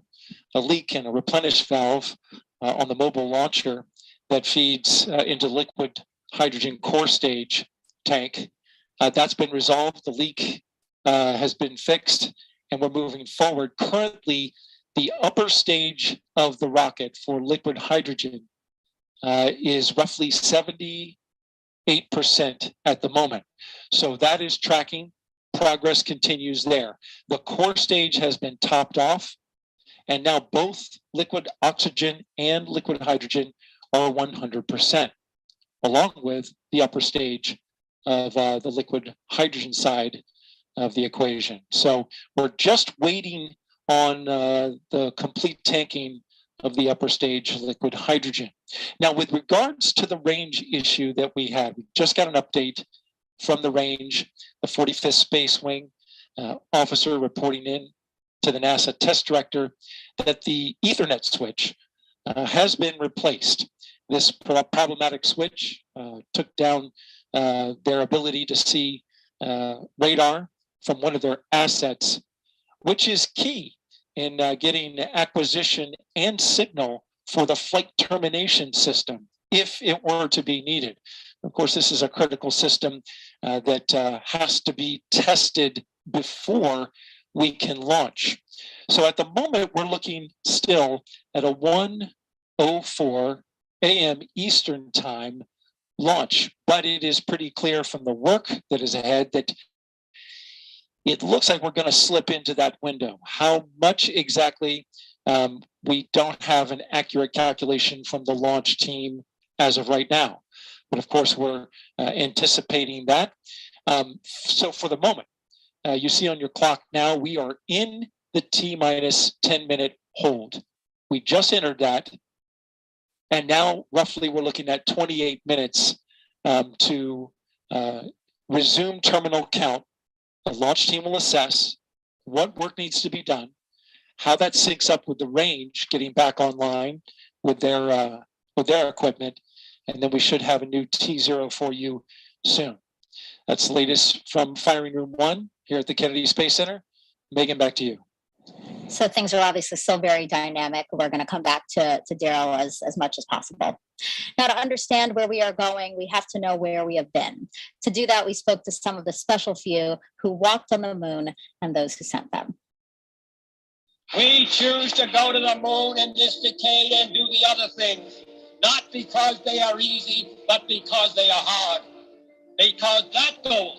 leak in a replenish valve on the mobile launcher that feeds into liquid hydrogen core stage tank. That's been resolved. The leak has been fixed, and we're moving forward. Currently, the upper stage of the rocket for liquid hydrogen is roughly 78% at the moment. So that is tracking. Progress continues there. The core stage has been topped off, and now both liquid oxygen and liquid hydrogen are 100%, along with the upper stage of the liquid hydrogen side of the equation. So we're just waiting on the complete tanking of the upper stage liquid hydrogen. Now, with regards to the range issue that we had, we just got an update from the range, the 45th Space Wing officer reporting in to the NASA test director that the Ethernet switch has been replaced. This problematic switch took down their ability to see radar from one of their assets, which is key in getting acquisition and signal for the flight termination system if it were to be needed. Of course, this is a critical system that has to be tested before we can launch. So at the moment, we're looking still at a 1:04 a.m. Eastern time launch, but it is pretty clear from the work that is ahead that it looks like we're going to slip into that window. How much exactly, we don't have an accurate calculation from the launch team as of right now. But of course, we're anticipating that. So for the moment, you see on your clock now, we are in the T-minus 10-minute hold. We just entered that. And now roughly we're looking at 28 minutes to resume terminal count. The launch team will assess what work needs to be done, how that syncs up with the range getting back online with their equipment, and then we should have a new T0 for you soon. That's the latest from Firing Room 1 here at the Kennedy Space Center. Megan, back to you. So things are obviously still very dynamic. We're going to come back to Daryl as much as possible. Now, to understand where we are going, we have to know where we have been. To do that, we spoke to some of the special few who walked on the moon and those who sent them. We choose to go to the moon in this decade and do the other things, not because they are easy, but because they are hard. Because that goal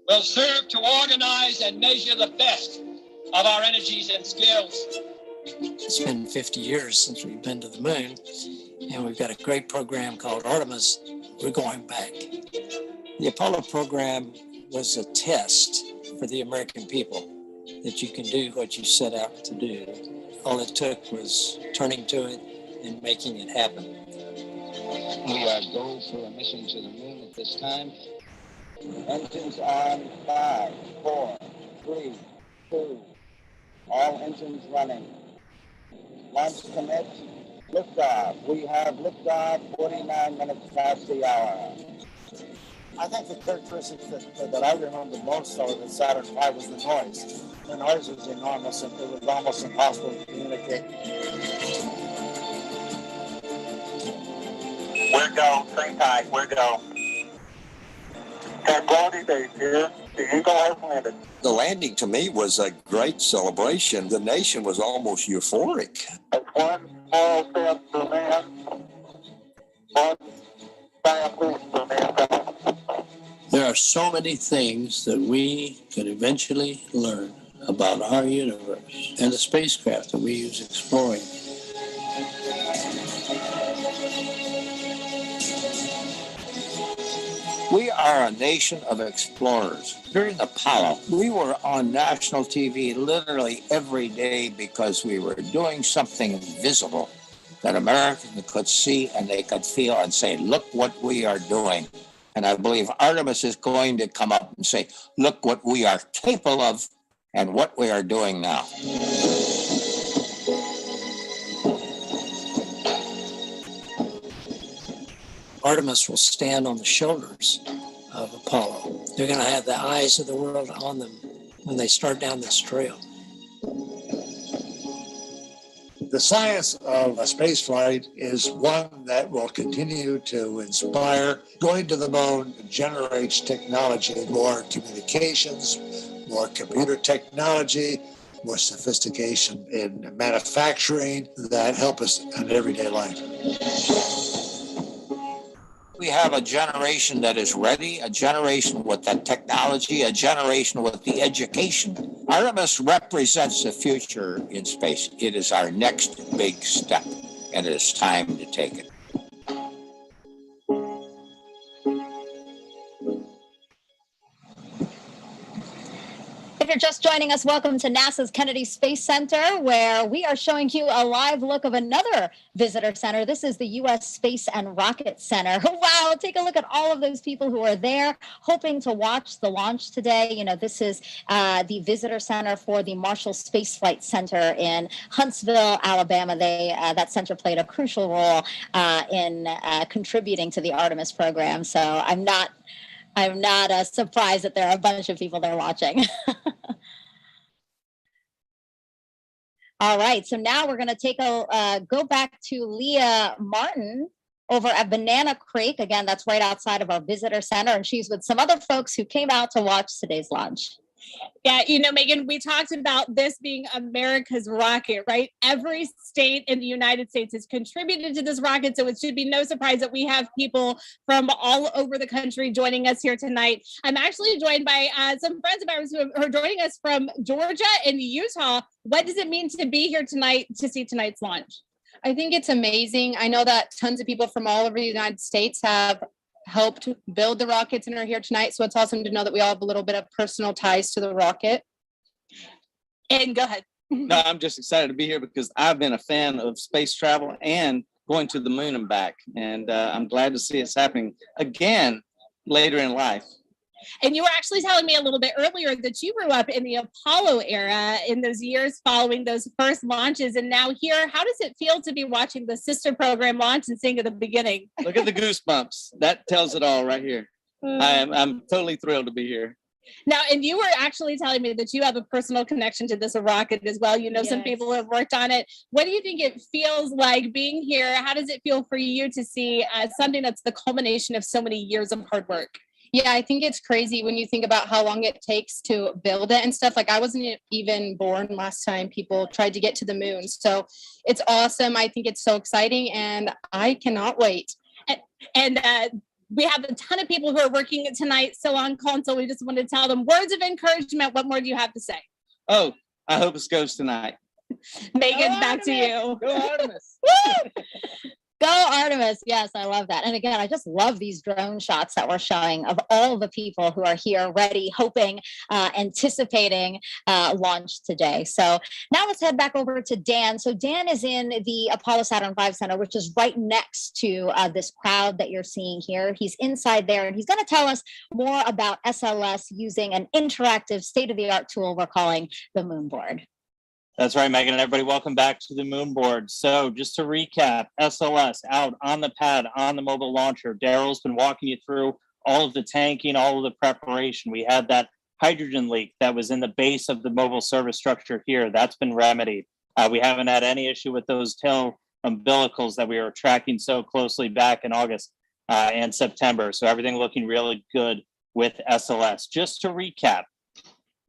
will serve to organize and measure the best of our energies and skills. It's been 50 years since we've been to the moon, and we've got a great program called Artemis. We're going back. The Apollo program was a test for the American people that you can do what you set out to do. All it took was turning to it and making it happen. We are going for a mission to the moon at this time. Engines on 5, 4, 3, 2. All engines running. Launch commit. Liftoff. We have liftoff 49 minutes past the hour. I think the characteristics that I remember most of the Saturn V was the noise. The noise was enormous and it was almost impossible to communicate. We're go. Train tide. We're go. Tranquility Base here. The Eagle has landed. The landing to me was a great celebration. The nation was almost euphoric. That's one small step for man. One giant leap for mankind. There are so many things that we could eventually learn about our universe and the spacecraft that we use exploring. We are a nation of explorers. During Apollo, we were on national TV literally every day because we were doing something visible that Americans could see and they could feel and say, look what we are doing. And I believe Artemis is going to come up and say, look what we are capable of and what we are doing now. Artemis will stand on the shoulders of Apollo. They're going to have the eyes of the world on them when they start down this trail. The science of a space flight is one that will continue to inspire. Going to the moon generates technology, more communications, more computer technology, more sophistication in manufacturing that help us in everyday life. We have a generation that is ready, a generation with the technology, a generation with the education. Artemis represents the future in space. It is our next big step, and it is time to take it. If you're just joining us, welcome to NASA's Kennedy Space Center, where we are showing you a live look of another visitor center. This is the U.S. Space and Rocket Center. Wow, take a look at all of those people who are there hoping to watch the launch today. You know, this is the visitor center for the Marshall Space Flight Center in Huntsville, Alabama. That center played a crucial role in contributing to the Artemis program. So I'm not surprised that there are a bunch of people there watching. All right, so now we're going to go back to Leah Martin over at Banana Creek. Again, that's right outside of our visitor center, and she's with some other folks who came out to watch today's launch. Yeah, you know, Megan, we talked about this being America's rocket, right? Every state in the United States has contributed to this rocket, so it should be no surprise that we have people from all over the country joining us here tonight. I'm actually joined by some friends of ours who are joining us from Georgia and Utah. What does it mean to be here tonight to see tonight's launch? I think it's amazing. I know that tons of people from all over the United States have helped build the rockets and are here tonight. So it's awesome to know that we all have a little bit of personal ties to the rocket. And go ahead. No, I'm just excited to be here because I've been a fan of space travel and going to the moon and back. And I'm glad to see it's happening again later in life. And you were actually telling me a little bit earlier that you grew up in the Apollo era in those years following those first launches. And now here, how does it feel to be watching the sister program launch and seeing at the beginning? Look at the goosebumps. That tells it all right here. I'm totally thrilled to be here. Now, and you were actually telling me that you have a personal connection to this rocket as well. You know, some people who have worked on it. What do you think it feels like being here? How does it feel for you to see something that's the culmination of so many years of hard work? Yeah, I think it's crazy when you think about how long it takes to build it and stuff. Like I wasn't even born last time people tried to get to the moon. So it's awesome. I think it's so exciting and I cannot wait. And we have a ton of people who are working tonight still on console. We just want to tell them words of encouragement. What more do you have to say? Oh, I hope it goes tonight. Megan, back to you. Go Artemis. Go Artemis. Yes, I love that. And again, I just love these drone shots that we're showing of all the people who are here ready, hoping, anticipating launch today. So now let's head back over to Dan. So Dan is in the Apollo Saturn V Center, which is right next to this crowd that you're seeing here. He's inside there, and he's going to tell us more about SLS using an interactive state-of-the-art tool we're calling the Moonboard. That's right, Megan, and everybody, welcome back to the Moonboard. So just to recap, SLS out on the pad, on the mobile launcher. Daryl's been walking you through all of the tanking, all of the preparation. We had that hydrogen leak that was in the base of the mobile service structure here. That's been remedied. We haven't had any issue with those tail umbilicals that we were tracking so closely back in August and September. So everything looking really good with SLS. Just to recap,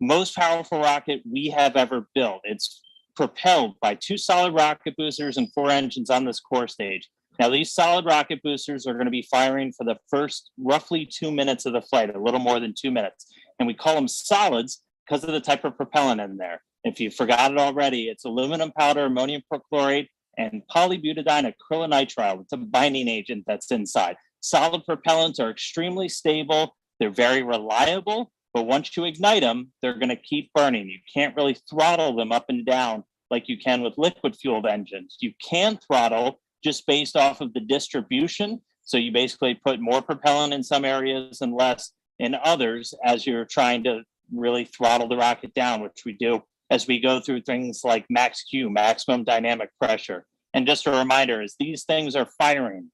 most powerful rocket we have ever built. It's propelled by 2 solid rocket boosters and 4 engines on this core stage. Now, these solid rocket boosters are going to be firing for the first roughly 2 minutes of the flight, a little more than 2 minutes. And we call them solids because of the type of propellant in there. If you forgot it already, it's aluminum powder, ammonium perchlorate, and polybutadiene acrylonitrile with the binding agent that's inside. Solid propellants are extremely stable. They're very reliable. But once you ignite them, they're going to keep burning. You can't really throttle them up and down like you can with liquid fueled engines. You can throttle just based off of the distribution. So you basically put more propellant in some areas and less in others as you're trying to really throttle the rocket down, which we do as we go through things like max Q, maximum dynamic pressure. And just a reminder, as these things are firing,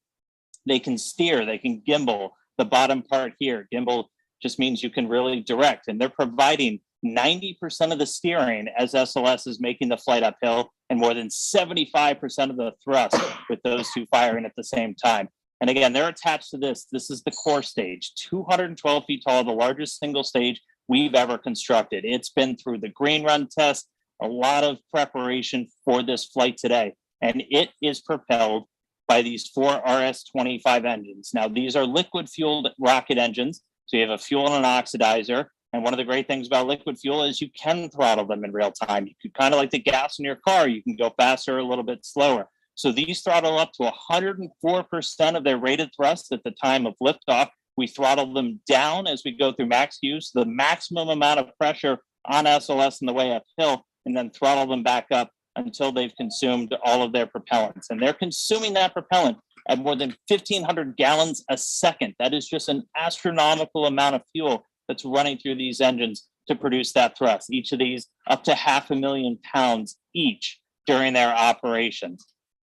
they can steer, they can gimbal. The bottom part here, gimbal just means you can really direct, and they're providing 90% of the steering as SLS is making the flight uphill and more than 75% of the thrust with those 2 firing at the same time. And again, they're attached to this. This is the core stage, 212 feet tall, the largest single stage we've ever constructed. It's been through the green run test, a lot of preparation for this flight today, and it is propelled by these 4 RS-25 engines. Now, these are liquid fueled rocket engines. So you have a fuel and an oxidizer. And one of the great things about liquid fuel is you can throttle them in real time. You could kind of like the gas in your car. You can go faster, a little bit slower. So these throttle up to 104% of their rated thrust at the time of liftoff. We throttle them down as we go through max use, the maximum amount of pressure on SLS in the way uphill, and then throttle them back up until they've consumed all of their propellants. And they're consuming that propellant at more than 1,500 gallons a second. That is just an astronomical amount of fuel that's running through these engines to produce that thrust. Each of these up to 500,000 pounds each during their operations.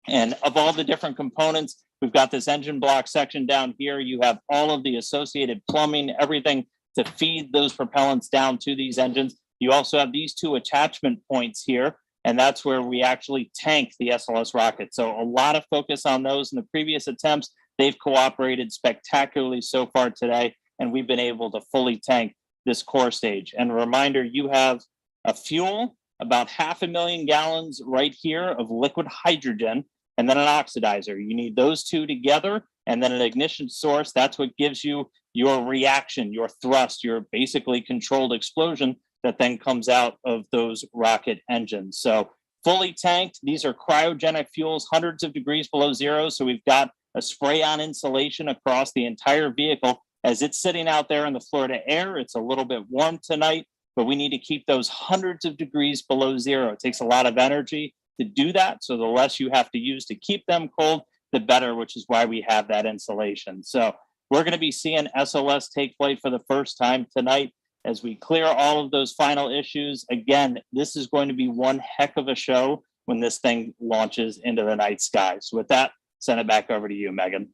And of all the different components, we've got this engine block section down here. You have all of the associated plumbing, everything to feed those propellants down to these engines. You also have these 2 attachment points here, and that's where we actually tank the SLS rocket. So a lot of focus on those in the previous attempts. They've cooperated spectacularly so far today, and we've been able to fully tank this core stage. And a reminder, you have a fuel, about 500,000 gallons right here of liquid hydrogen, and then an oxidizer. You need those 2 together, and then an ignition source. That's what gives you your reaction, your thrust, your basically controlled explosion that then comes out of those rocket engines. So fully tanked, these are cryogenic fuels, hundreds of degrees below zero. So we've got a spray-on insulation across the entire vehicle. As it's sitting out there in the Florida air, it's a little bit warm tonight, but we need to keep those hundreds of degrees below zero. It takes a lot of energy to do that. So the less you have to use to keep them cold, the better, which is why we have that insulation. So we're going to be seeing SLS take flight for the first time tonight as we clear all of those final issues. Again, this is going to be one heck of a show when this thing launches into the night sky. So with that, send it back over to you, Megan.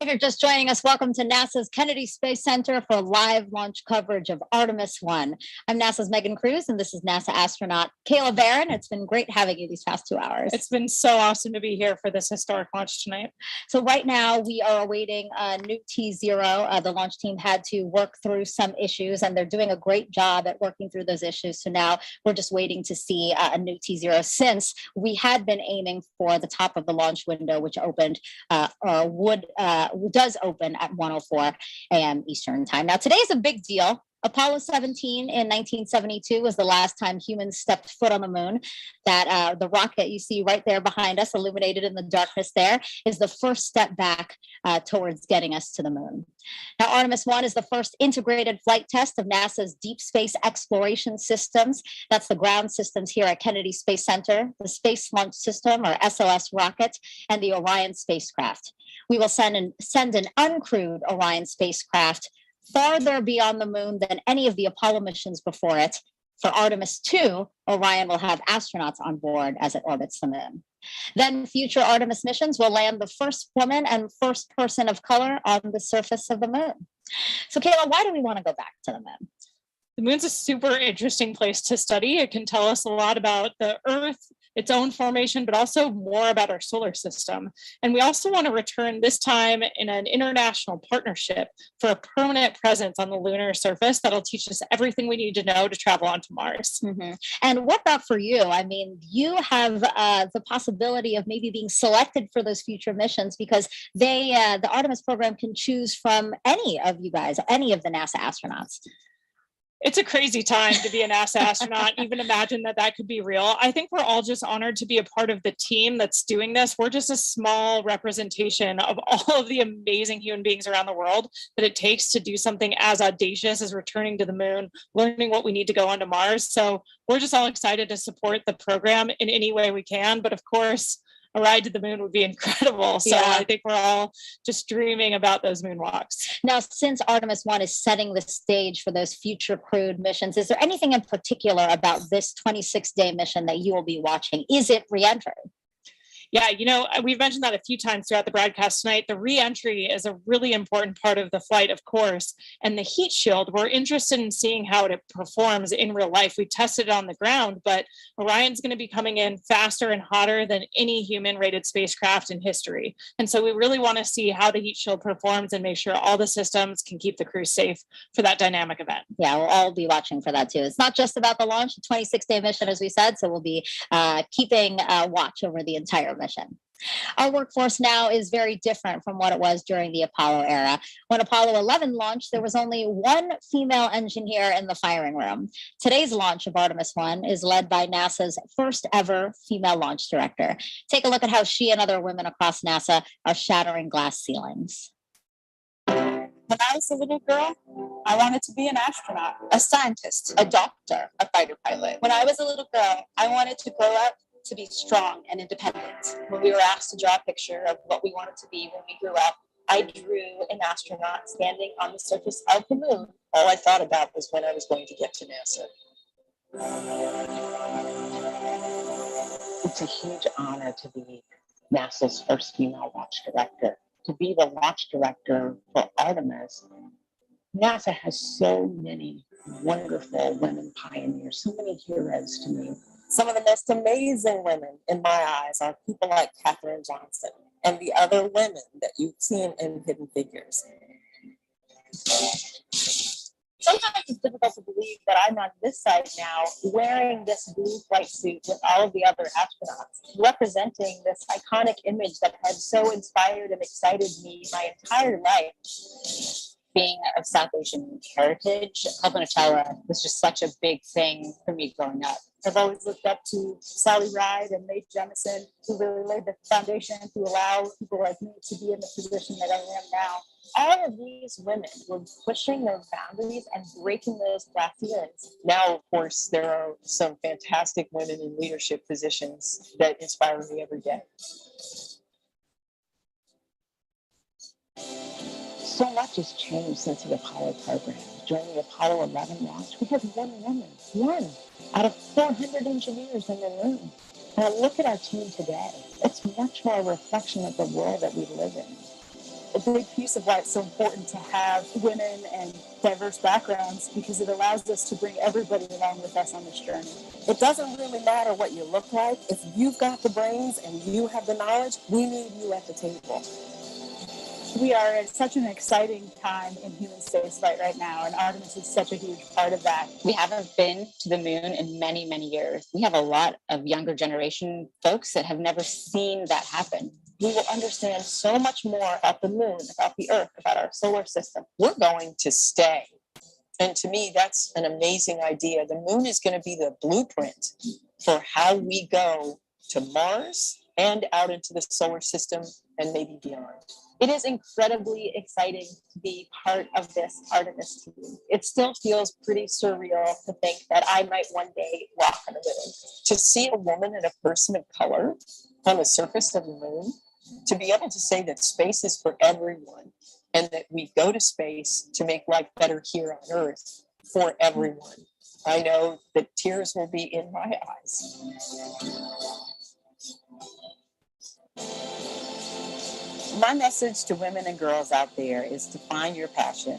If you're just joining us, welcome to NASA's Kennedy Space Center for live launch coverage of Artemis 1. I'm NASA's Megan Cruz, and this is NASA astronaut Kayla Barron. It's been great having you these past 2 hours. It's been so awesome to be here for this historic launch tonight. So right now we are awaiting Nuke T0. The launch team had to work through some issues, and they're doing a great job at working through those issues. So now we're just waiting to see a Nuke T0, since we had been aiming for the top of the launch window, which opened does open at 1:04 a.m. Eastern time. Now, today's a big deal Apollo 17 in 1972 was the last time humans stepped foot on the moon. That the rocket you see right there behind us, illuminated in the darkness there, is the first step back towards getting us to the moon. Now, Artemis 1 is the first integrated flight test of NASA's deep space exploration systems. That's the ground systems here at Kennedy Space Center, the Space Launch System, or SLS rocket, and the Orion spacecraft. We will send an uncrewed Orion spacecraft farther beyond the moon than any of the Apollo missions before it. For Artemis 2, Orion will have astronauts on board as it orbits the moon. Then future Artemis missions will land the first woman and first person of color on the surface of the moon. So Kayla, why do we want to go back to the moon? The moon's a super interesting place to study. It can tell us a lot about the Earth, its own formation, but also more about our solar system. And we also want to return this time in an international partnership for a permanent presence on the lunar surface that'll teach us everything we need to know to travel onto Mars. Mm-hmm. And what about for you? I mean, you have the possibility of maybe being selected for those future missions because the Artemis program can choose from any of you guys, any of the NASA astronauts. It's a crazy time to be a NASA astronaut. Even imagine that could be real. I think we're all just honored to be a part of the team that's doing this. We're just a small representation of all of the amazing human beings around the world that it takes to do something as audacious as returning to the moon, learning what we need to go onto Mars. So we're just all excited to support the program in any way we can. But of course, a ride to the moon would be incredible. So yeah. I think we're all just dreaming about those moonwalks. Now, since Artemis 1 is setting the stage for those future crewed missions, is there anything in particular about this 26-day mission that you will be watching? Is it re-entry? Yeah, you know, we've mentioned that a few times throughout the broadcast tonight. The re-entry is a really important part of the flight, of course. And the heat shield, we're interested in seeing how it performs in real life. We tested it on the ground, but Orion's going to be coming in faster and hotter than any human-rated spacecraft in history. And so we really want to see how the heat shield performs and make sure all the systems can keep the crew safe for that dynamic event. Yeah, we'll all be watching for that too. It's not just about the launch, the 26-day mission, as we said, so we'll be keeping watch over the entire mission. Our workforce now is very different from what it was during the Apollo era. When Apollo 11 launched, there was only one female engineer in the firing room. Today's launch of Artemis 1 is led by NASA's first ever female launch director. Take a look at how she and other women across NASA are shattering glass ceilings. When I was a little girl, I wanted to be an astronaut, a scientist, a doctor, a fighter pilot. When I was a little girl, I wanted to grow up to be strong and independent. When we were asked to draw a picture of what we wanted to be when we grew up, I drew an astronaut standing on the surface of the moon. All I thought about was when I was going to get to NASA. It's a huge honor to be NASA's first female launch director. To be the launch director for Artemis, NASA has so many wonderful women pioneers, so many heroes to me. Some of the most amazing women in my eyes are people like Katherine Johnson and the other women that you've seen in Hidden Figures. Sometimes it's difficult to believe that I'm on this side now wearing this blue flight suit with all of the other astronauts, representing this iconic image that has so inspired and excited me my entire life. Being of South Asian heritage, Kalpana Chawla was just such a big thing for me growing up. I've always looked up to Sally Ride and Mae Jemison, who really laid the foundation to allow people like me to be in the position that I am now. All of these women were pushing their boundaries and breaking those glass ceilings. Now, of course, there are some fantastic women in leadership positions that inspire me every day. So much has changed since the Apollo program. During the Apollo 11 launch, we had one woman, one out of 400 engineers in the room. And look at our team today. It's much more a reflection of the world that we live in. A big piece of why it's so important to have women and diverse backgrounds, because it allows us to bring everybody along with us on this journey. It doesn't really matter what you look like. If you've got the brains and you have the knowledge, we need you at the table. We are at such an exciting time in human spaceflight right now, and Artemis is such a huge part of that. We haven't been to the moon in many, many years. We have a lot of younger generation folks that have never seen that happen. We will understand so much more about the moon, about the Earth, about our solar system. We're going to stay. And to me, that's an amazing idea. The moon is going to be the blueprint for how we go to Mars and out into the solar system and maybe beyond. It is incredibly exciting to be part of this Artemis team. It still feels pretty surreal to think that I might one day walk on the moon. To see a woman and a person of color on the surface of the moon, to be able to say that space is for everyone and that we go to space to make life better here on Earth for everyone. I know that tears will be in my eyes. My message to women and girls out there is to find your passion,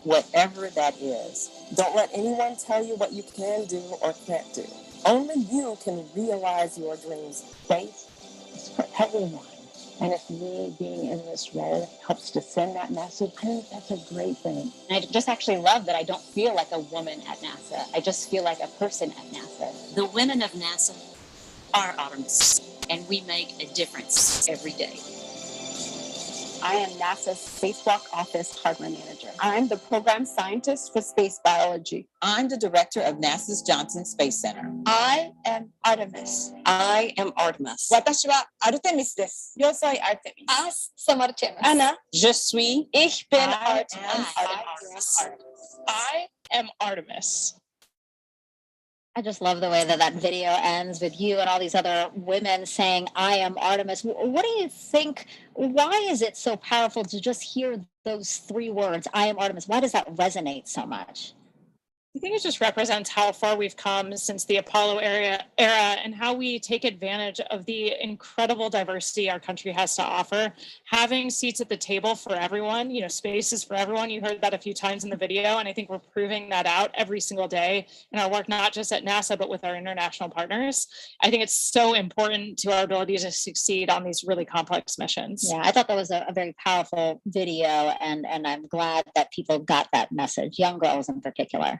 whatever that is. Don't let anyone tell you what you can do or can't do. Only you can realize your dreams. Faith is for everyone. And if me being in this role helps to send that message, I think that's a great thing. I just actually love that I don't feel like a woman at NASA. I just feel like a person at NASA. The women of NASA are Artemis, and we make a difference every day. I am NASA's Spacewalk Office Hardware Manager. I'm the Program Scientist for Space Biology. I'm the Director of NASA's Johnson Space Center. I am Artemis. I am Artemis. 私はアルテミスです。Yo soy Artemis. Som Artemis. Anna. Je suis. Ich bin I Artemis. I am Artemis. I just love the way that that video ends with you and all these other women saying, I am Artemis. What do you think? Why is it so powerful to just hear those three words, I am Artemis? Why does that resonate so much? I think it just represents how far we've come since the Apollo era and how we take advantage of the incredible diversity our country has to offer. Having seats at the table for everyone, space is for everyone. You heard that a few times in the video, and I think we're proving that out every single day in our work, not just at NASA, but with our international partners. I think it's so important to our ability to succeed on these really complex missions. Yeah, I thought that was a very powerful video, and I'm glad that people got that message, young girls in particular.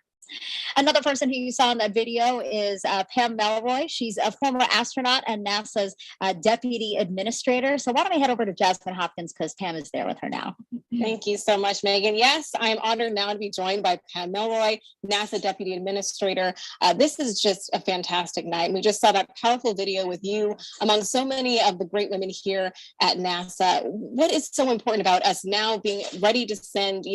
Another person who you saw in that video is Pam Melroy. She's a former astronaut and NASA's deputy administrator. So why don't we head over to Jasmine Hopkins, because Pam is there with her now. Thank you so much, Megan. Yes, I am honored now to be joined by Pam Melroy, NASA Deputy Administrator. This is just a fantastic night. We just saw that powerful video with you among so many of the great women here at NASA. What is so important about us now being ready to send,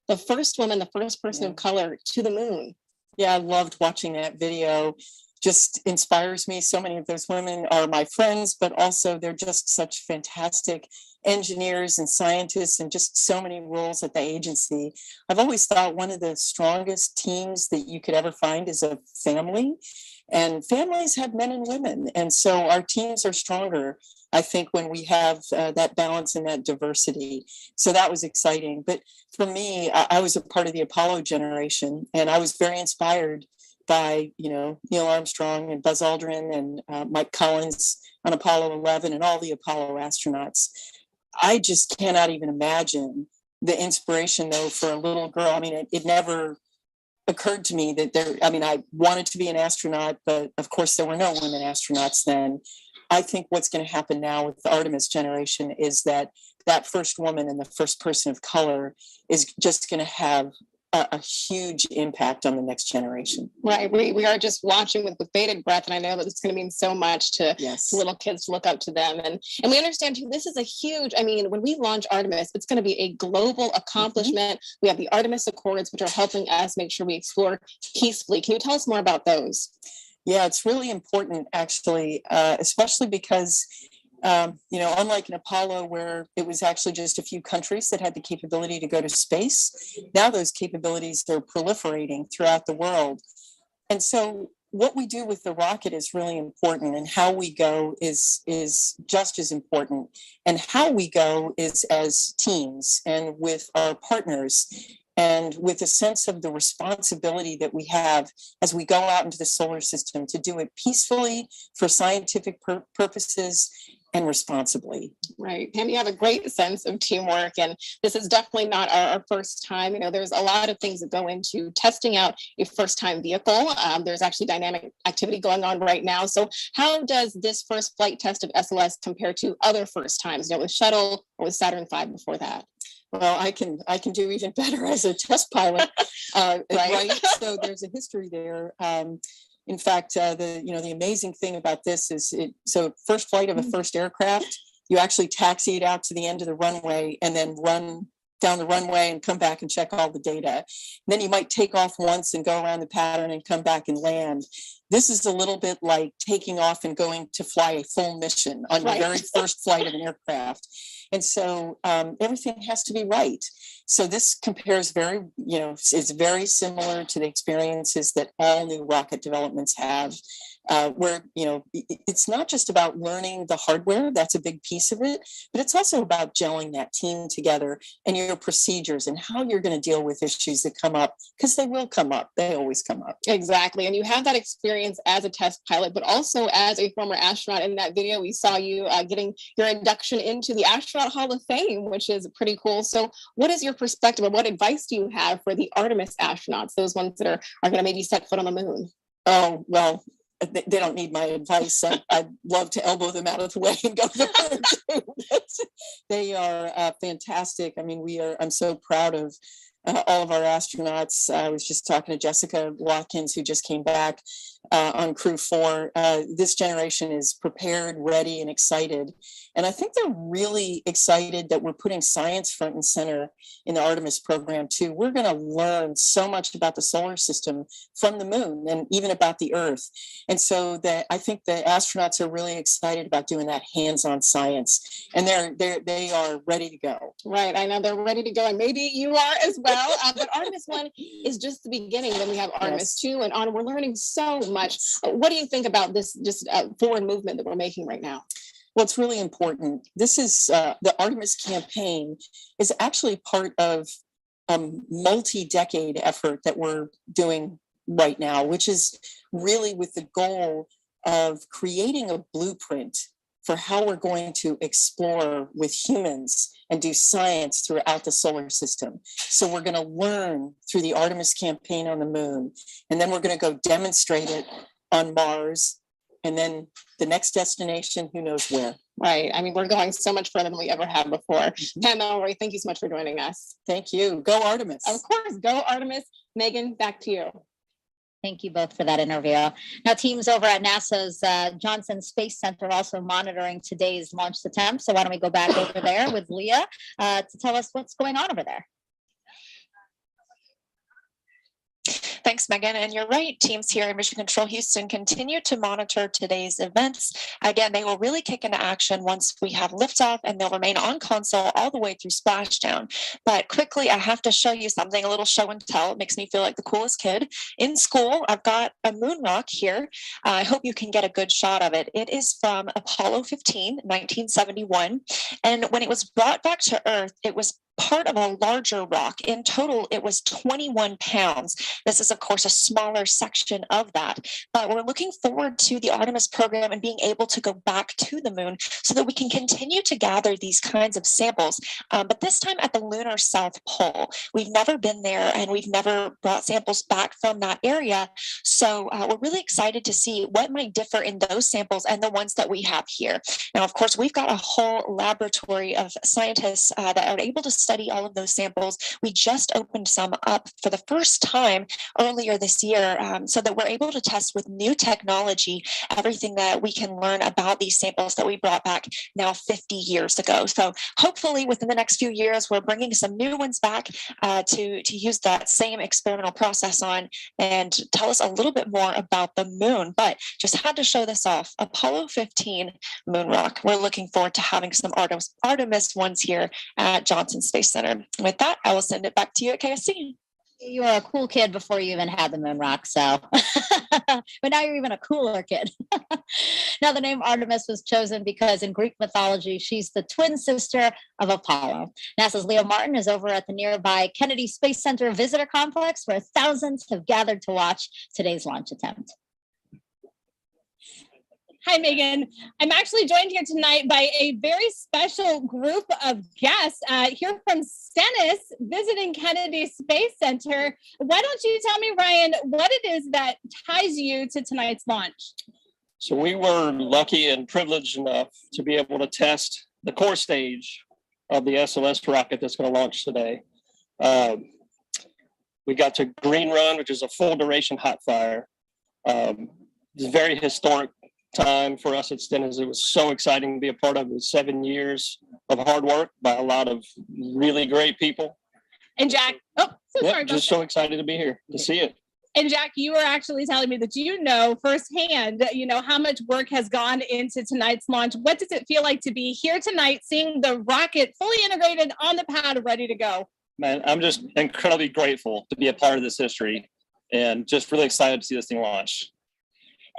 the first woman, the first person of color to the moon? Yeah, I loved watching that video. Just inspires me. So many of those women are my friends, but also they're just such fantastic engineers and scientists and just so many roles at the agency. I've always thought one of the strongest teams that you could ever find is a family. And families have men and women. And so our teams are stronger, I think, when we have that balance and that diversity. So that was exciting. But for me, I was a part of the Apollo generation, and I was very inspired by, Neil Armstrong and Buzz Aldrin and Mike Collins on Apollo 11 and all the Apollo astronauts. I just cannot even imagine the inspiration, though, for a little girl. I mean, it never occurred to me that I wanted to be an astronaut, but of course there were no women astronauts then. I think what's going to happen now with the Artemis generation is that first woman and the first person of color is just going to have a huge impact on the next generation. Right. We are just watching with bated breath, and I know that it's going to mean so much to little kids to look up to them. And we understand too, this is a huge, when we launch Artemis, it's going to be a global accomplishment. We have the Artemis Accords, which are helping us make sure we explore peacefully. Can you tell us more about those? Yeah, it's really important, actually, especially because unlike in Apollo, where it was actually just a few countries that had the capability to go to space, now those capabilities are proliferating throughout the world. And so what we do with the rocket is really important, and how we go is just as important. And how we go is as teams and with our partners, and with a sense of the responsibility that we have as we go out into the solar system to do it peacefully for scientific purposes and responsibly. Right. Pam, you have a great sense of teamwork, and this is definitely not our first time. There's a lot of things that go into testing out a first-time vehicle. There's actually dynamic activity going on right now. So how does this first flight test of SLS compare to other first times, with Shuttle or with Saturn V before that? Well, I can do even better as a test pilot, right? So there's a history there. In fact, the amazing thing about this is so first flight of a first aircraft, you actually taxi it out to the end of the runway and then run down the runway and come back and check all the data. And then you might take off once and go around the pattern and come back and land. This is a little bit like taking off and going to fly a full mission on your very first flight of an aircraft. And so everything has to be right. So this compares is very similar to the experiences that all new rocket developments have, where, it's not just about learning the hardware, that's a big piece of it, but it's also about gelling that team together and your procedures and how you're going to deal with issues that come up, because they will come up. They always come up. Exactly. And you have that experience as a test pilot, but also as a former astronaut. In that video, we saw you getting your induction into the Astronaut Hall of Fame, which is pretty cool. So what is your perspective, or what advice do you have for the Artemis astronauts, those ones that are going to maybe set foot on the moon? Oh, well, they don't need my advice. I'd love to elbow them out of the way and go to the moon too. They are fantastic. I mean, I'm so proud of all of our astronauts. I was just talking to Jessica Watkins, who just came back on Crew 4. This generation is prepared, ready, and excited. And I think they're really excited that we're putting science front and center in the Artemis program too. We're going to learn so much about the solar system from the moon and even about the Earth. And so I think the astronauts are really excited about doing that hands-on science. And they are ready to go. Right. I know they're ready to go. And maybe you are as well. But Artemis 1 is just the beginning. Then we have Artemis 2 and on. We're learning so much. What do you think about this just forward movement that we're making right now? Well, it's really important. This is the Artemis campaign is actually part of a multi-decade effort that we're doing right now, which is really with the goal of creating a blueprint for how we're going to explore with humans and do science throughout the solar system. So we're going to learn through the Artemis campaign on the moon, and then we're going to go demonstrate it on Mars, and then the next destination, who knows where. Right. I mean, we're going so much further than we ever have before. Pam Elroy, thank you so much for joining us. Thank you. Go Artemis. Of course, go Artemis. Megan, back to you. Thank you both for that interview. Now, teams over at NASA's Johnson Space Center are also monitoring today's launch attempt. So why don't we go back over there with Leah to tell us what's going on over there. Thanks, Megan. And you're right, teams here in Mission Control Houston continue to monitor today's events. Again, they will really kick into action once we have liftoff, and they'll remain on console all the way through splashdown. But quickly, I have to show you something, a little show and tell. It makes me feel like the coolest kid in school. I've got a moon rock here. I hope you can get a good shot of it. It is from Apollo 15, 1971. And when it was brought back to Earth, it was part of a larger rock. In total, it was 21 pounds. This is, of course, a smaller section of that. But we're looking forward to the Artemis program and being able to go back to the moon so that we can continue to gather these kinds of samples. But this time at the lunar South Pole. We've never been there, and we've never brought samples back from that area. So we're really excited to see what might differ in those samples and the ones that we have here. Now, of course, we've got a whole laboratory of scientists that are able to study all of those samples. We just opened some up for the first time earlier this year so that we're able to test with new technology everything that we can learn about these samples that we brought back now 50 years ago. So hopefully within the next few years, we're bringing some new ones back to use that same experimental process on and tell us a little bit more about the moon. But just had to show this off. Apollo 15 moon rock. We're looking forward to having some Artemis ones here at Johnson Space Center. With that, I will send it back to you at KSC. You were a cool kid before you even had the moon rock, so but now you're even a cooler kid. Now, the name Artemis was chosen because in Greek mythology, she's the twin sister of Apollo. NASA's Leo Martin is over at the nearby Kennedy Space Center visitor complex, where thousands have gathered to watch today's launch attempt. Hi, Megan. I'm actually joined here tonight by a very special group of guests here from Stennis visiting Kennedy Space Center. Why don't you tell me, Ryan, what it is that ties you to tonight's launch? So we were lucky and privileged enough to be able to test the core stage of the SLS rocket that's going to launch today. We got to green run, which is a full duration hot fire. It's a very historic time for us at Stennis. It was so exciting to be a part of it. 7 years of hard work by a lot of really great people. And Jack, sorry. Just so excited to be here to see it. And Jack, you were actually telling me that you know firsthand, how much work has gone into tonight's launch. What does it feel like to be here tonight, seeing the rocket fully integrated on the pad, ready to go? Man, I'm just incredibly grateful to be a part of this history and just really excited to see this thing launch.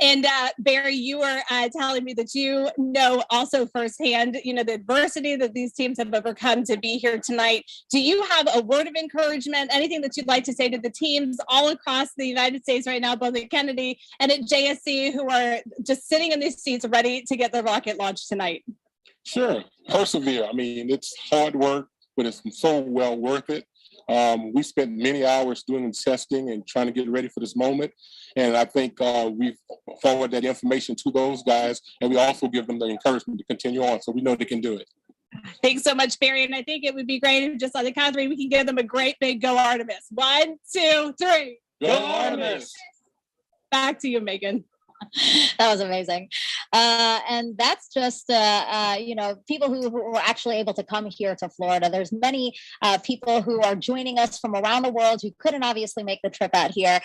And Barry, you were telling me that you know also firsthand, the adversity that these teams have overcome to be here tonight. Do you have a word of encouragement, anything that you'd like to say to the teams all across the United States right now, both at Kennedy and at JSC, who are just sitting in these seats ready to get the rocket launched tonight? Sure, persevere. I mean, it's hard work, but it's so well worth it. We spent many hours doing testing and trying to get ready for this moment. And I think we've forwarded that information to those guys, and we also give them the encouragement to continue on, so we know they can do it. Thanks so much, Barry. And I think it would be great if just on the count of three, we can give them a great big go Artemis. 1, 2, 3. Go Artemis. Back to you, Megan. That was amazing. And that's just, people who were actually able to come here to Florida. There's many people who are joining us from around the world who couldn't obviously make the trip out here.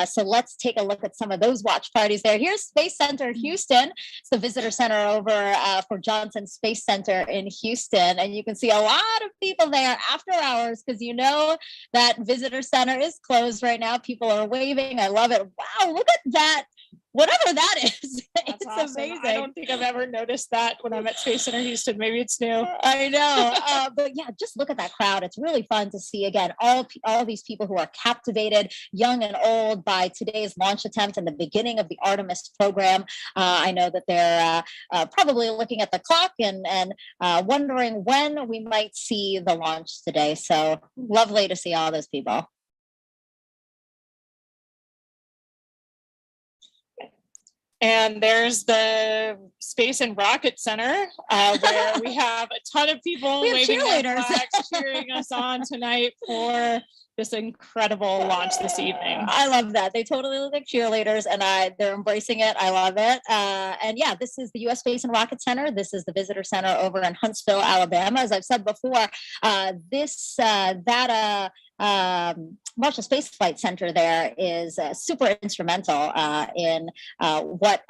So let's take a look at some of those watch parties there. Here's Space Center Houston. It's the visitor center over for Johnson Space Center in Houston. And you can see a lot of people there after hours because that visitor center is closed right now. People are waving. I love it. Wow, look at that. Whatever that is, it's awesome. amazing. I don't think I've ever noticed that when I'm at Space Center Houston. Maybe it's new. I know, but yeah, just look at that crowd. It's really fun to see again all these people who are captivated, young and old, by today's launch attempt and the beginning of the Artemis program. I know that they're probably looking at the clock and wondering when we might see the launch today. So lovely to see all those people. And there's the Space and Rocket Center, where we have a ton of people waving their flags, cheering us on tonight for this incredible launch this evening. I love that. They totally look like cheerleaders, and they're embracing it. I love it. And yeah, this is the U.S. Space and Rocket Center. This is the visitor center over in Huntsville, Alabama. As I've said before, Marshall Space Flight Center there is super instrumental in what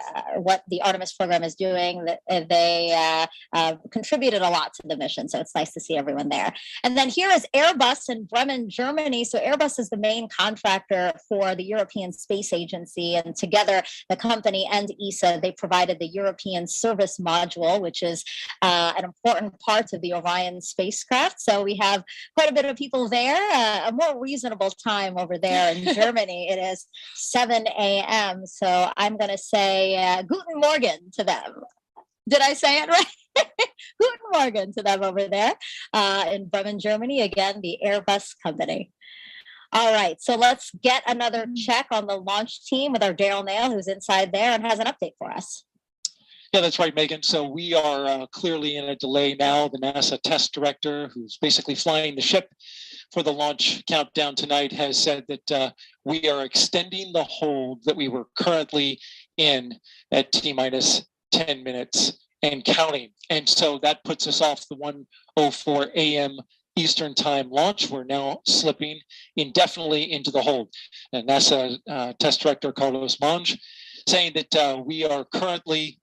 the Artemis program is doing. They contributed a lot to the mission, so it's nice to see everyone there. And then here is Airbus in Bremen, Germany. So Airbus is the main contractor for the European Space Agency, and together the company and ESA, they provided the European Service Module, which is an important part of the Orion spacecraft. So we have quite a bit of people there. A more reasonable time over there in Germany. It is 7 a.m. So I'm going to say Guten Morgen to them. Did I say it right? Guten Morgen to them over there in Bremen, Germany. Again, the Airbus company. All right, so let's get another check on the launch team with our Daryl Nail, who's inside there and has an update for us. Yeah, that's right, Megan. So we are clearly in a delay now. The NASA test director, who's basically flying the ship for the launch countdown tonight, has said that we are extending the hold that we were currently in at T-minus 10 minutes and counting. And so that puts us off the 1:04 a.m. Eastern time launch. We're now slipping indefinitely into the hold. And NASA test director Carlos Monge saying that we are currently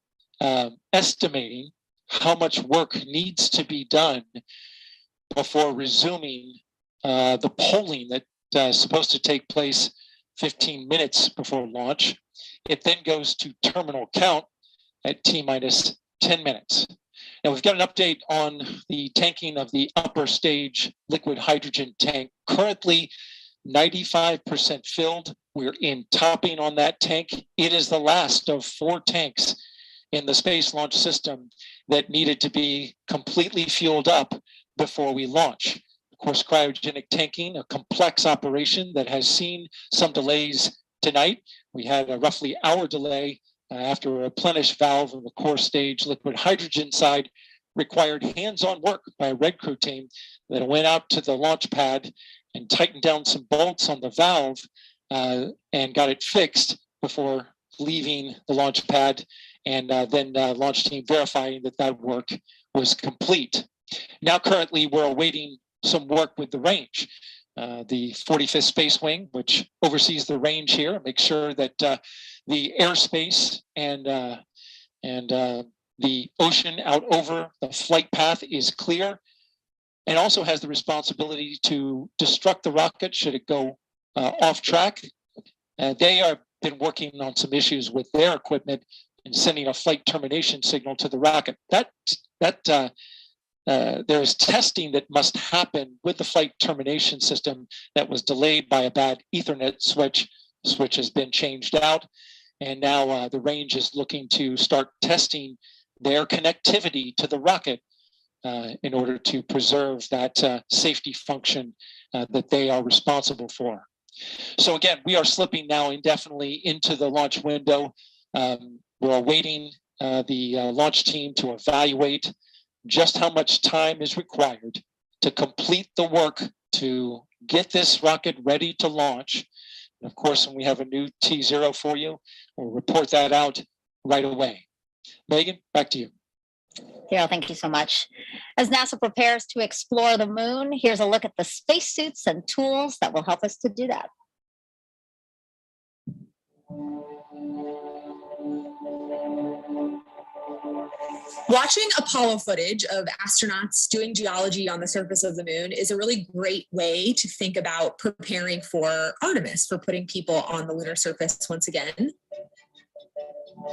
estimating how much work needs to be done before resuming the polling that's supposed to take place 15 minutes before launch. It then goes to terminal count at T-minus 10 minutes. Now we've got an update on the tanking of the upper stage liquid hydrogen tank. Currently 95% filled. We're in topping on that tank. It is the last of 4 tanks in the Space Launch System that needed to be completely fueled up before we launch. Of course, cryogenic tanking, a complex operation that has seen some delays tonight. We had a roughly hour delay after a replenish valve on the core stage liquid hydrogen side required hands-on work by a red crew team that went out to the launch pad and tightened down some bolts on the valve and got it fixed before leaving the launch pad, and then launch team verifying that that work was complete. Now currently we're awaiting some work with the range. The 45th Space Wing, which oversees the range here, makes sure that the airspace and the ocean out over the flight path is clear, and also has the responsibility to destruct the rocket should it go off track. They have been working on some issues with their equipment and sending a flight termination signal to the rocket. There is testing that must happen with the flight termination system that was delayed by a bad Ethernet switch. Switch has been changed out, and now the range is looking to start testing their connectivity to the rocket in order to preserve that safety function that they are responsible for. So again, we are slipping now indefinitely into the launch window. We're awaiting the launch team to evaluate just how much time is required to complete the work to get this rocket ready to launch. And of course, when we have a new T0 for you, we'll report that out right away. Megan, back to you. Daryl, thank you so much. As NASA prepares to explore the moon, here's a look at the spacesuits and tools that will help us to do that. Watching Apollo footage of astronauts doing geology on the surface of the moon is a really great way to think about preparing for Artemis, for putting people on the lunar surface once again.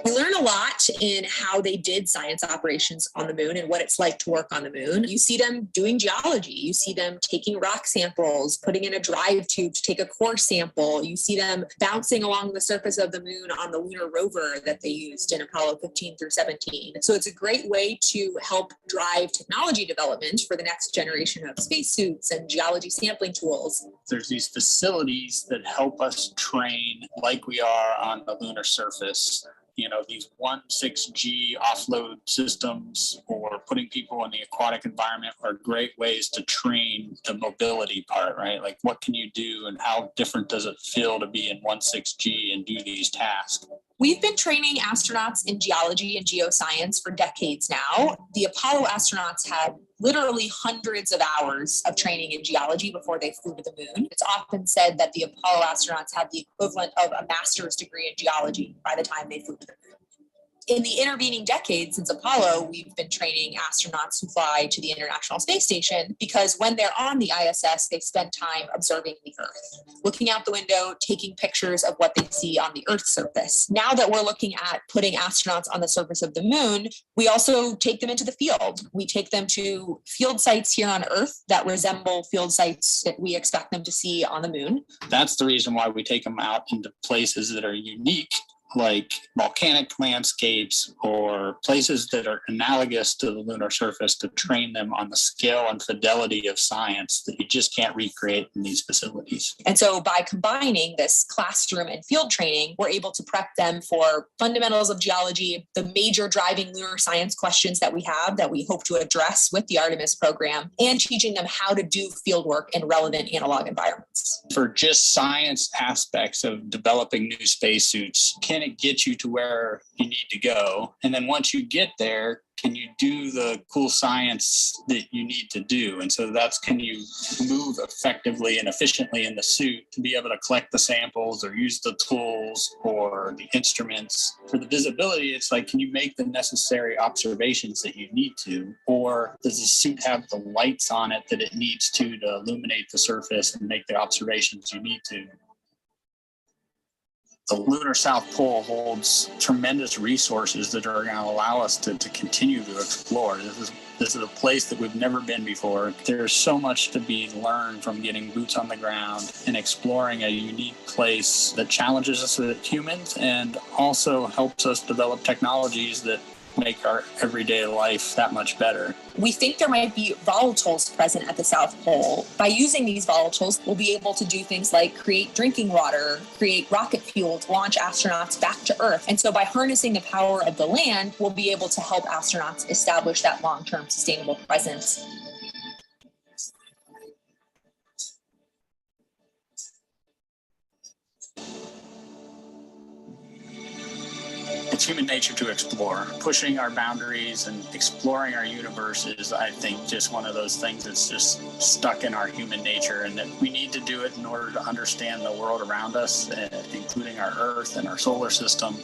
We learn a lot in how they did science operations on the moon and what it's like to work on the moon. You see them doing geology. You see them taking rock samples, putting in a drive tube to take a core sample. You see them bouncing along the surface of the moon on the lunar rover that they used in Apollo 15 through 17. So it's a great way to help drive technology development for the next generation of spacesuits and geology sampling tools. There's these facilities that help us train like we are on the lunar surface. You know, these 1.6G offload systems or putting people in the aquatic environment are great ways to train the mobility part, right? Like what can you do and how different does it feel to be in 1.6G and do these tasks? We've been training astronauts in geology and geoscience for decades now. The Apollo astronauts had literally hundreds of hours of training in geology before they flew to the moon. It's often said that the Apollo astronauts had the equivalent of a master's degree in geology by the time they flew to the moon. In the intervening decades since Apollo, we've been training astronauts who fly to the International Space Station because when they're on the ISS, they spend time observing the Earth, looking out the window, taking pictures of what they see on the Earth's surface. Now that we're looking at putting astronauts on the surface of the moon, we also take them into the field. We take them to field sites here on Earth that resemble field sites that we expect them to see on the moon. That's the reason why we take them out into places that are unique, like volcanic landscapes or places that are analogous to the lunar surface, to train them on the scale and fidelity of science that you just can't recreate in these facilities. And so by combining this classroom and field training, we're able to prep them for fundamentals of geology, the major driving lunar science questions that we have that we hope to address with the Artemis program, and teaching them how to do field work in relevant analog environments. For just science aspects of developing new spacesuits, can it get you to where you need to go? And then once you get there, can you do the cool science that you need to do? And so that's, can you move effectively and efficiently in the suit to be able to collect the samples or use the tools or the instruments? For the visibility, it's like, can you make the necessary observations that you need to? Or does the suit have the lights on it that it needs to illuminate the surface and make the observations you need to? The lunar South Pole holds tremendous resources that are going to allow us to continue to explore. This is a place that we've never been before. There's so much to be learned from getting boots on the ground and exploring a unique place that challenges us as humans and also helps us develop technologies that make our everyday life that much better. We think there might be volatiles present at the South Pole. By using these volatiles, we'll be able to do things like create drinking water, create rocket fuel to launch astronauts back to Earth. And so by harnessing the power of the land, we'll be able to help astronauts establish that long-term sustainable presence. It's human nature to explore. Pushing our boundaries and exploring our universe is, I think, just one of those things that's just stuck in our human nature, and that we need to do it in order to understand the world around us, including our Earth and our solar system.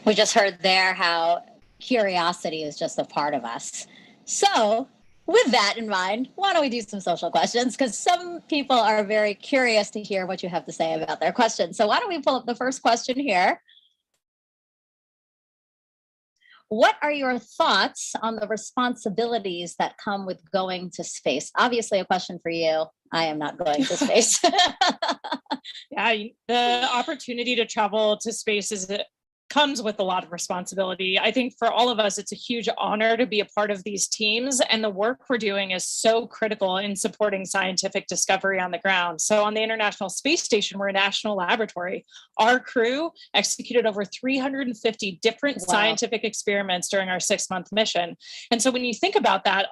We just heard there how curiosity is just a part of us. So with that in mind, why don't we do some social questions? Because some people are very curious to hear what you have to say about their questions. So why don't we pull up the first question here? What are your thoughts on the responsibilities that come with going to space? Obviously a question for you. I am not going to space. Yeah, the opportunity to travel to space comes with a lot of responsibility. I think for all of us, it's a huge honor to be a part of these teams, and the work we're doing is so critical in supporting scientific discovery on the ground. So on the International Space Station, we're a national laboratory. Our crew executed over 350 different scientific experiments during our 6-month mission. And so when you think about that,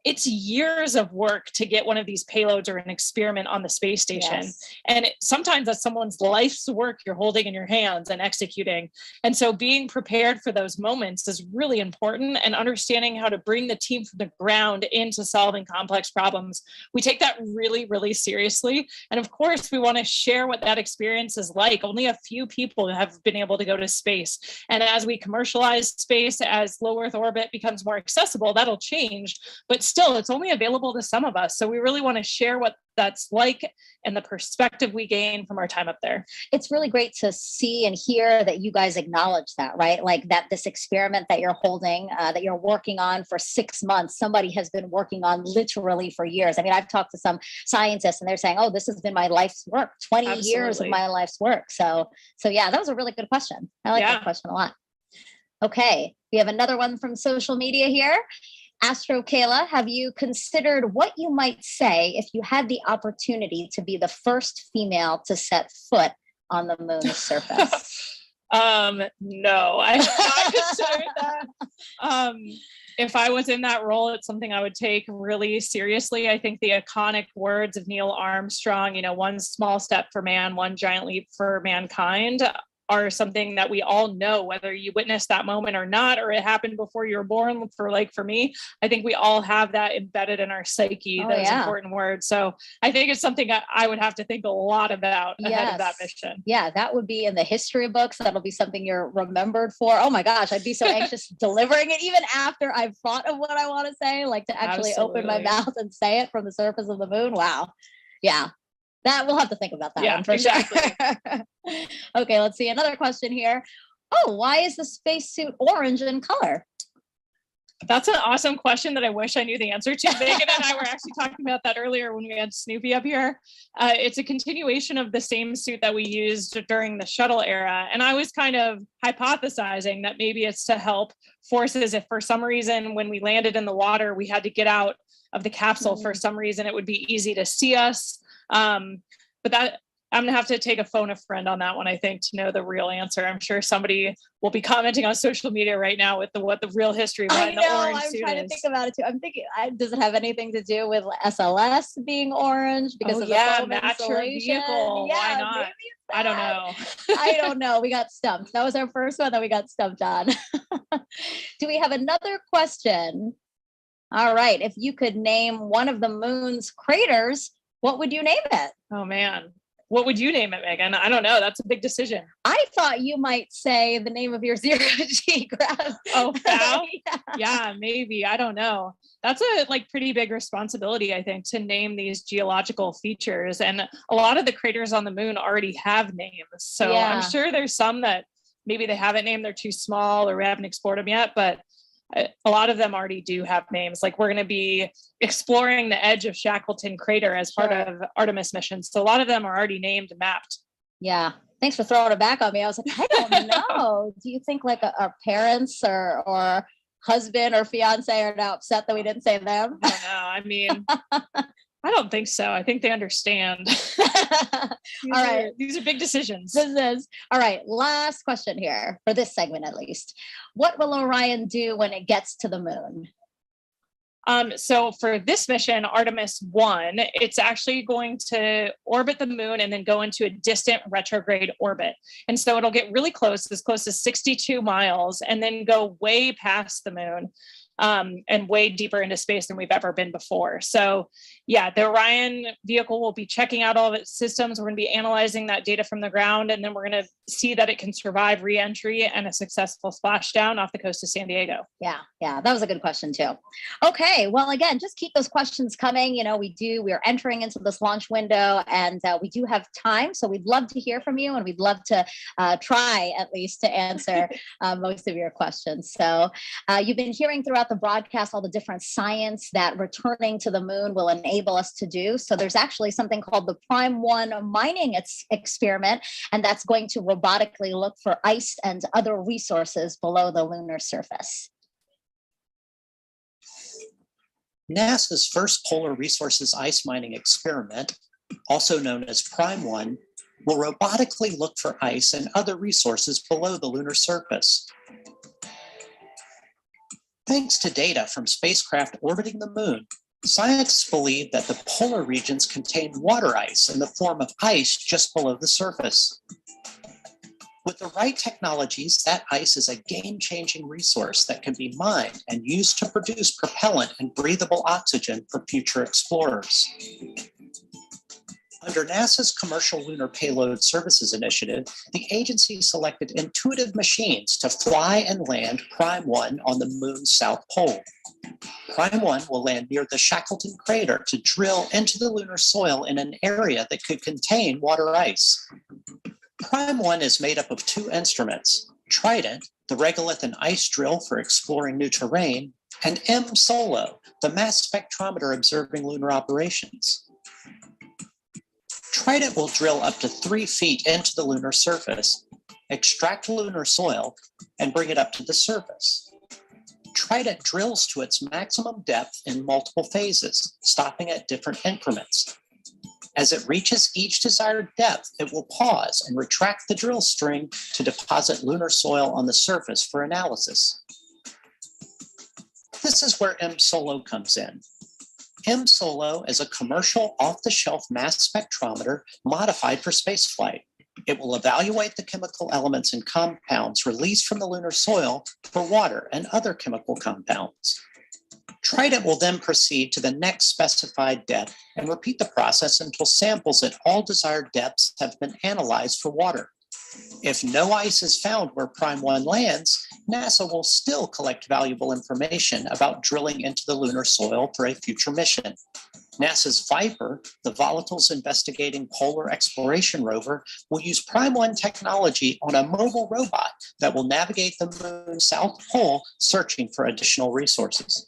it's years of work to get one of these payloads or an experiment on the space station. Yes. And sometimes that's someone's life's work you're holding in your hands and executing. And so being prepared for those moments is really important, and understanding how to bring the team from the ground into solving complex problems. We take that really, really seriously. And of course, we want to share what that experience is like. Only a few people have been able to go to space. And as we commercialize space, as low Earth orbit becomes more accessible, that'll change. But still, it's only available to some of us. So we really want to share what that's like and the perspective we gain from our time up there. It's really great to see and hear that you guys acknowledge that, right? Like that this experiment that you're holding, that you're working on for 6 months, somebody has been working on literally for years. I mean, I've talked to some scientists and they're saying, oh, this has been my life's work, 20 years of my life's work. So yeah, that was a really good question. I like that question a lot. Okay, we have another one from social media here. Astro Kayla, have you considered what you might say if you had the opportunity to be the first female to set foot on the moon's surface? No, I have not considered that. If I was in that role, it's something I would take really seriously. I think the iconic words of Neil Armstrong, one small step for man, one giant leap for mankind, are something that we all know, whether you witnessed that moment or not, or it happened before you were born. For me, I think we all have that embedded in our psyche, those important words. So I think it's something I would have to think a lot about ahead of that mission. Yeah, that would be in the history books. That'll be something you're remembered for. Oh my gosh, I'd be so anxious delivering it, even after I've thought of what I want to say, like to actually open my mouth and say it from the surface of the moon. Wow. Yeah. That we'll have to think about that one for sure. Okay, let's see another question here. Oh, why is the spacesuit orange in color? That's an awesome question that I wish I knew the answer to. Megan and I were actually talking about that earlier when we had Snoopy up here. It's a continuation of the same suit that we used during the shuttle era. And I was kind of hypothesizing that maybe it's to help forces if for some reason when we landed in the water, we had to get out of the capsule for some reason, it would be easy to see us. But that I'm gonna have to take a phone a friend on that one, I think, to know the real answer. I'm sure somebody will be commenting on social media right now with what the real history behind the orange suit is. I'm trying to think about it too. I'm thinking, does it have anything to do with SLS being orange because of the foam match your vehicle? Why not? I don't know. I don't know. We got stumped. That was our first one that we got stumped on. Do we have another question? All right. If you could name one of the moon's craters, what would you name it? Oh, man. What would you name it, Megan? I don't know. That's a big decision. I thought you might say the name of your zero-G graph. Oh, FOW? Yeah, maybe. I don't know. That's a pretty big responsibility, I think, to name these geological features. And a lot of the craters on the moon already have names. So I'm sure there's some that maybe they haven't named, they're too small, or we haven't explored them yet. But a lot of them already do have names. Like we're going to be exploring the edge of Shackleton Crater as part of Artemis missions. So a lot of them are already named and mapped. Yeah. Thanks for throwing it back on me. I was like, I don't know. Do you think like our parents or husband or fiance are now upset that we didn't say them? I don't know. I mean, I don't think so. I think they understand. All right. These are big decisions. All right. Last question here for this segment, at least. What will Orion do when it gets to the moon? So for this mission, Artemis-1, it's actually going to orbit the moon and then go into a distant retrograde orbit. And so it'll get really close as 62 miles, and then go way past the moon. And way deeper into space than we've ever been before. So yeah, the Orion vehicle will be checking out all of its systems. We're going to be analyzing that data from the ground, and then we're going to see that it can survive re-entry and a successful splashdown off the coast of San Diego. Yeah, that was a good question too. Okay, well, again, just keep those questions coming. We are entering into this launch window, and we do have time, so we'd love to hear from you, and we'd love to try at least to answer most of your questions. So you've been hearing throughout the broadcast all the different science that returning to the moon will enable us to do. So there's actually something called the Prime 1 mining experiment, and that's going to robotically look for ice and other resources below the lunar surface. NASA's first polar resources ice mining experiment, also known as Prime 1, will robotically look for ice and other resources below the lunar surface. Thanks to data from spacecraft orbiting the moon, scientists believe that the polar regions contain water ice in the form of ice just below the surface. With the right technologies, that ice is a game-changing resource that can be mined and used to produce propellant and breathable oxygen for future explorers. Under NASA's Commercial Lunar Payload Services Initiative, the agency selected intuitive machines to fly and land Prime 1 on the moon's south pole. Prime 1 will land near the Shackleton crater to drill into the lunar soil in an area that could contain water ice. Prime 1 is made up of two instruments, Trident, the regolith and ice drill for exploring new terrain, and M-SOLO, the mass spectrometer observing lunar operations. Trident will drill up to 3 feet into the lunar surface, extract lunar soil, and bring it up to the surface. Trident drills to its maximum depth in multiple phases, stopping at different increments. As it reaches each desired depth, it will pause and retract the drill string to deposit lunar soil on the surface for analysis. This is where M-SOLO comes in. M-SOLO is a commercial off-the-shelf mass spectrometer modified for spaceflight. It will evaluate the chemical elements and compounds released from the lunar soil for water and other chemical compounds. Trident will then proceed to the next specified depth and repeat the process until samples at all desired depths have been analyzed for water. If no ice is found where Prime 1 lands, NASA will still collect valuable information about drilling into the lunar soil for a future mission. NASA's Viper, the Volatiles Investigating Polar Exploration rover, will use Prime 1 technology on a mobile robot that will navigate the moon's south pole, searching for additional resources.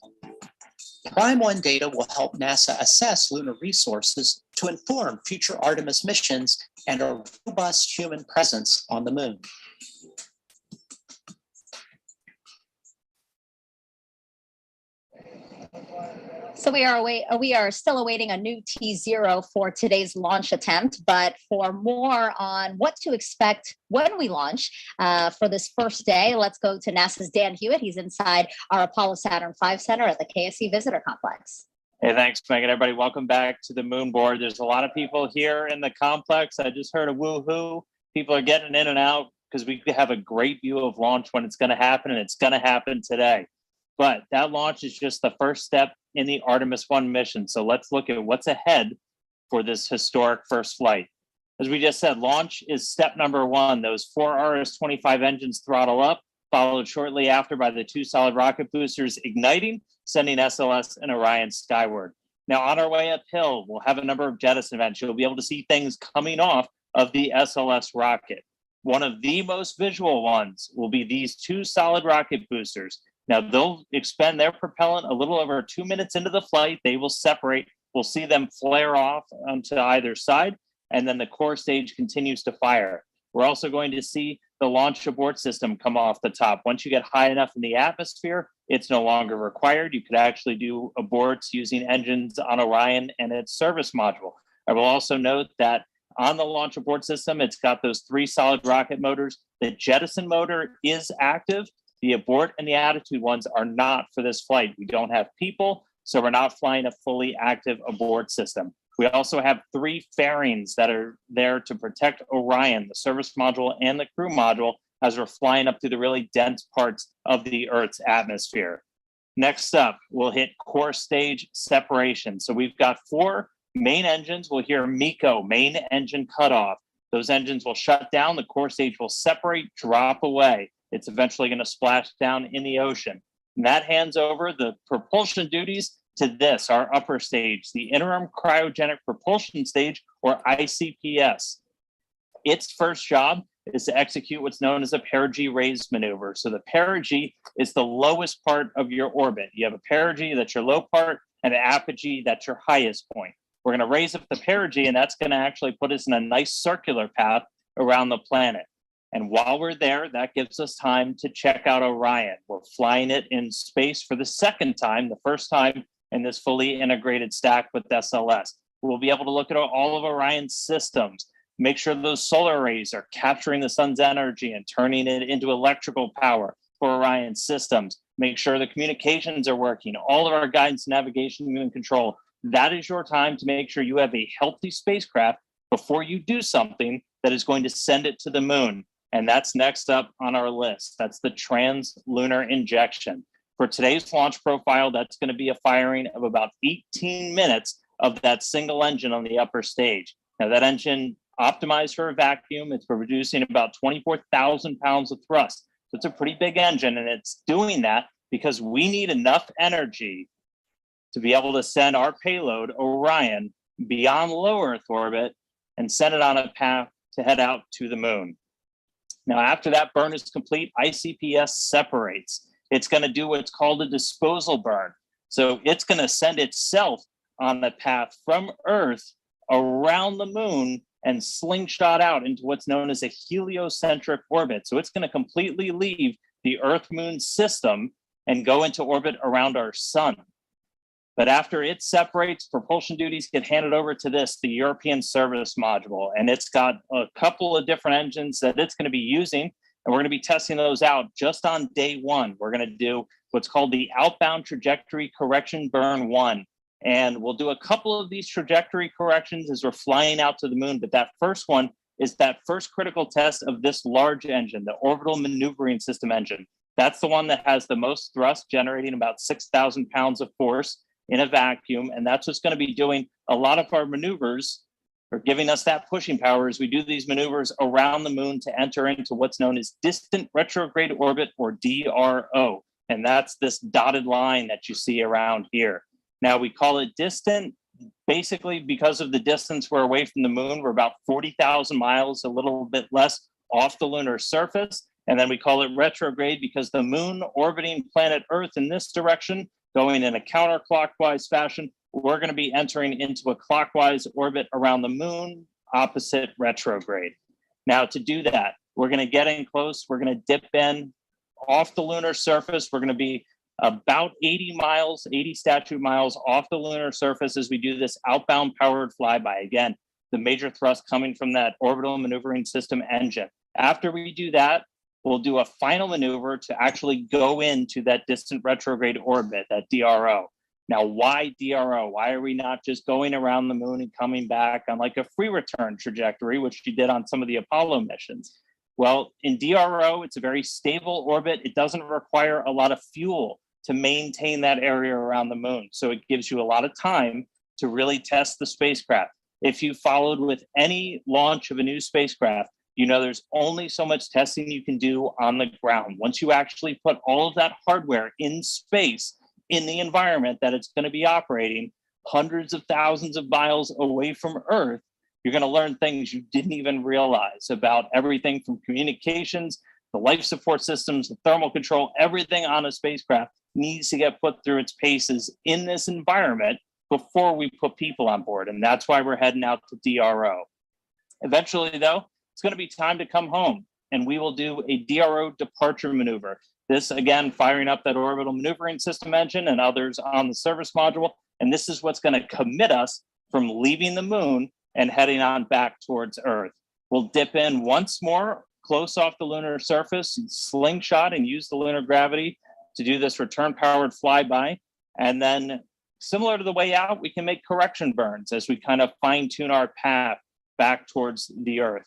Prime 1 data will help NASA assess lunar resources to inform future Artemis missions and a robust human presence on the moon. So we are still awaiting a new T0 for today's launch attempt, but for more on what to expect when we launch for this first day, let's go to NASA's Dan Hewitt. He's inside our Apollo Saturn V Center at the KSC Visitor Complex. Hey, thanks, Megan. Everybody, welcome back to the moon board. There's a lot of people here in the complex. I just heard a woohoo. People are getting in and out because we have a great view of launch when it's going to happen, and it's going to happen today. But that launch is just the first step in the Artemis-1 mission. So let's look at what's ahead for this historic first flight. As we just said, launch is step number 1. Those 4 RS-25 engines throttle up, followed shortly after by the 2 solid rocket boosters igniting, sending SLS and Orion skyward. Now on our way uphill, we'll have a number of jettison events. You'll be able to see things coming off of the SLS rocket. One of the most visual ones will be these 2 solid rocket boosters. Now they'll expend their propellant a little over 2 minutes into the flight. They will separate. We'll see them flare off onto either side. and then the core stage continues to fire. We're also going to see the launch abort system come off the top. Once you get high enough in the atmosphere, it's no longer required. You could actually do aborts using engines on Orion and its service module. I will also note that on the launch abort system, it's got those 3 solid rocket motors. The jettison motor is active. The abort and the attitude ones are not for this flight. We don't have people, so we're not flying a fully active abort system. We also have 3 fairings that are there to protect Orion, the service module and the crew module, as we're flying up through the really dense parts of the Earth's atmosphere. Next up, we'll hit core stage separation. So we've got 4 main engines. We'll hear MECO, main engine cutoff. Those engines will shut down. The core stage will separate, drop away. It's eventually going to splash down in the ocean. And that hands over the propulsion duties to this, our upper stage, the interim cryogenic propulsion stage, or ICPS. Its first job is to execute what's known as a perigee raise maneuver. So the perigee is the lowest part of your orbit. You have a perigee, that's your low part, and an apogee, that's your highest point. We're going to raise up the perigee, and that's going to actually put us in a nice circular path around the planet. And while we're there, that gives us time to check out Orion. We're flying it in space for the second time, the first time in this fully integrated stack with SLS. We'll be able to look at all of Orion's systems, make sure those solar arrays are capturing the sun's energy and turning it into electrical power for Orion's systems, make sure the communications are working, all of our guidance, navigation, and control. That is your time to make sure you have a healthy spacecraft before you do something that is going to send it to the moon. And that's next up on our list. That's the trans-lunar injection. For today's launch profile, that's going to be a firing of about 18 minutes of that single engine on the upper stage. Now, that engine optimized for a vacuum. It's producing about 24,000 pounds of thrust. So it's a pretty big engine, and it's doing that because we need enough energy to be able to send our payload, Orion, beyond low Earth orbit and send it on a path to head out to the moon. Now, after that burn is complete, ICPS separates. It's going to do what's called a disposal burn. So it's going to send itself on the path from Earth around the moon and slingshot out into what's known as a heliocentric orbit. So it's going to completely leave the Earth-Moon system and go into orbit around our sun. But after it separates, propulsion duties get handed over to this, the European service module. And it's got a couple of different engines that it's going to be using. And we're going to be testing those out just on day 1. We're going to do what's called the outbound trajectory correction burn 1. And we'll do a couple of these trajectory corrections as we're flying out to the moon. But that first one is that first critical test of this large engine, the orbital maneuvering system engine. That's the one that has the most thrust, generating about 6,000 pounds of force in a vacuum. And that's what's going to be doing a lot of our maneuvers, or giving us that pushing power as we do these maneuvers around the moon to enter into what's known as distant retrograde orbit, or DRO. And that's this dotted line that you see around here. Now, we call it distant basically because of the distance we're away from the moon. We're about 40,000 miles, a little bit less, off the lunar surface. And then we call it retrograde because the moon orbiting planet Earth in this direction, going in a counterclockwise fashion, we're going to be entering into a clockwise orbit around the moon, opposite retrograde. Now, to do that, we're going to get in close. We're going to dip in off the lunar surface. We're going to be about 80 miles, 80 statute miles off the lunar surface as we do this outbound powered flyby. Again, the major thrust coming from that orbital maneuvering system engine. After we do that, we'll do a final maneuver to actually go into that distant retrograde orbit, that DRO. Now, why DRO? Why are we not just going around the moon and coming back on like a free return trajectory, which you did on some of the Apollo missions? Well, in DRO, it's a very stable orbit. It doesn't require a lot of fuel to maintain that area around the moon. So it gives you a lot of time to really test the spacecraft. If you followed with any launch of a new spacecraft, you know there's only so much testing you can do on the ground. Once you actually put all of that hardware in space, in the environment that it's going to be operating, hundreds of thousands of miles away from Earth, you're going to learn things you didn't even realize about everything from communications, the life support systems, the thermal control, everything on a spacecraft needs to get put through its paces in this environment before we put people on board. And that's why we're heading out to DRO. Eventually, though, it's going to be time to come home, and we will do a DRO departure maneuver. This, again, firing up that orbital maneuvering system engine and others on the service module. And this is what's going to commit us from leaving the moon and heading on back towards Earth. We'll dip in once more, close off the lunar surface, slingshot and use the lunar gravity to do this return-powered flyby. And then, similar to the way out, we can make correction burns as we kind of fine-tune our path back towards the Earth.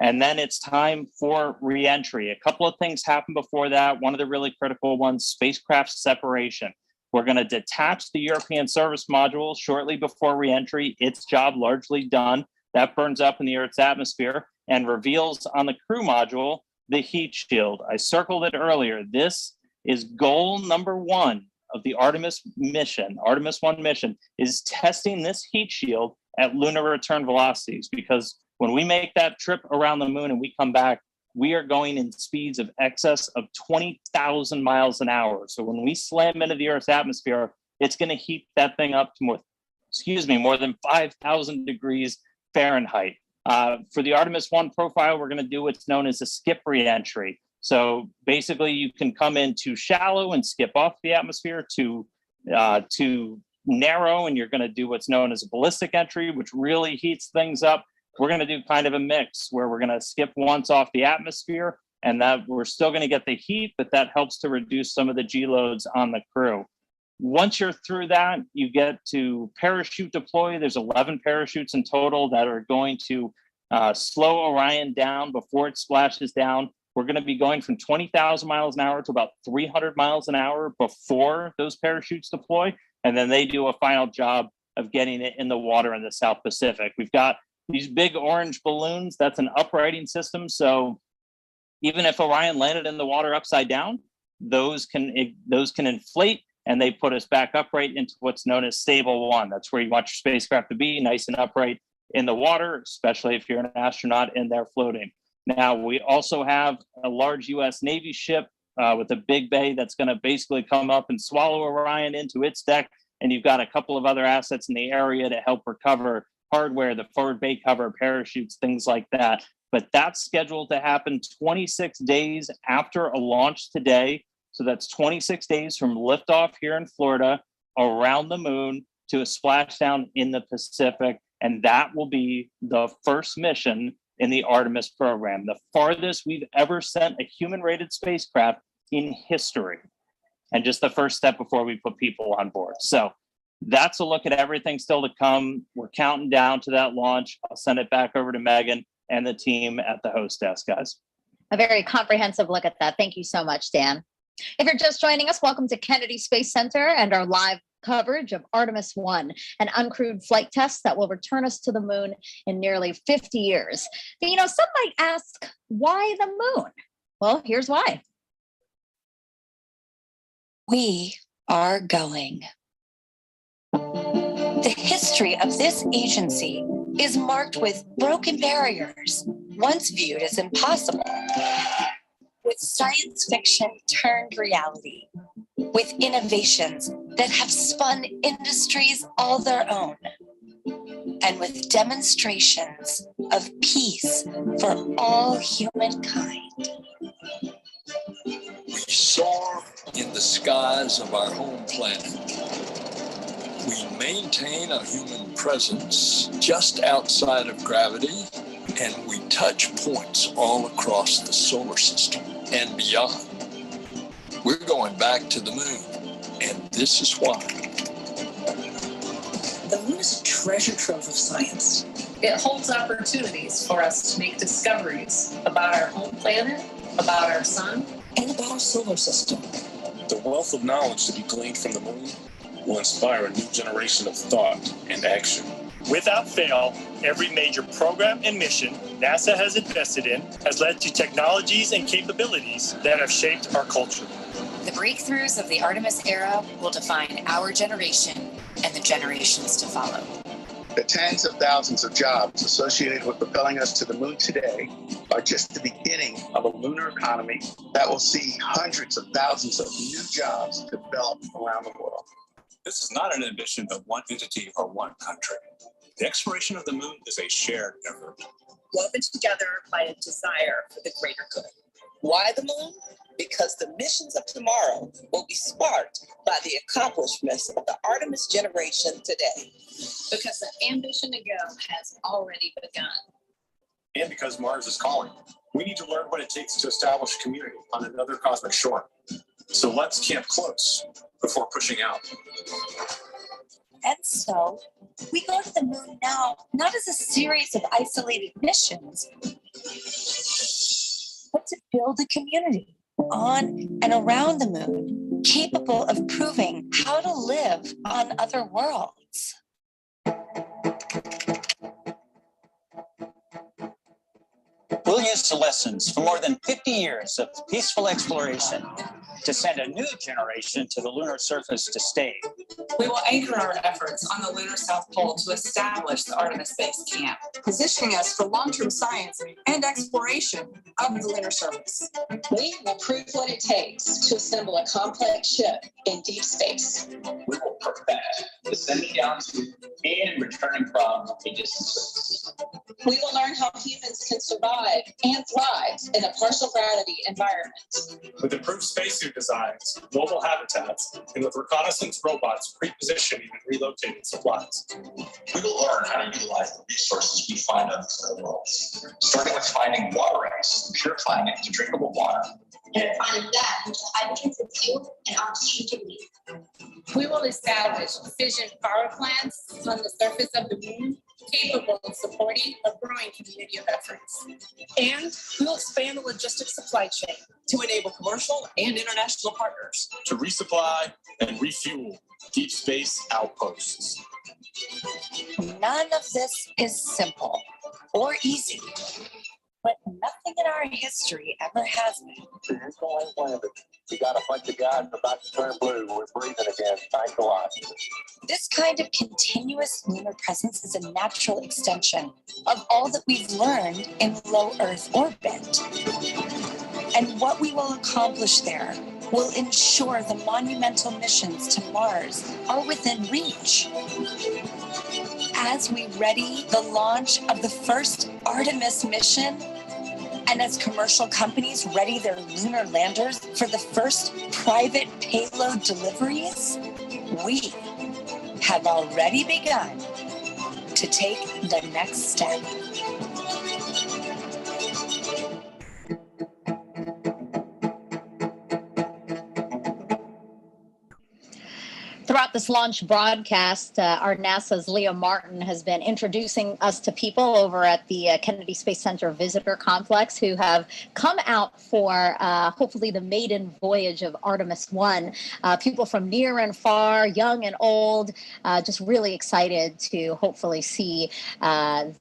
And then it's time for re-entry. A couple of things happen before that. One of the really critical ones, spacecraft separation. We're going to detach the European service module shortly before re-entry. Its job largely done. That burns up in the Earth's atmosphere and reveals on the crew module the heat shield. I circled it earlier. This is goal number 1 of the Artemis mission. Artemis 1 mission is testing this heat shield at lunar return velocities, because when we make that trip around the moon and we come back, we are going in speeds of excess of 20,000 miles an hour. So when we slam into the Earth's atmosphere, it's going to heat that thing up to more than 5,000 degrees Fahrenheit. For the Artemis 1 profile, we're going to do what's known as a skip re-entry. So basically, you can come in too shallow and skip off the atmosphere, too narrow, and you're going to do what's known as a ballistic entry, which really heats things up. We're going to do kind of a mix where we're going to skip once off the atmosphere, and that we're still going to get the heat, but that helps to reduce some of the G loads on the crew. Once you're through that, you get to parachute deploy. There's 11 parachutes in total that are going to slow Orion down before it splashes down. We're going to be going from 20,000 miles an hour to about 300 miles an hour before those parachutes deploy. And then they do a final job of getting it in the water in the South Pacific. We've got these big orange balloons. That's an uprighting system. So even if Orion landed in the water upside down, those can inflate, and they put us back upright into what's known as stable 1. That's where you want your spacecraft to be, nice and upright in the water, especially if you're an astronaut in there floating. Now, we also have a large US Navy ship with a big bay that's going to basically come up and swallow Orion into its deck. And you've got a couple of other assets in the area to help recover hardware, the forward bay cover, parachutes, things like that. But that's scheduled to happen 26 days after a launch today. So that's 26 days from liftoff here in Florida, around the moon to a splashdown in the Pacific. And that will be the first mission in the Artemis program, the farthest we've ever sent a human-rated spacecraft in history. And just the first step before we put people on board. So that's a look at everything still to come. We're counting down to that launch. I'll send it back over to Megan and the team at the host desk, guys. A very comprehensive look at that. Thank you so much, Dan. If you're just joining us, welcome to Kennedy Space Center and our live coverage of Artemis 1, an uncrewed flight test that will return us to the moon in nearly 50 years. But, some might ask, why the moon? Well, here's why. We are going. The history of this agency is marked with broken barriers, once viewed as impossible, with science fiction turned reality, with innovations that have spun industries all their own, and with demonstrations of peace for all humankind. We soar in the skies of our home planet. We maintain a human presence just outside of gravity, and we touch points all across the solar system and beyond. We're going back to the moon, and this is why. The moon is a treasure trove of science. It holds opportunities for us to make discoveries about our home planet, about our sun, and about our solar system. The wealth of knowledge to be gleaned from the moon will inspire a new generation of thought and action. Without fail, every major program and mission NASA has invested in has led to technologies and capabilities that have shaped our culture. The breakthroughs of the Artemis era will define our generation and the generations to follow. The tens of thousands of jobs associated with propelling us to the moon today are just the beginning of a lunar economy that will see hundreds of thousands of new jobs develop around the world. This is not an ambition of one entity or one country. The exploration of the moon is a shared effort. woven together by a desire for the greater good. Why the moon? Because the missions of tomorrow will be sparked by the accomplishments of the Artemis generation today. Because the ambition to go has already begun. And because Mars is calling, we need to learn what it takes to establish a community on another cosmic shore. So let's camp close before pushing out. And so we go to the moon now, not as a series of isolated missions, but to build a community on and around the moon, capable of proving how to live on other worlds. We'll use the lessons from more than 50 years of peaceful exploration to send a new generation to the lunar surface to stay. We will anchor our efforts on the lunar South Pole to establish the Artemis Base Camp, positioning us for long-term science and exploration of the lunar surface. We will prove what it takes to assemble a complex ship in deep space. We will perfect descending down to and returning from a distant surface. We will learn how humans can survive and thrive in a partial gravity environment. With improved spacesuit designs, mobile habitats, and with reconnaissance robots pre-positioning and relocating supplies. We will learn how to utilize the resources we find on other worlds, starting with finding water ice and purifying it to drinkable water. And refining that into hydrogen for fuel and oxygen to breathe. We will establish fission power plants on the surface of the moon, capable of supporting a growing community of efforts. And we will expand the logistics supply chain to enable commercial and international partners to resupply and refuel deep space outposts. None of this is simple or easy, but nothing in our history ever has been. We got a bunch of guys about to turn blue. We're breathing again. Thanks a lot. This kind of continuous lunar presence is a natural extension of all that we've learned in low Earth orbit. And what we will accomplish there will ensure the monumental missions to Mars are within reach. As we ready the launch of the first Artemis mission, and as commercial companies ready their lunar landers for the first private payload deliveries, we have already begun to take the next step. Throughout this launch broadcast, our NASA's Leah Martin has been introducing us to people over at the Kennedy Space Center Visitor Complex who have come out for hopefully the maiden voyage of Artemis 1. People from near and far, young and old, just really excited to hopefully see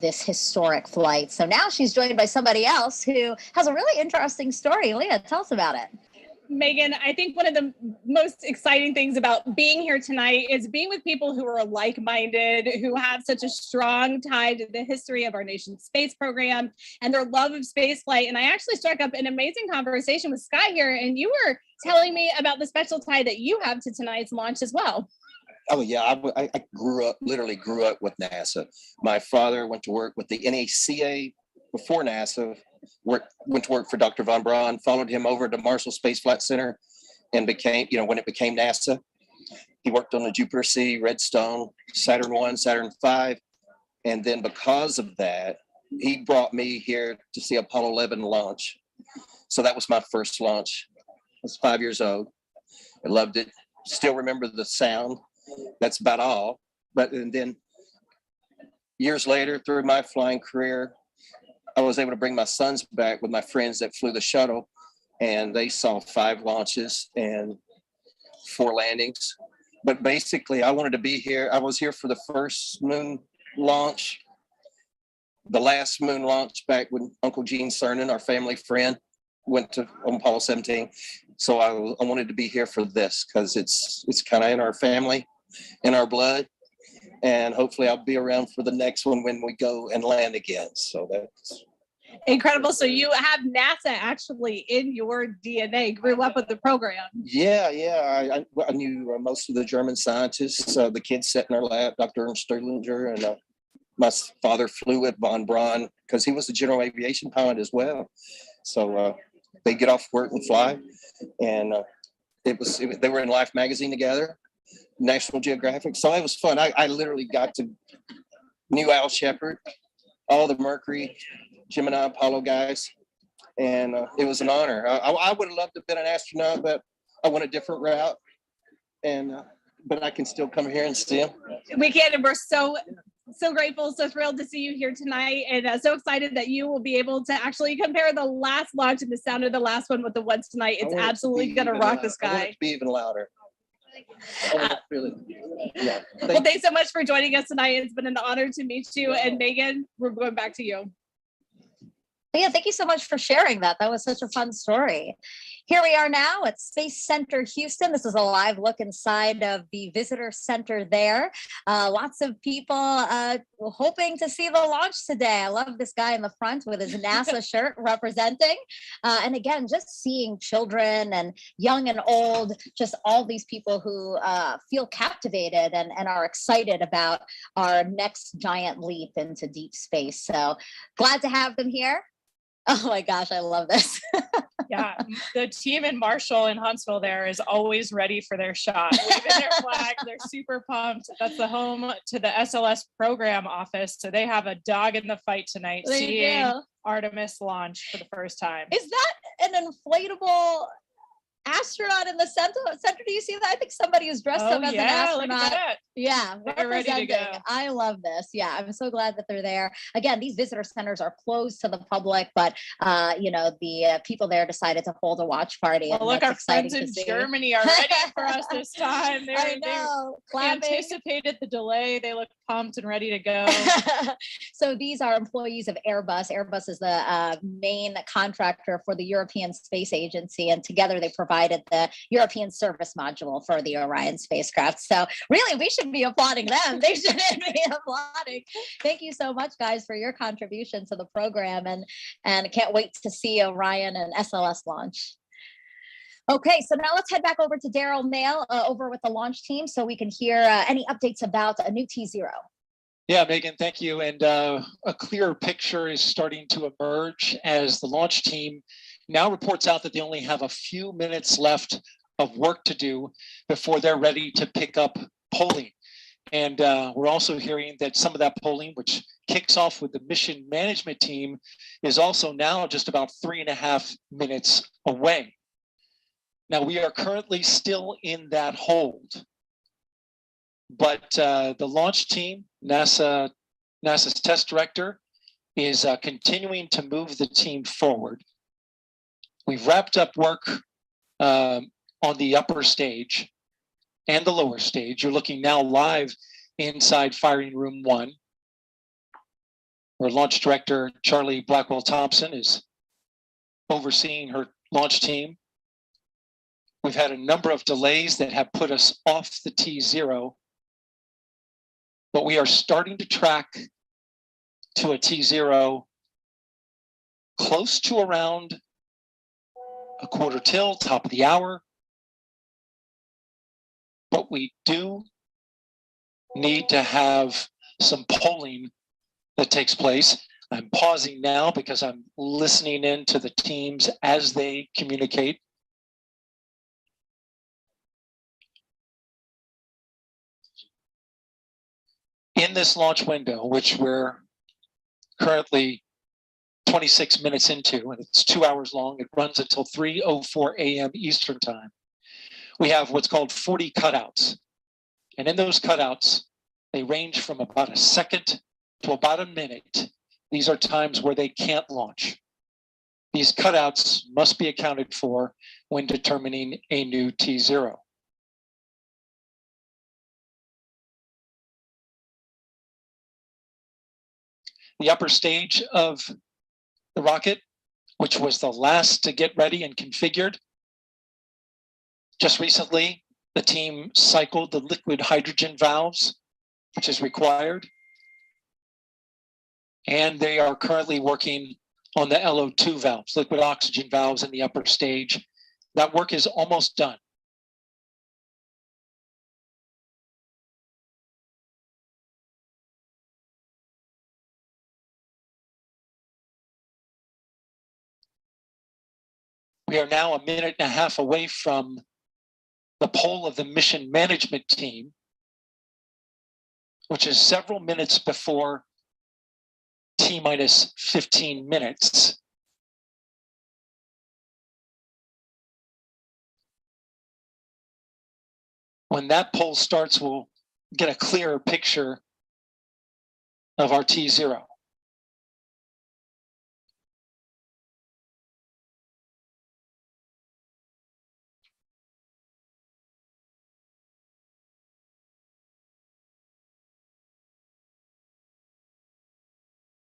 this historic flight. So now she's joined by somebody else who has a really interesting story. Leah, tell us about it. Megan, I think one of the most exciting things about being here tonight is being with people who are like-minded, who have such a strong tie to the history of our nation's space program and their love of spaceflight. And I actually struck up an amazing conversation with Scott here, and you were telling me about the special tie that you have to tonight's launch as well. Oh yeah, I literally grew up with NASA. My father went to work with the NACA before NASA. Went to work for Dr. Von Braun, followed him over to Marshall Space Flight Center and became, when it became NASA, he worked on the Jupiter C, Redstone, Saturn 1, Saturn 5. And then because of that, he brought me here to see Apollo 11 launch. So that was my first launch. I was 5 years old. I loved it. Still remember the sound. That's about all. But and then years later, through my flying career, I was able to bring my sons back with my friends that flew the shuttle, and they saw 5 launches and 4 landings. But basically, I wanted to be here. I was here for the first moon launch, the last moon launch back when Uncle Gene Cernan, our family friend, went to on Apollo 17. So I wanted to be here for this because it's kind of in our family, in our blood. And hopefully I'll be around for the next one when we go and land again. So that's incredible. So you have NASA actually in your DNA, grew up with the program. Yeah. I knew most of the German scientists, the kids sat in our lab, Dr. Ernst Stirlinger and My father flew with von Braun because he was a general aviation pilot as well. So they get off work and fly. And they were in Life magazine together, National Geographic. So it was fun. I literally got to knew Al Shepard, all the Mercury, Gemini, Apollo guys. And it was an honor. I would have loved to have been an astronaut, but I went a different route. And but I can still come here and see him. We can, and we're so grateful, so thrilled to see you here tonight, and so excited that you will be able to actually compare the last launch and the sound of the last one with the ones tonight. It's absolutely going to rock the sky. I want it to be even louder. Yeah. Well, thanks so much for joining us tonight. It's been an honor to meet you. And Megan, we're going back to you. Yeah, thank you so much for sharing that. That was such a fun story. Here we are now at Space Center Houston. This is a live look inside of the visitor center there. Lots of people hoping to see the launch today. I love this guy in the front with his NASA shirt representing. And again, just seeing children and young and old, just all these people who feel captivated and are excited about our next giant leap into deep space. So glad to have them here. Oh my gosh, I love this. Yeah, the team in Marshall and Huntsville there is always ready for their shot. Waving their flag, they're super pumped. That's the home to the SLS program office. So they have a dog in the fight tonight, seeing Artemis launch for the first time. Is that an inflatable astronaut in the center? Do you see that? I think somebody who's dressed up as an astronaut. Look at that. Yeah, they're ready to go. I love this. Yeah, I'm so glad that they're there. Again, these visitor centers are closed to the public, but the people there decided to hold a watch party. Well, look, our friends in Germany are ready for us this time. I know. They anticipated the delay. They look pumped and ready to go. So these are employees of Airbus. Airbus is the main contractor for the European Space Agency, and together they provided the European service module for the Orion spacecraft. So really, we should be applauding them. They shouldn't be applauding. Thank you so much, guys, for your contribution to the program, and can't wait to see Orion and SLS launch. Okay, so now let's head back over to Daryl Mail over with the launch team so we can hear any updates about a new T0. Yeah, Megan, thank you. And a clearer picture is starting to emerge as the launch team now reports out that they only have a few minutes left of work to do before they're ready to pick up polling. And we're also hearing that some of that polling, which kicks off with the mission management team, is also now just about 3.5 minutes away. Now, we are currently still in that hold, but the launch team, NASA's test director, is continuing to move the team forward. We've wrapped up work on the upper stage and the lower stage. You're looking now live inside firing room 1, where launch director Charlie Blackwell Thompson is overseeing her launch team. We've had a number of delays that have put us off the T0, but we are starting to track to a T0 close to around a quarter till, top of the hour. But we do need to have some polling that takes place. I'm pausing now because I'm listening in to the teams as they communicate. In this launch window, which we're currently 26 minutes into, and it's 2 hours long, it runs until 3:04 a.m. Eastern time. We have what's called 40 cutouts. And in those cutouts, they range from about a second to about a minute. These are times where they can't launch. These cutouts must be accounted for when determining a new T0. The upper stage of the rocket, which was the last to get ready and configured, just recently, the team cycled the liquid hydrogen valves, which is required. And they are currently working on the LO2 valves, liquid oxygen valves in the upper stage. That work is almost done. We are now a minute and a half away from the poll of the mission management team, which is several minutes before T-minus 15 minutes. When that poll starts, we'll get a clearer picture of our T0.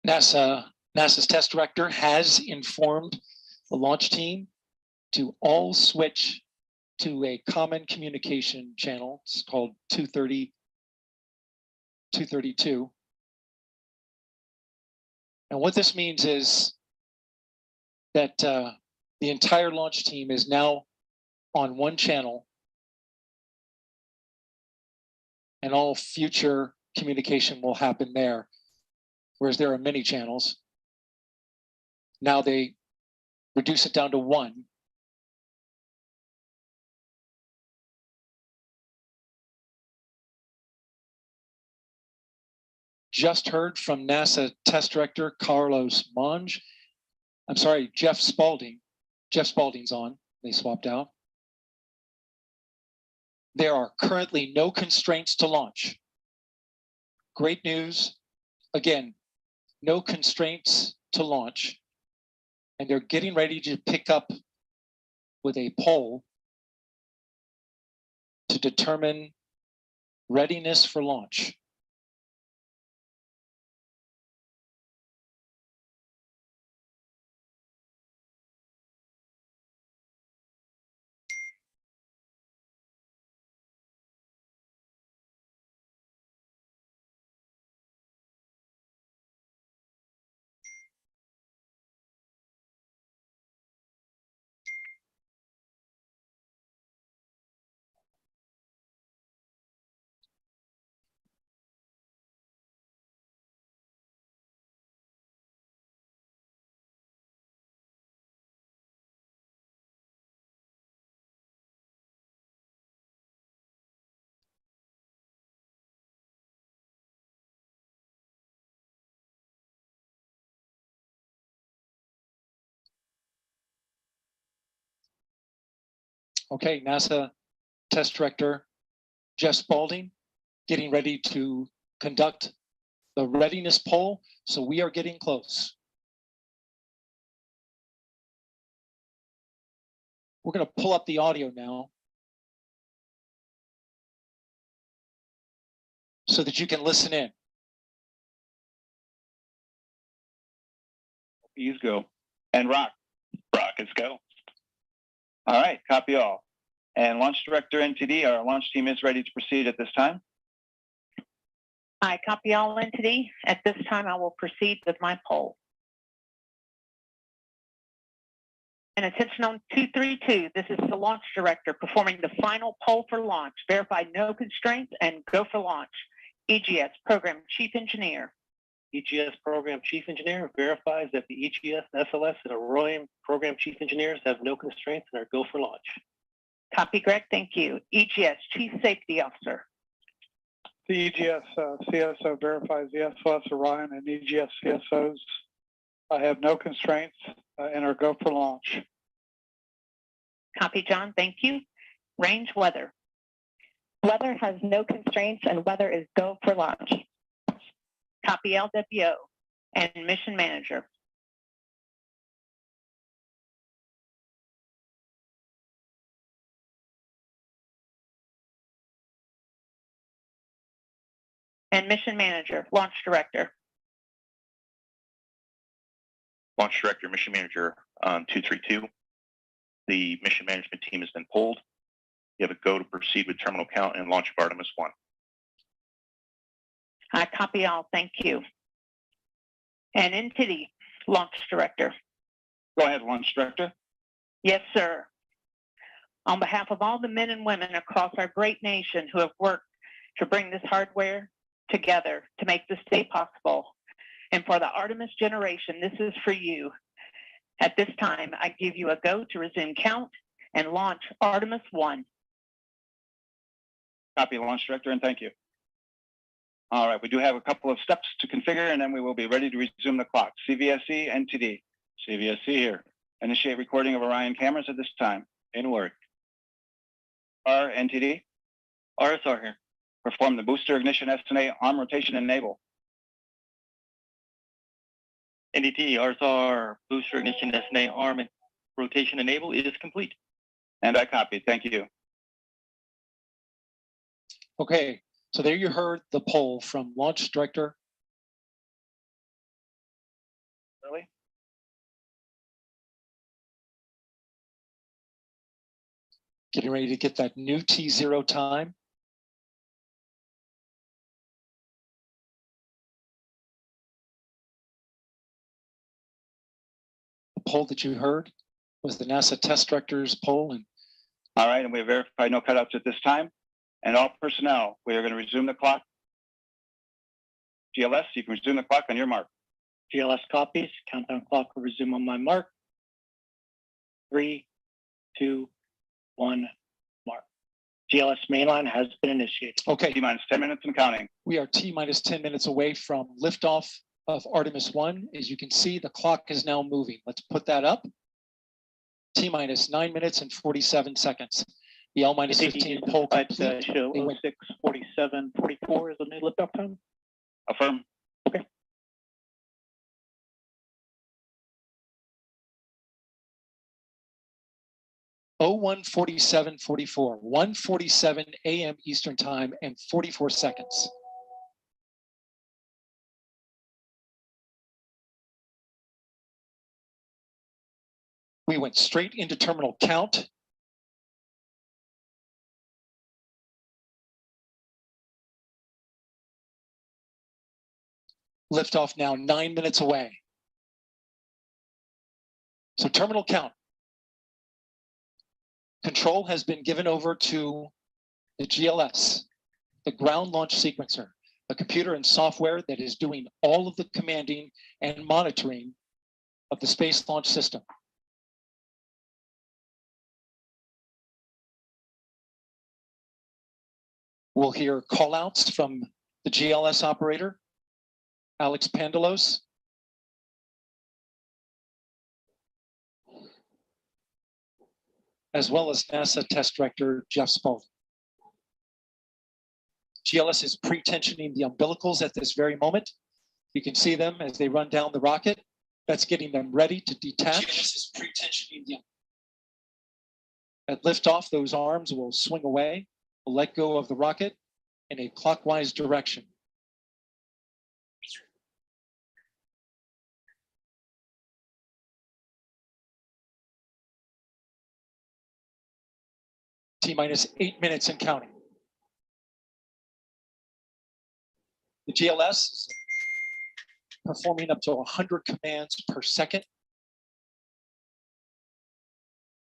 NASA's test director has informed the launch team to all switch to a common communication channel. It's called 232. And what this means is that the entire launch team is now on one channel, and all future communication will happen there. Whereas there are many channels. Now they reduce it down to one. Just heard from NASA test director Carlos Monge. I'm sorry, Jeff Spalding. Jeff Spalding's on. They swapped out. There are currently no constraints to launch. Great news. Again, no constraints to launch. And they're getting ready to pick up with a poll to determine readiness for launch. Okay, NASA test director Jeff Spalding getting ready to conduct the readiness poll. So we are getting close. We're going to pull up the audio now so that you can listen in. Please go. And rockets go. All right, copy all. And Launch Director NTD, our launch team is ready to proceed at this time. I copy all NTD. At this time, I will proceed with my poll. And attention on 232, this is the Launch Director performing the final poll for launch. Verify no constraints and go for launch. EGS Program Chief Engineer. EGS Program Chief Engineer verifies that the EGS, SLS, and Orion Program Chief Engineers have no constraints and are go for launch. Copy, Greg. Thank you. EGS Chief Safety Officer. The EGS CSO verifies the SLS, Orion, and EGS CSOs have no constraints and are go for launch. Copy, John. Thank you. Range weather. Weather has no constraints and weather is go for launch. Copy LWO and Mission Manager. And Mission Manager, Launch Director. Launch Director, Mission Manager on 232. The mission management team has been pulled. You have a go to proceed with terminal count and launch of Artemis 1. I copy all. Thank you. And NTD, Launch Director. Go ahead, Launch Director. Yes, sir. On behalf of all the men and women across our great nation who have worked to bring this hardware together to make this day possible, and for the Artemis generation, this is for you. At this time, I give you a go to resume count and launch Artemis-1. Copy, Launch Director, and thank you. All right, we do have a couple of steps to configure, and then we will be ready to resume the clock. CVSE, NTD. CVSE here. Initiate recording of Orion cameras at this time. In work. R, NTD. RSR here. Perform the booster ignition SNA arm rotation enable. NDT, RSR, booster ignition SNA arm and rotation enable is complete. And I copy. Thank you. Okay, so there you heard the poll from Launch Director. Really? Getting ready to get that new T0 time. The poll that you heard was the NASA test director's poll. And all right, and we verify no cutouts at this time. And all personnel, we are going to resume the clock. GLS, you can resume the clock on your mark. GLS copies. Countdown clock will resume on my mark. 3, 2, 1, mark. GLS mainline has been initiated. Okay. T-minus 10 minutes and counting. We are T-minus 10 minutes away from liftoff of Artemis-1. As you can see, the clock is now moving. Let's put that up. T-minus 9 minutes and 47 seconds. The L-minus 15 poll complete. Show 06:47:44 is the new liftoff time. Affirm. Okay. Oh, 1:47:44, 1:47 a.m. Eastern time and 44 seconds. We went straight into terminal count. Liftoff now 9 minutes away. So terminal count. Control has been given over to the GLS, the ground launch sequencer, a computer and software that is doing all of the commanding and monitoring of the Space Launch System. We'll hear callouts from the GLS operator, Alex Pandalos. As well as NASA Test Director Jeff Spaulding. GLS is pre-tensioning the umbilicals at this very moment. You can see them as they run down the rocket. That's getting them ready to detach. GLS is pre-tensioning the At liftoff, those arms will swing away, will let go of the rocket in a clockwise direction. T-minus 8 minutes and counting. The GLS is performing up to 100 commands per second,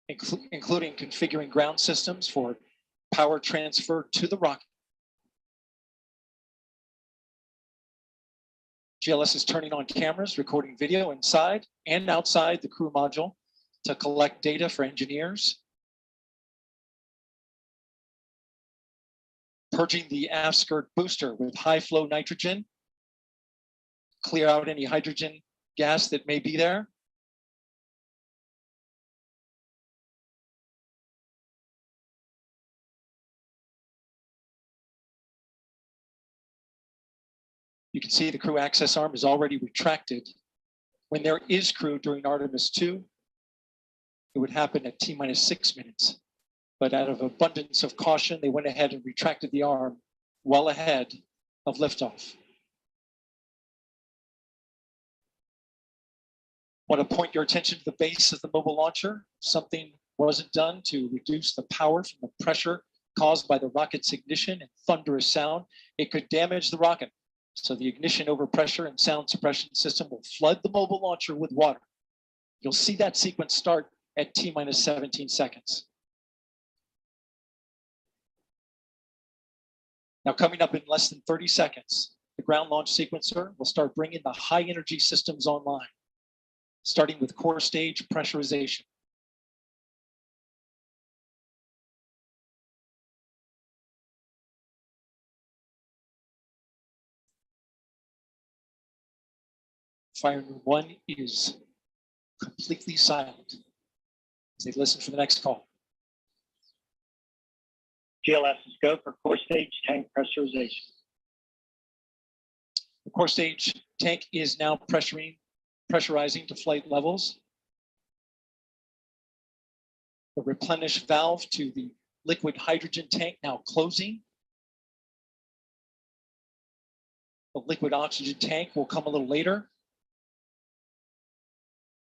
including configuring ground systems for power transfer to the rocket. GLS is turning on cameras, recording video inside and outside the crew module to collect data for engineers. Purging the aft skirt booster with high flow nitrogen, clear out any hydrogen gas that may be there. You can see the crew access arm is already retracted. When there is crew during Artemis 2, it would happen at T-minus 6 minutes. But out of abundance of caution, they went ahead and retracted the arm well ahead of liftoff. Want to point your attention to the base of the mobile launcher. Something wasn't done to reduce the power from the pressure caused by the rocket's ignition and thunderous sound. It could damage the rocket. So the ignition overpressure and sound suppression system will flood the mobile launcher with water. You'll see that sequence start at T-minus 17 seconds. Now coming up in less than 30 seconds, the ground launch sequencer will start bringing the high energy systems online. starting with core stage pressurization. Fire room 1 is completely silent as they listen for the next call. GLS is go for core stage tank pressurization. The core stage tank is now pressurizing to flight levels. The replenish valve to the liquid hydrogen tank now closing. The liquid oxygen tank will come a little later.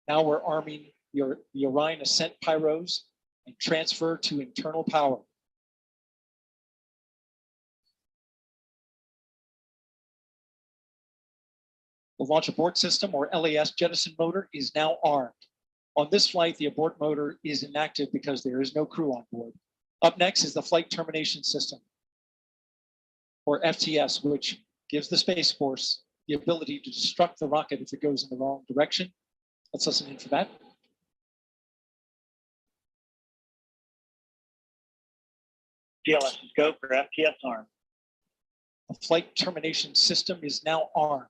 Now we're arming the Orion Ascent pyros and transfer to internal power. The launch abort system, or LAS jettison motor, is now armed. On this flight, the abort motor is inactive because there is no crew on board. Up next is the flight termination system, or FTS, which gives the Space Force the ability to destruct the rocket if it goes in the wrong direction. Let's listen in for that. GLS is go for FTS arm. The flight termination system is now armed.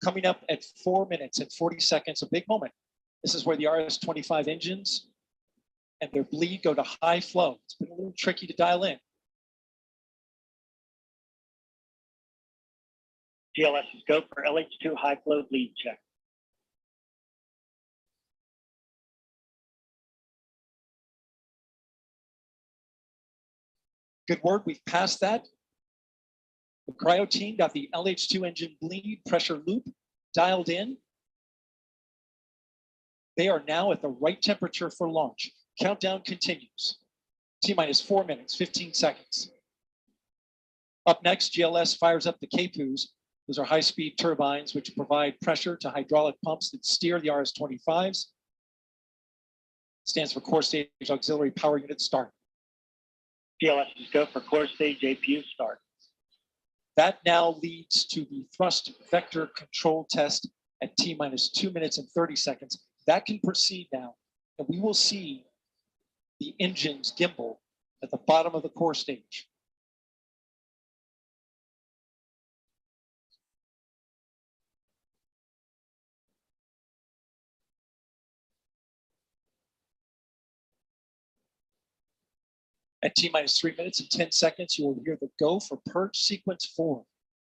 Coming up at 4 minutes and 40 seconds, a big moment. This is where the RS-25 engines and their bleed go to high flow. It's been a little tricky to dial in. GLS is go for LH2 high flow bleed check. Good word, we've passed that. The cryo team got the LH2 engine bleed pressure loop dialed in. They are now at the right temperature for launch. Countdown continues. T-minus 4 minutes, 15 seconds. Up next, GLS fires up the KPUs. Those are high-speed turbines which provide pressure to hydraulic pumps that steer the RS-25s. Stands for Core Stage Auxiliary Power Unit Start. GLS is go for core stage APU start. That now leads to the thrust vector control test at T-minus 2 minutes and 30 seconds. That can proceed now, and we will see the engines gimbal at the bottom of the core stage. At T-minus 3 minutes and 10 seconds, you will hear the go for purge sequence 4.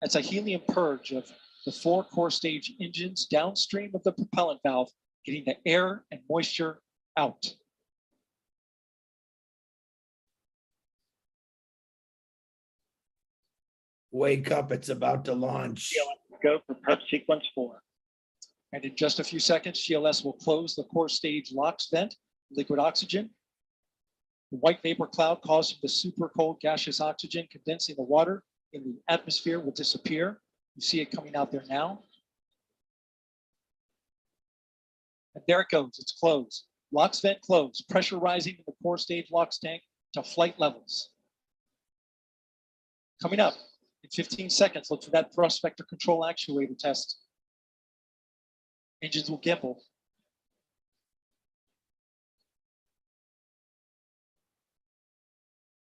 That's a helium purge of the 4 core stage engines downstream of the propellant valve, getting the air and moisture out. Wake up, it's about to launch. GLS go for purge sequence 4. And in just a few seconds, GLS will close the core stage LOX vent, liquid oxygen. The white vapor cloud causing the super cold gaseous oxygen condensing the water in the atmosphere will disappear. You see it coming out there now. And there it goes, it's closed. LOX vent closed, pressure rising in the core stage LOX tank to flight levels. Coming up in 15 seconds, look for that thrust vector control actuator test. Engines will gimbal.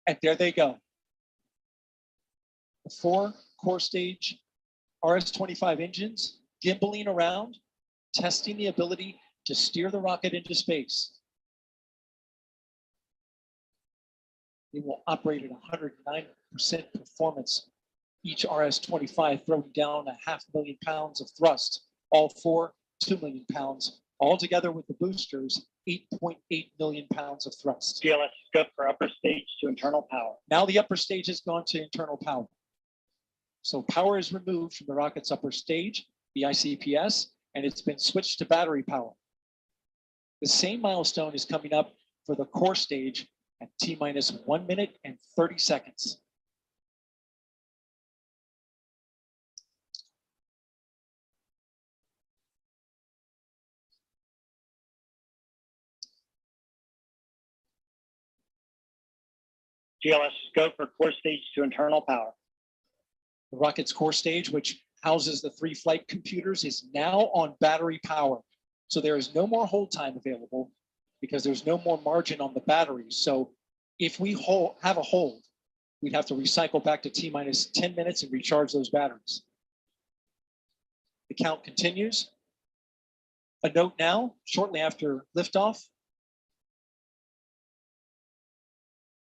And there they go. The 4 core stage RS-25 engines gimbaling around, testing the ability to steer the rocket into space. They will operate at 109% performance. Each RS-25 throwing down 500,000 pounds of thrust. All 4, 2 million pounds. All together with the boosters, 8.8 million pounds of thrust. GLS go for upper stage to internal power. Now the upper stage has gone to internal power. So power is removed from the rocket's upper stage, the ICPS, and it's been switched to battery power. The same milestone is coming up for the core stage at T-minus 1 minute and 30 seconds. GLS go for core stage to internal power. The rocket's core stage, which houses the 3 flight computers, is now on battery power. So there is no more hold time available because there's no more margin on the batteries. So if we have a hold, we'd have to recycle back to T minus 10 minutes and recharge those batteries. The count continues. A note now, shortly after liftoff.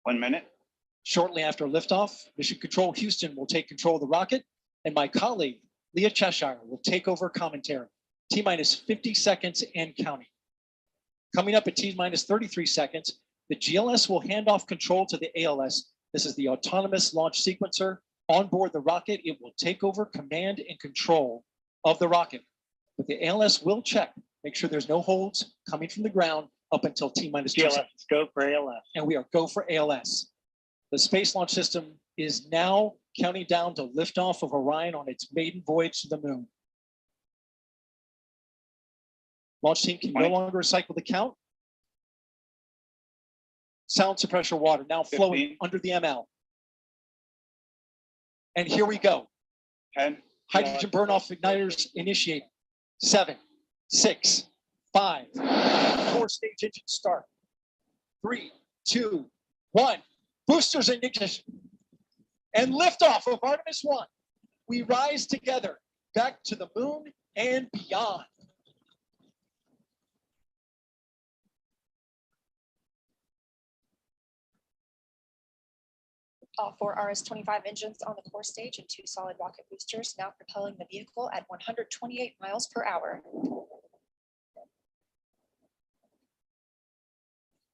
1 minute. Shortly after liftoff, Mission Control Houston will take control of the rocket, and my colleague, Leah Cheshire, will take over commentary. T minus 50 seconds and counting. Coming up at T minus 33 seconds, the GLS will hand off control to the ALS. This is the autonomous launch sequencer. On board the rocket, it will take over command and control of the rocket. But the ALS will check, make sure there's no holds coming from the ground up until T minus 2 seconds. Go for ALS. And we are go for ALS. The Space Launch System is now counting down to liftoff of Orion on its maiden voyage to the moon. Launch team can no longer recycle the count. Sound suppressor water now flowing under the ML. And here we go. 10. Hydrogen burn off igniters initiate. 7, 6, 5. Core stage engine start. 3, 2, 1. Boosters in ignition. And liftoff of Artemis-1. We rise together back to the moon and beyond. All 4 RS-25 engines on the core stage and 2 solid rocket boosters now propelling the vehicle at 128 miles per hour.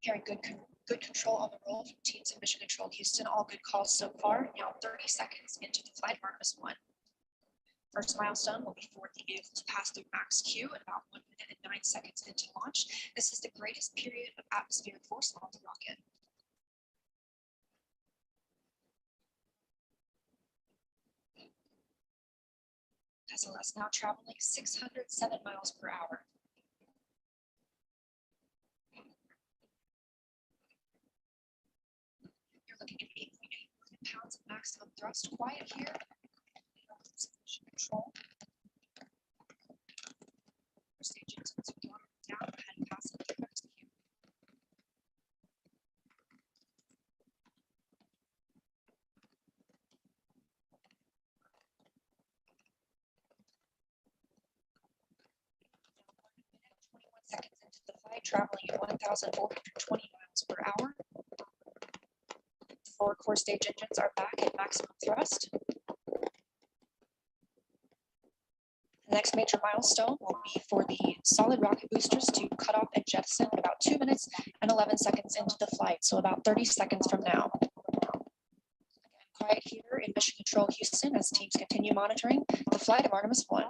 Hearing good control on the roll from teams in Mission Control Houston. All good calls so far. Now 30 seconds into the flight of Artemis-1. First milestone will be for the vehicle to pass through max Q at about 1 minute and 9 seconds into launch. This is the greatest period of atmospheric force on the rocket. SLS now traveling 607 miles per hour. You're looking at 8.8 million pounds of maximum thrust. Quiet here. Control. Stage engines are down and passing through max Q. Seconds into the flight, traveling at 1,420 miles per hour. 4 core stage engines are back at maximum thrust. The next major milestone will be for the solid rocket boosters to cut off and jettison in about 2 minutes and 11 seconds into the flight, so about 30 seconds from now. Again, quiet here in Mission Control Houston as teams continue monitoring the flight of Artemis-1.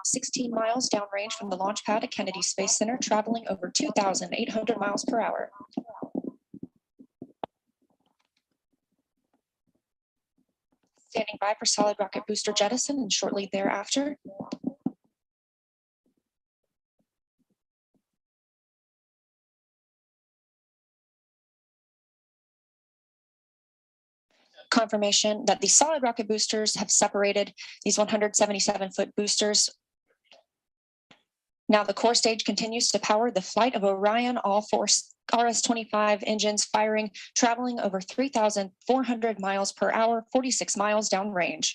16 miles downrange from the launch pad at Kennedy Space Center, traveling over 2,800 miles per hour. Standing by for solid rocket booster jettison and shortly thereafter. Confirmation that the solid rocket boosters have separated these 177-foot boosters. Now the core stage continues to power the flight of Orion, all 4 RS-25 engines firing, traveling over 3,400 miles per hour, 46 miles downrange.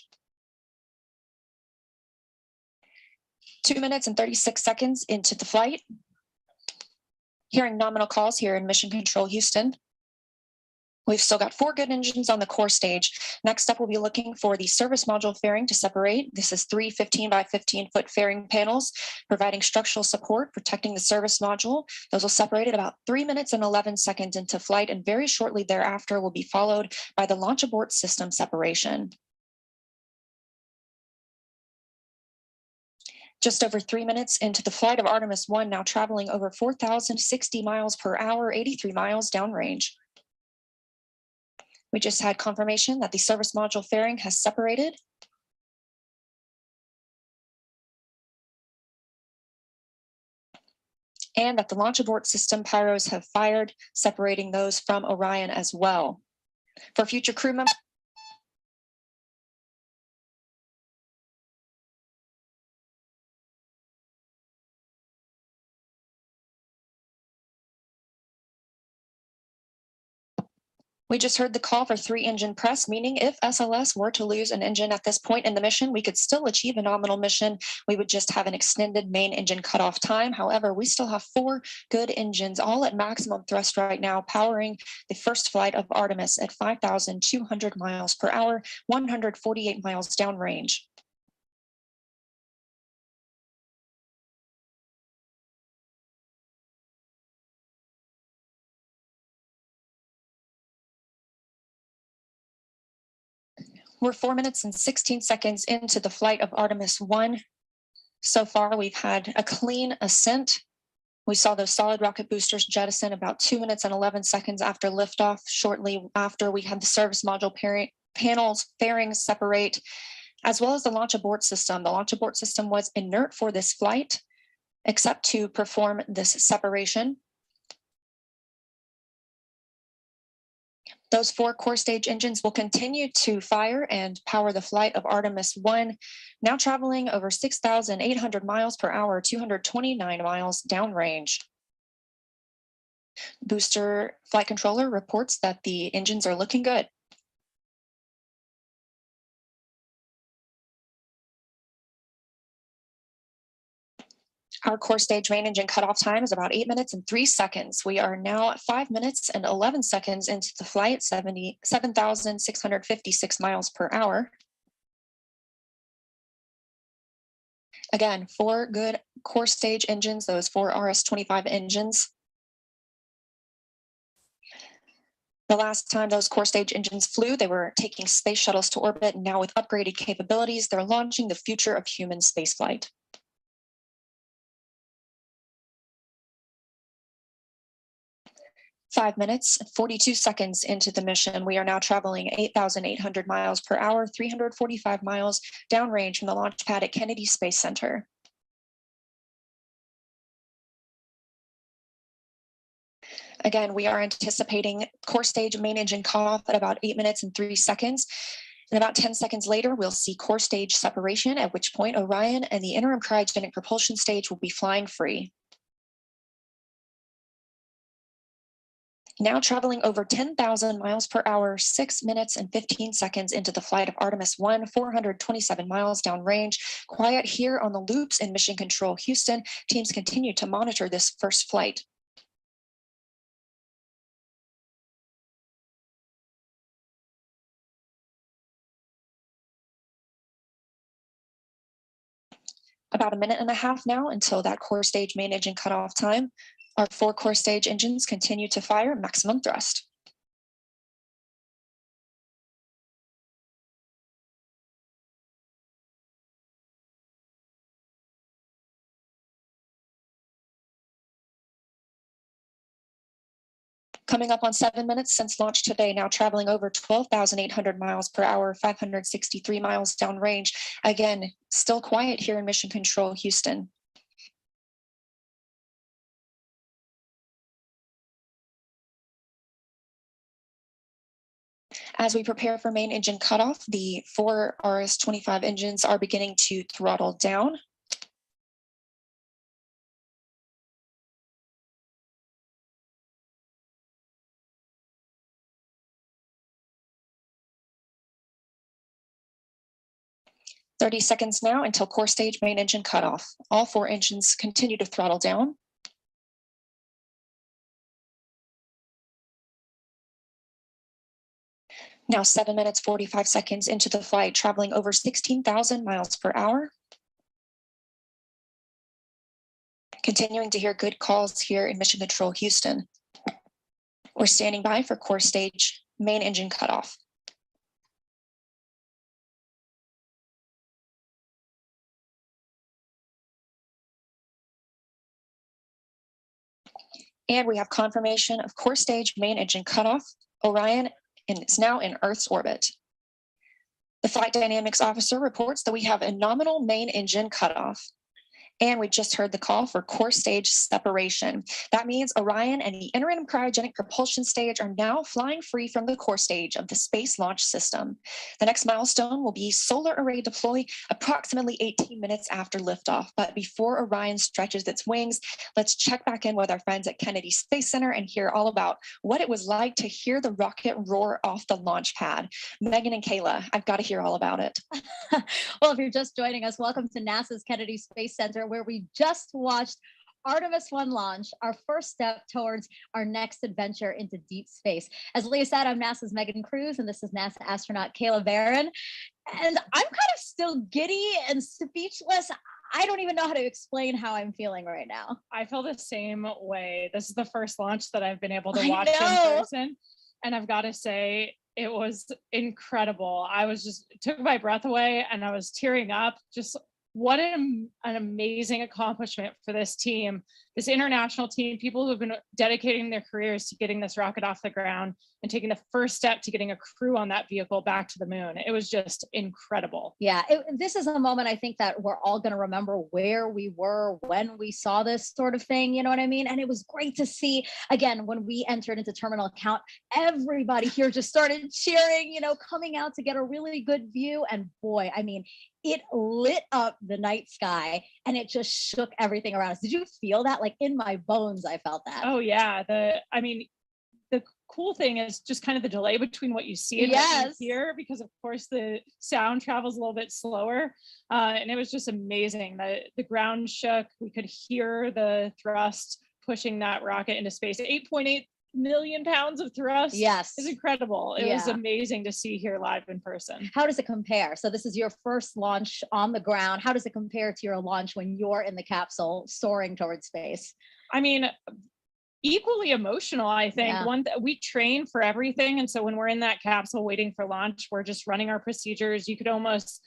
2 minutes and 36 seconds into the flight. Hearing nominal calls here in Mission Control Houston. We've still got 4 good engines on the core stage. Next up, we'll be looking for the service module fairing to separate. This is 3 15 by 15 foot fairing panels, providing structural support, protecting the service module. Those will separate at about 3 minutes and 11 seconds into flight, and very shortly thereafter will be followed by the launch abort system separation. Just over 3 minutes into the flight of Artemis-1, now traveling over 4,060 miles per hour, 83 miles downrange. We just had confirmation that the service module fairing has separated. And that the launch abort system pyros have fired, separating those from Orion as well. For future crew members, We just heard the call for 3-engine press, meaning if SLS were to lose an engine at this point in the mission, we could still achieve a nominal mission. We would just have an extended main engine cutoff time. However, we still have 4 good engines, all at maximum thrust right now, powering the first flight of Artemis at 5,200 miles per hour, 148 miles downrange. We're 4 minutes and 16 seconds into the flight of Artemis 1. So far, we've had a clean ascent. We saw those solid rocket boosters jettison about 2 minutes and 11 seconds after liftoff. Shortly after, we had the service module panels, fairings separate, as well as the launch abort system. The launch abort system was inert for this flight, except to perform this separation. Those 4 core stage engines will continue to fire and power the flight of Artemis 1, now traveling over 6,800 miles per hour, 229 miles downrange. Booster flight controller reports that the engines are looking good. Our core stage main engine cutoff time is about 8 minutes and 3 seconds. We are now at 5 minutes and 11 seconds into the flight, 7,656 miles per hour. Again, 4 good core stage engines, those 4 RS-25 engines. The last time those core stage engines flew, they were taking space shuttles to orbit. Now with upgraded capabilities, they're launching the future of human spaceflight. Five minutes, 42 seconds into the mission, we are now traveling 8,800 miles per hour, 345 miles downrange from the launch pad at Kennedy Space Center. Again, we are anticipating core stage main engine cutoff at about 8 minutes and 3 seconds. And about 10 seconds later, we'll see core stage separation, at which point Orion and the interim cryogenic propulsion stage will be flying free. Now traveling over 10,000 miles per hour, 6 minutes and 15 seconds into the flight of Artemis 1, 427 miles downrange. Quiet here on the loops in Mission Control Houston. Teams continue to monitor this first flight. About a minute and a half now until that core stage main engine cutoff time. Our 4 core stage engines continue to fire maximum thrust. Coming up on 7 minutes since launch today, now traveling over 12,800 miles per hour, 563 miles downrange. Again, still quiet here in Mission Control Houston. As we prepare for main engine cutoff, the 4 RS-25 engines are beginning to throttle down. "30 seconds now until core stage main engine cutoff. All 4 engines continue to throttle down. Now 7 minutes, 45 seconds into the flight, traveling over 16,000 miles per hour. Continuing to hear good calls here in Mission Control Houston. We're standing by for core stage main engine cutoff. And we have confirmation of core stage main engine cutoff. Orion is now in Earth's orbit. The flight dynamics officer reports that we have a nominal main engine cutoff. And we just heard the call for core stage separation. That means Orion and the interim cryogenic propulsion stage are now flying free from the core stage of the Space Launch System. The next milestone will be solar array deploy approximately 18 minutes after liftoff. But before Orion stretches its wings, let's check back in with our friends at Kennedy Space Center and hear all about what it was like to hear the rocket roar off the launch pad. Megan and Kayla, I've got to hear all about it. Well, if you're just joining us, welcome to NASA's Kennedy Space Center, where we just watched Artemis-1 launch, our first step towards our next adventure into deep space. As Leah said, I'm NASA's Megan Cruz, and this is NASA astronaut Kayla Barron. And I'm kind of still giddy and speechless. I don't even know how to explain how I'm feeling right now. I feel the same way. This is the first launch that I've been able to I watch in know. person. And I've got to say, it was incredible. I was just, it took my breath away and I was tearing up. Just what an amazing accomplishment for this team, this international team, people who have been dedicating their careers to getting this rocket off the ground and taking the first step to getting a crew on that vehicle back to the moon. It was just incredible. Yeah, this is a moment I think that we're all going to remember where we were when we saw this sort of thing, you know what I mean? And it was great to see, again, when we entered into terminal count, everybody here just started cheering, you know, coming out to get a really good view. And boy, I mean, it lit up the night sky and it just shook everything around us. Did you feel that? Like in my bones, I felt that. Oh yeah. The cool thing is just kind of the delay between what you see and what you hear, because of course the sound travels a little bit slower. And it was just amazing. The ground shook. We could hear the thrust pushing that rocket into space. 8.8 million pounds of thrust. Yes. Is incredible. It was amazing to see here live in person. How does it compare? So this is your first launch on the ground. How does it compare to your launch when you're in the capsule soaring towards space? I mean, equally emotional, I think. We train for everything. And so when we're in that capsule waiting for launch, we're just running our procedures. You could almost,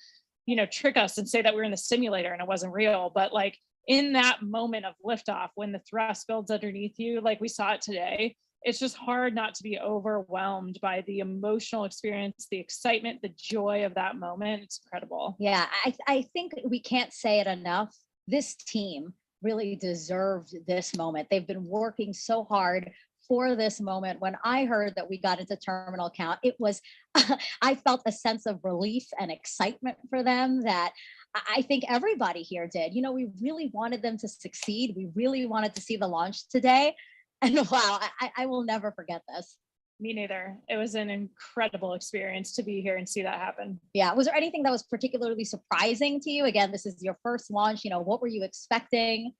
you know, trick us and say that we're in the simulator and it wasn't real. But like in that moment of liftoff, when the thrust builds underneath you, like we saw it today, it's just hard not to be overwhelmed by the emotional experience, the excitement, the joy of that moment. It's incredible. Yeah, I think we can't say it enough. This team really deserved this moment. They've been working so hard for this moment. When I heard that we got into terminal count, it was, I felt a sense of relief and excitement for them that I think everybody here did. You know, we really wanted them to succeed. We really wanted to see the launch today. And wow, I will never forget this. Me neither. It was an incredible experience to be here and see that happen. Yeah. Was there anything that was particularly surprising to you? Again, this is your first launch. You know, what were you expecting?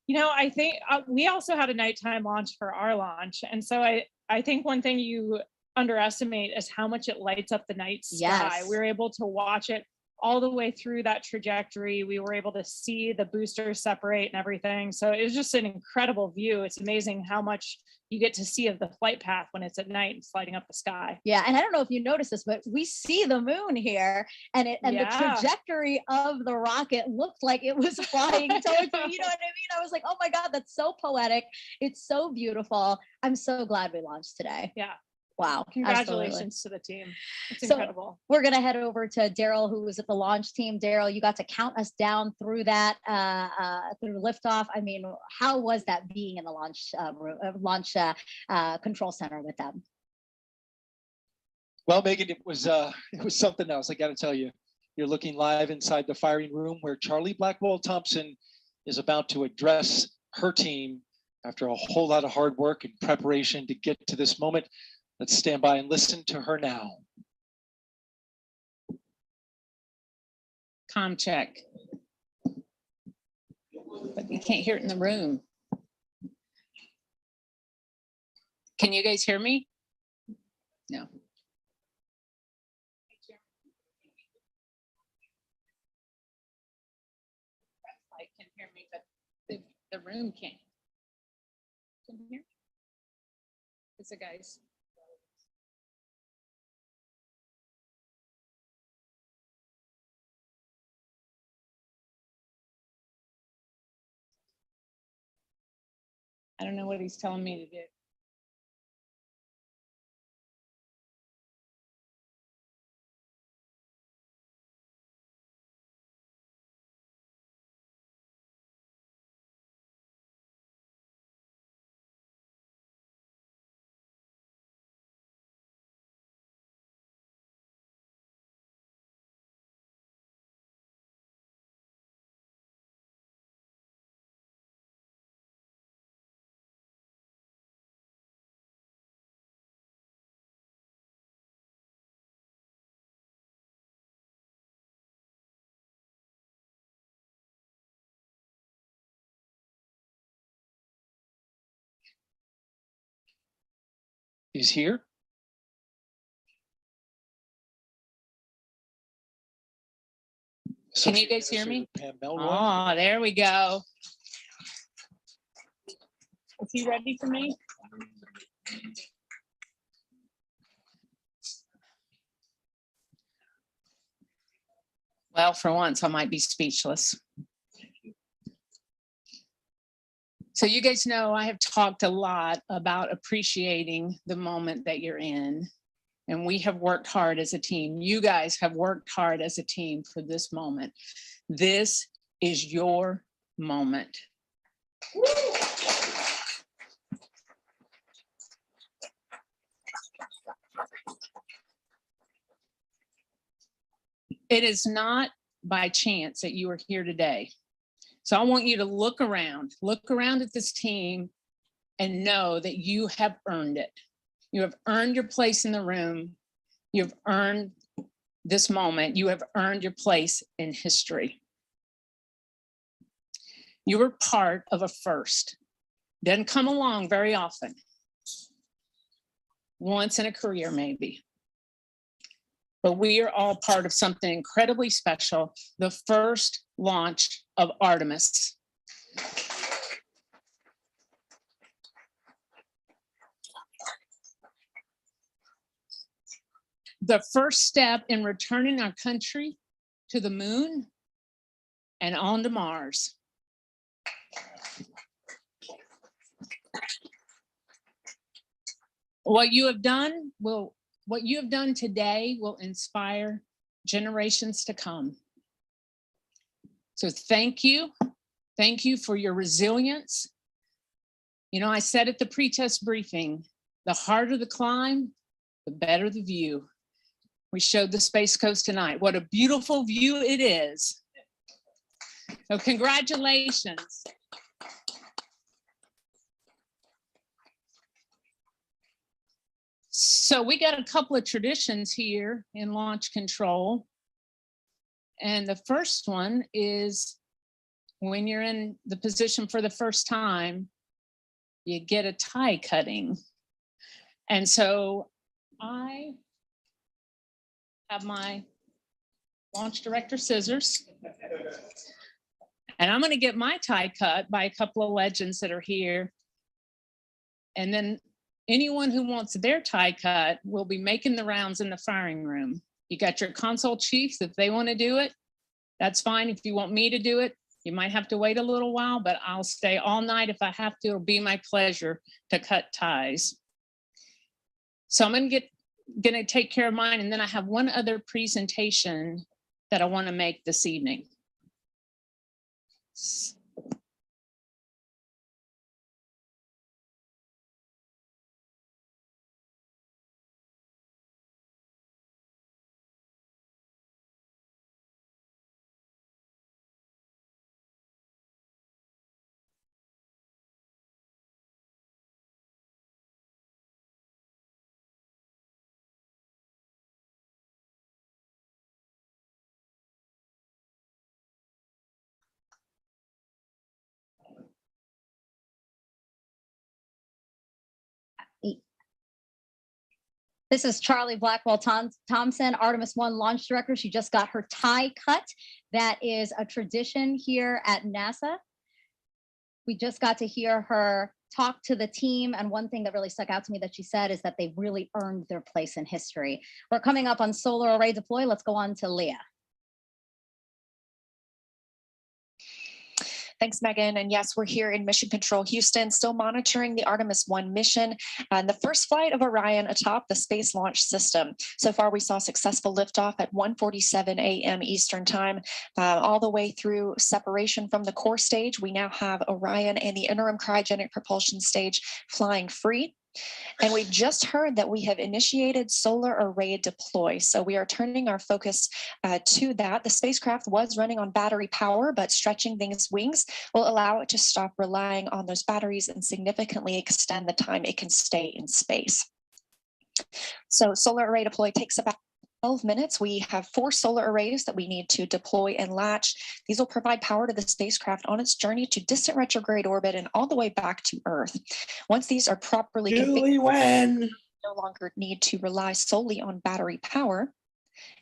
You know, I think we also had a nighttime launch for our launch. And so I think one thing you underestimate is how much it lights up the night sky. Yes. We were able to watch it all the way through that trajectory. We were able to see the boosters separate and everything. So it was just an incredible view. It's amazing how much you get to see of the flight path when it's at night and sliding up the sky. Yeah, and I don't know if you noticed this, but we see the moon here, and the trajectory of the rocket looked like it was flying towards you. You know what I mean? I was like, oh my God, that's so poetic. It's so beautiful. I'm so glad we launched today. Yeah. Wow. Congratulations to the team. It's incredible. We're going to head over to Daryl, who was at the launch team. Daryl, you got to count us down through that, through liftoff. I mean, how was that being in the launch control center with them? Well, Megan, it was something else. I got to tell you, you're looking live inside the firing room where Charlie Blackwell Thompson is about to address her team after a whole lot of hard work and preparation to get to this moment. Let's stand by and listen to her now. Comm check. But you can't hear it in the room. Can you guys hear me? No. I can hear me, but the room can't. Can you hear? It's the guys. I don't know what he's telling me to do. is here. Can you guys hear me? Pam Melroy. Oh, there we go. Is he ready for me? Well, for once, I might be speechless. So you guys know I have talked a lot about appreciating the moment that you're in. And we have worked hard as a team. You guys have worked hard as a team for this moment. This is your moment. It is not by chance that you are here today. So I want you to look around at this team and know that you have earned it. You have earned your place in the room. You've earned this moment. You have earned your place in history. You were part of a first. Doesn't come along very often. Once in a career, maybe. But we are all part of something incredibly special, the first launch of Artemis. The first step in returning our country to the moon and on to Mars. What you have done today will inspire generations to come. So thank you. Thank you for your resilience. You know, I said at the pre-test briefing, the harder the climb, the better the view. We showed the Space Coast tonight. What a beautiful view it is. So congratulations. So we got a couple of traditions here in launch control. And the first one is when you're in the position for the first time, you get a tie cutting. And so I have my launch director scissors. And I'm going to get my tie cut by a couple of legends that are here. And then anyone who wants their tie cut will be making the rounds in the firing room. You got your console chiefs. If they want to do it, that's fine. If you want me to do it, you might have to wait a little while, but I'll stay all night if I have to. It'll be my pleasure to cut ties. So I'm going to take care of mine. And then I have one other presentation that I want to make this evening. This is Charlie Blackwell Thompson, Artemis-1 launch director. She just got her tie cut. That is a tradition here at NASA. We just got to hear her talk to the team. And one thing that really stuck out to me that she said is that they've really earned their place in history. We're coming up on solar array deploy. Let's go on to Leah. Thanks, Megan. And yes, we're here in Mission Control Houston, still monitoring the Artemis-1 mission and the first flight of Orion atop the Space Launch System. So far, we saw successful liftoff at 1:47 a.m. Eastern Time, all the way through separation from the core stage. We now have Orion and the interim cryogenic propulsion stage flying free. And we've just heard that we have initiated solar array deploy. So we are turning our focus to that. The spacecraft was running on battery power, but stretching these wings will allow it to stop relying on those batteries and significantly extend the time it can stay in space. So solar array deploy takes about 12 minutes. We have 4 solar arrays that we need to deploy and latch. These will provide power to the spacecraft on its journey to distant retrograde orbit and all the way back to Earth. Once these are properly Julie, when? no longer need to rely solely on battery power.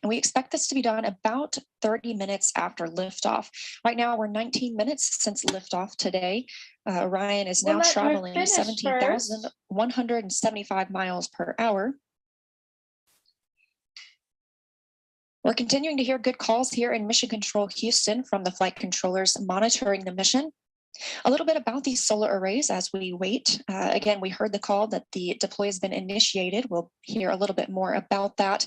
And we expect this to be done about 30 minutes after liftoff. Right now, we're 19 minutes since liftoff today. Orion is now traveling 17,175 miles per hour. We're continuing to hear good calls here in Mission Control Houston from the flight controllers monitoring the mission. A little bit about these solar arrays as we wait. Again, we heard the call that the deploy has been initiated. We'll hear a little bit more about that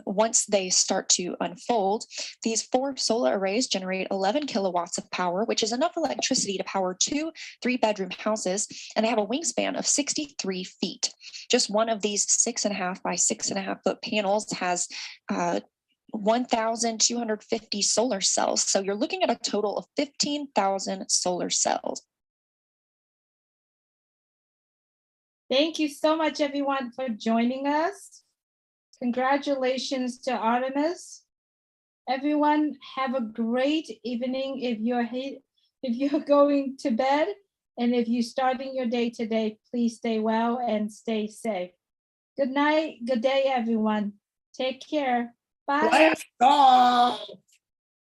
once they start to unfold. These 4 solar arrays generate 11 kilowatts of power, which is enough electricity to power 2 3-bedroom houses, and they have a wingspan of 63 feet. Just one of these 6.5 by 6.5 foot panels has 1,250 solar cells. So you're looking at a total of 15,000 solar cells. Thank you so much, everyone, for joining us. Congratulations to Artemis. Everyone, have a great evening if you're going to bed. And if you're starting your day today, please stay well and stay safe. Good night. Good day, everyone. Take care. Bye. Blast off!